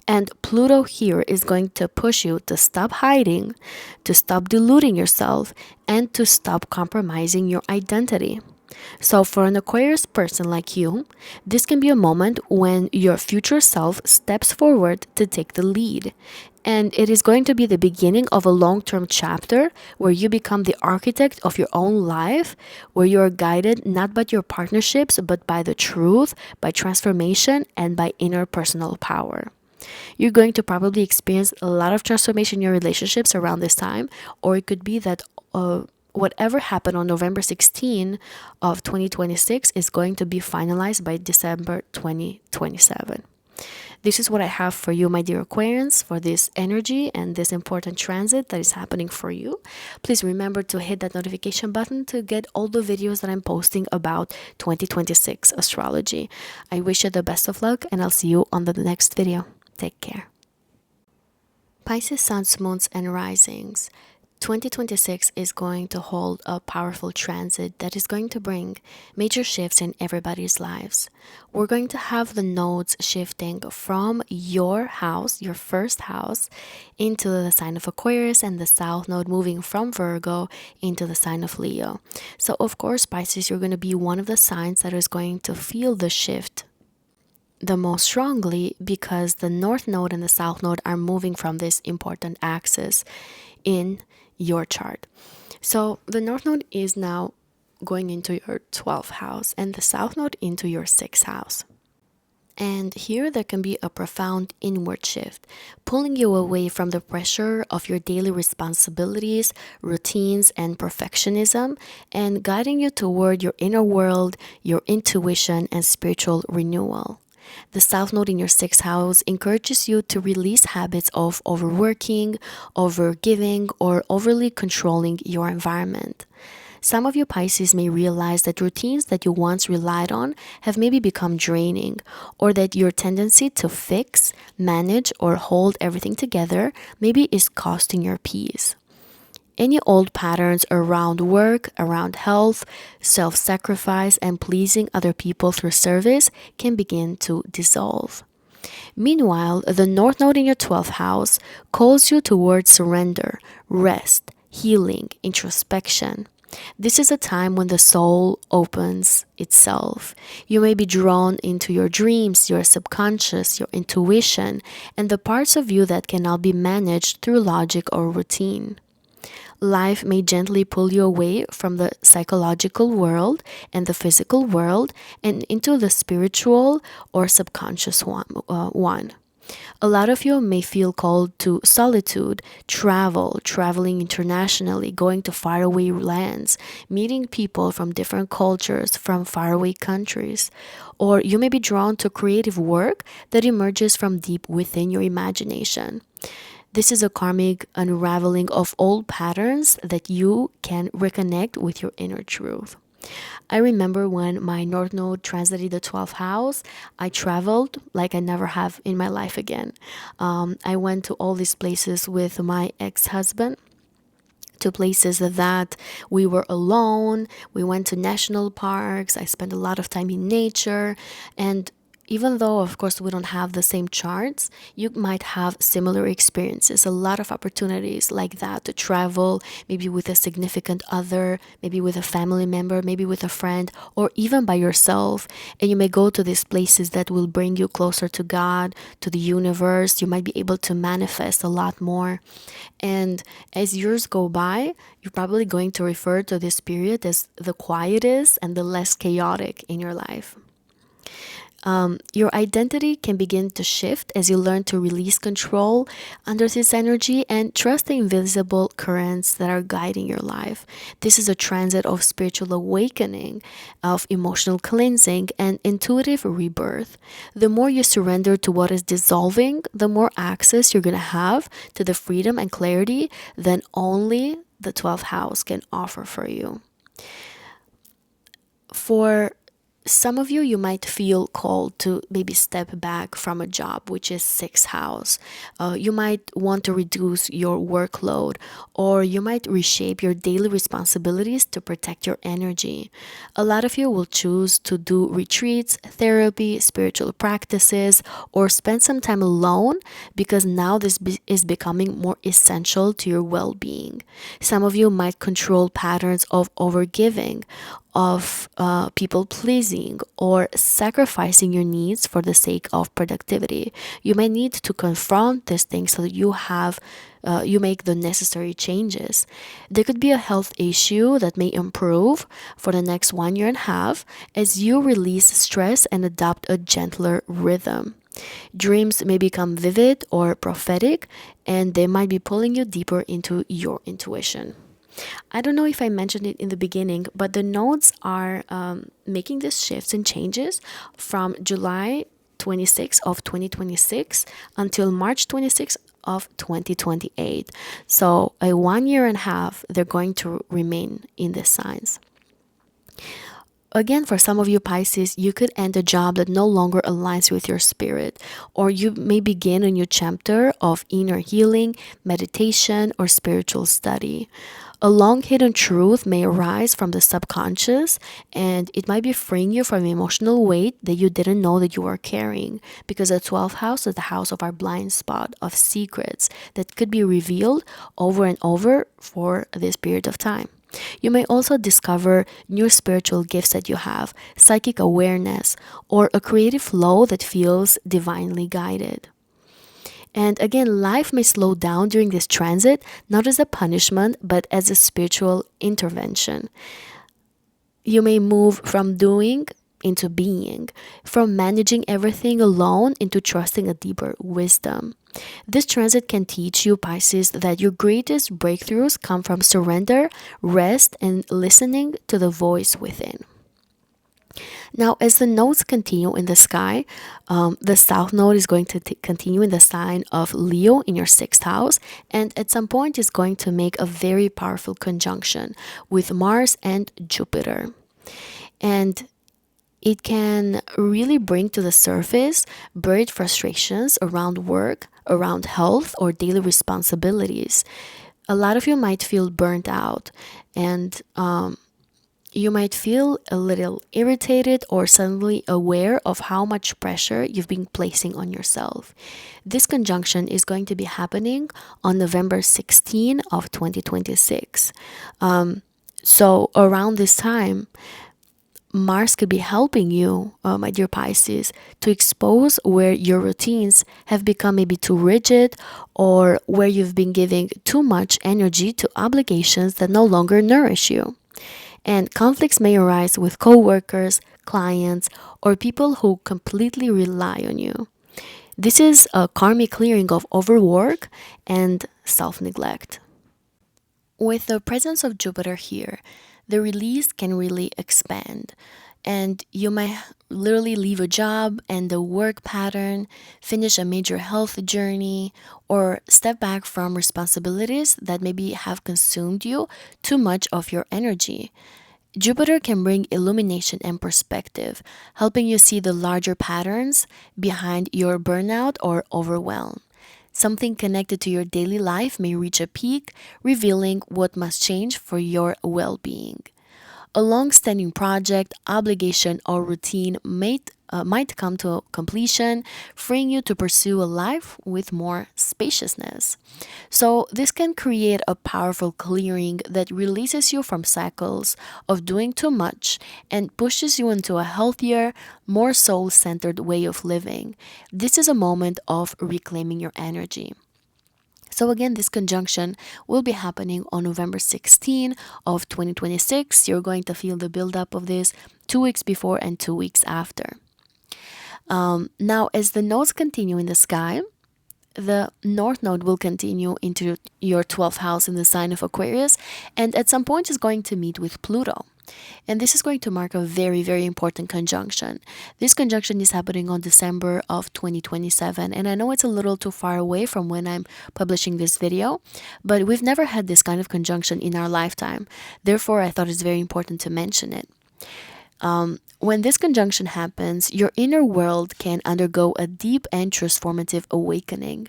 And Pluto here is going to push you to stop hiding, to stop deluding yourself, and to stop compromising your identity. So, for an Aquarius person like you, this can be a moment when your future self steps forward to take the lead. And it is going to be the beginning of a long term chapter where you become the architect of your own life, where you are guided not by your partnerships, but by the truth, by transformation, and by inner personal power. You're going to probably experience a lot of transformation in your relationships around this time, or it could be that whatever happened on November 16 of 2026 is going to be finalized by December 2027. This is what I have for you, my dear Aquarians, for this energy and this important transit that is happening for you. Please remember to hit that notification button to get all the videos that I'm posting about 2026 astrology. I wish you the best of luck, and I'll see you on the next video. Take care. Pisces suns, moons, and risings. 2026 is going to hold a powerful transit that is going to bring major shifts in everybody's lives. We're going to have the nodes shifting from your house, your first house, into the sign of Aquarius, and the south node moving from Virgo into the sign of Leo. So of course, Pisces, you're going to be one of the signs that is going to feel the shift the most strongly, because the north node and the south node are moving from this important axis in your chart. So the north node is now going into your 12th house and the south node into your 6th house. And here there can be a profound inward shift, pulling you away from the pressure of your daily responsibilities, routines, and perfectionism, and guiding you toward your inner world, your intuition, and spiritual renewal. The south node in your 6th house encourages you to release habits of overworking, overgiving, or overly controlling your environment. Some of you Pisces may realize that routines that you once relied on have maybe become draining, or that your tendency to fix, manage, or hold everything together maybe is costing your peace. Any old patterns around work, around health, self-sacrifice, and pleasing other people through service can begin to dissolve. Meanwhile, the North Node in your 12th house calls you towards surrender, rest, healing, introspection. This is a time when the soul opens itself. You may be drawn into your dreams, your subconscious, your intuition, and the parts of you that cannot be managed through logic or routine. Life may gently pull you away from the psychological world and the physical world and into the spiritual or subconscious one. A lot of you may feel called to solitude, traveling internationally, going to faraway lands, meeting people from different cultures, from faraway countries. Or you may be drawn to creative work that emerges from deep within your imagination. This is a karmic unraveling of old patterns that you can reconnect with your inner truth. I remember when my North Node transited the 12th house, I traveled like I never have in my life again. I went to all these places with my ex-husband, to places that we were alone. We went to national parks. I spent a lot of time in nature, and even though, of course, we don't have the same charts, you might have similar experiences, a lot of opportunities like that to travel, maybe with a significant other, maybe with a family member, maybe with a friend, or even by yourself. And you may go to these places that will bring you closer to God, to the universe. You might be able to manifest a lot more. And as years go by, you're probably going to refer to this period as the quietest and the less chaotic in your life. Your identity can begin to shift as you learn to release control under this energy and trust the invisible currents that are guiding your life. This is a transit of spiritual awakening, of emotional cleansing, and intuitive rebirth. The more you surrender to what is dissolving, the more access you're going to have to the freedom and clarity that only the 12th house can offer for you. For Some of you might feel called to maybe step back from a job, which is sixth house. You might want to reduce your workload, or you might reshape your daily responsibilities to protect your energy. A lot of you will choose to do retreats, therapy, spiritual practices, or spend some time alone because now is becoming more essential to your well-being. Some of you might control patterns of overgiving, of people pleasing, or sacrificing your needs for the sake of productivity. You may need to confront these things so that you make the necessary changes. There could be a health issue that may improve for the next 1 year and a half as you release stress and adopt a gentler rhythm. Dreams may become vivid or prophetic, and they might be pulling you deeper into your intuition. I don't know if I mentioned it in the beginning, but the nodes are making these shifts and changes from July 26th of 2026 until March 26th of 2028. So a 1 year and a half, they're going to remain in the signs. Again, for some of you Pisces, you could end a job that no longer aligns with your spirit, or you may begin a new chapter of inner healing, meditation, or spiritual study. A long hidden truth may arise from the subconscious, and it might be freeing you from emotional weight that you didn't know that you were carrying, because the 12th house is the house of our blind spot, of secrets that could be revealed over and over for this period of time. You may also discover new spiritual gifts that you have, psychic awareness, or a creative flow that feels divinely guided. And again, life may slow down during this transit, not as a punishment, but as a spiritual intervention. You may move from doing into being, from managing everything alone into trusting a deeper wisdom. This transit can teach you, Pisces, that your greatest breakthroughs come from surrender, rest, and listening to the voice within. Now, as the nodes continue in the sky, the south node is going to continue in the sign of Leo in your sixth house, and at some point is going to make a very powerful conjunction with Mars and Jupiter. And it can really bring to the surface buried frustrations around work, around health, or daily responsibilities. A lot of you might feel burnt out, and you might feel a little irritated or suddenly aware of how much pressure you've been placing on yourself. This conjunction is going to be happening on November 16 of 2026. So around this time, Mars could be helping you, my dear Pisces, to expose where your routines have become maybe too rigid, or where you've been giving too much energy to obligations that no longer nourish you. And conflicts may arise with coworkers, clients, or people who completely rely on you. This is a karmic clearing of overwork and self-neglect. With the presence of Jupiter here, the release can really expand, and you might literally leave a job and the work pattern, finish a major health journey, or step back from responsibilities that maybe have consumed you too much of your energy. Jupiter can bring illumination and perspective, helping you see the larger patterns behind your burnout or overwhelm. Something connected to your daily life may reach a peak, revealing what must change for your well being. A long standing project, obligation, or routine might come to completion, freeing you to pursue a life with more spaciousness. So, this can create a powerful clearing that releases you from cycles of doing too much and pushes you into a healthier, more soul centered way of living. This is a moment of reclaiming your energy. So again, this conjunction will be happening on November 16 of 2026. You're going to feel the buildup of this 2 weeks before and 2 weeks after. Now, as the nodes continue in the sky, the north node will continue into your 12th house in the sign of Aquarius, and at some point is going to meet with Pluto. And this is going to mark a very, very important conjunction. This conjunction is happening on December of 2027. And I know it's a little too far away from when I'm publishing this video, but we've never had this kind of conjunction in our lifetime. Therefore, I thought it's very important to mention it. When this conjunction happens, your inner world can undergo a deep and transformative awakening.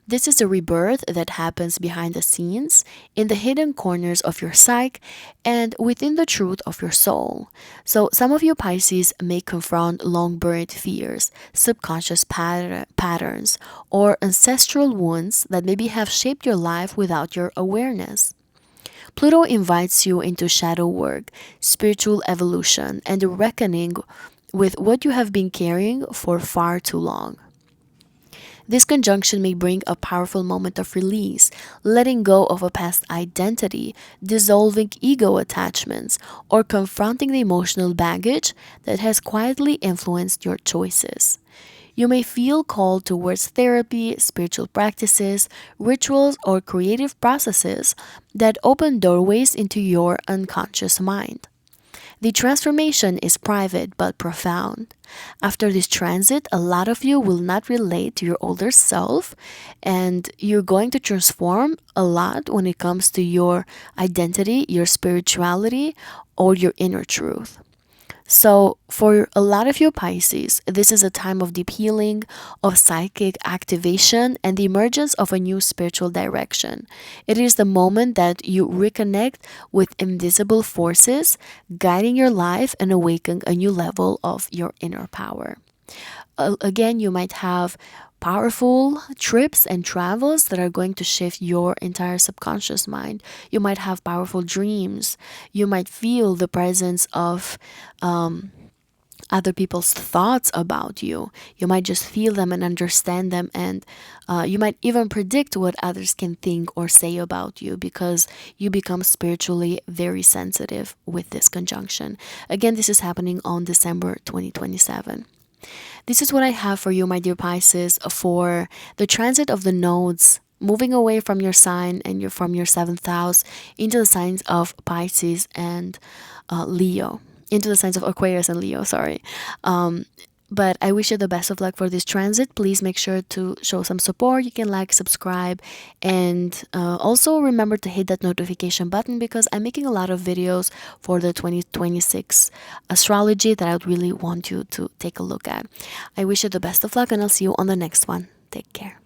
This is a rebirth that happens behind the scenes, in the hidden corners of your psyche, and within the truth of your soul. So, some of you Pisces may confront long buried fears, subconscious patterns, or ancestral wounds that maybe have shaped your life without your awareness. Pluto invites you into shadow work, spiritual evolution, and a reckoning with what you have been carrying for far too long. This conjunction may bring a powerful moment of release, letting go of a past identity, dissolving ego attachments, or confronting the emotional baggage that has quietly influenced your choices. You may feel called towards therapy, spiritual practices, rituals, or creative processes that open doorways into your unconscious mind. The transformation is private but profound. After this transit, a lot of you will not relate to your older self, and you're going to transform a lot when it comes to your identity, your spirituality, or your inner truth. So, for a lot of you Pisces, this is a time of deep healing, of psychic activation, and the emergence of a new spiritual direction. It is the moment that you reconnect with invisible forces, guiding your life and awaken a new level of your inner power. Again, you might have powerful trips and travels that are going to shift your entire subconscious mind. You might have powerful dreams. You might feel the presence of other people's thoughts about you. You might just feel them and understand them, and you might even predict what others can think or say about you because you become spiritually very sensitive with this conjunction. Again, this is happening on December 2027. This is what I have for you, my dear Pisces, for the transit of the nodes moving away from your sign and from your seventh house into the signs of Pisces and Leo, into the signs of Aquarius and Leo, sorry. But I wish you the best of luck for this transit. Please make sure to show some support. You can like, subscribe, and also remember to hit that notification button because I'm making a lot of videos for the 2026 astrology that I would really want you to take a look at. I wish you the best of luck, and I'll see you on the next one. Take care.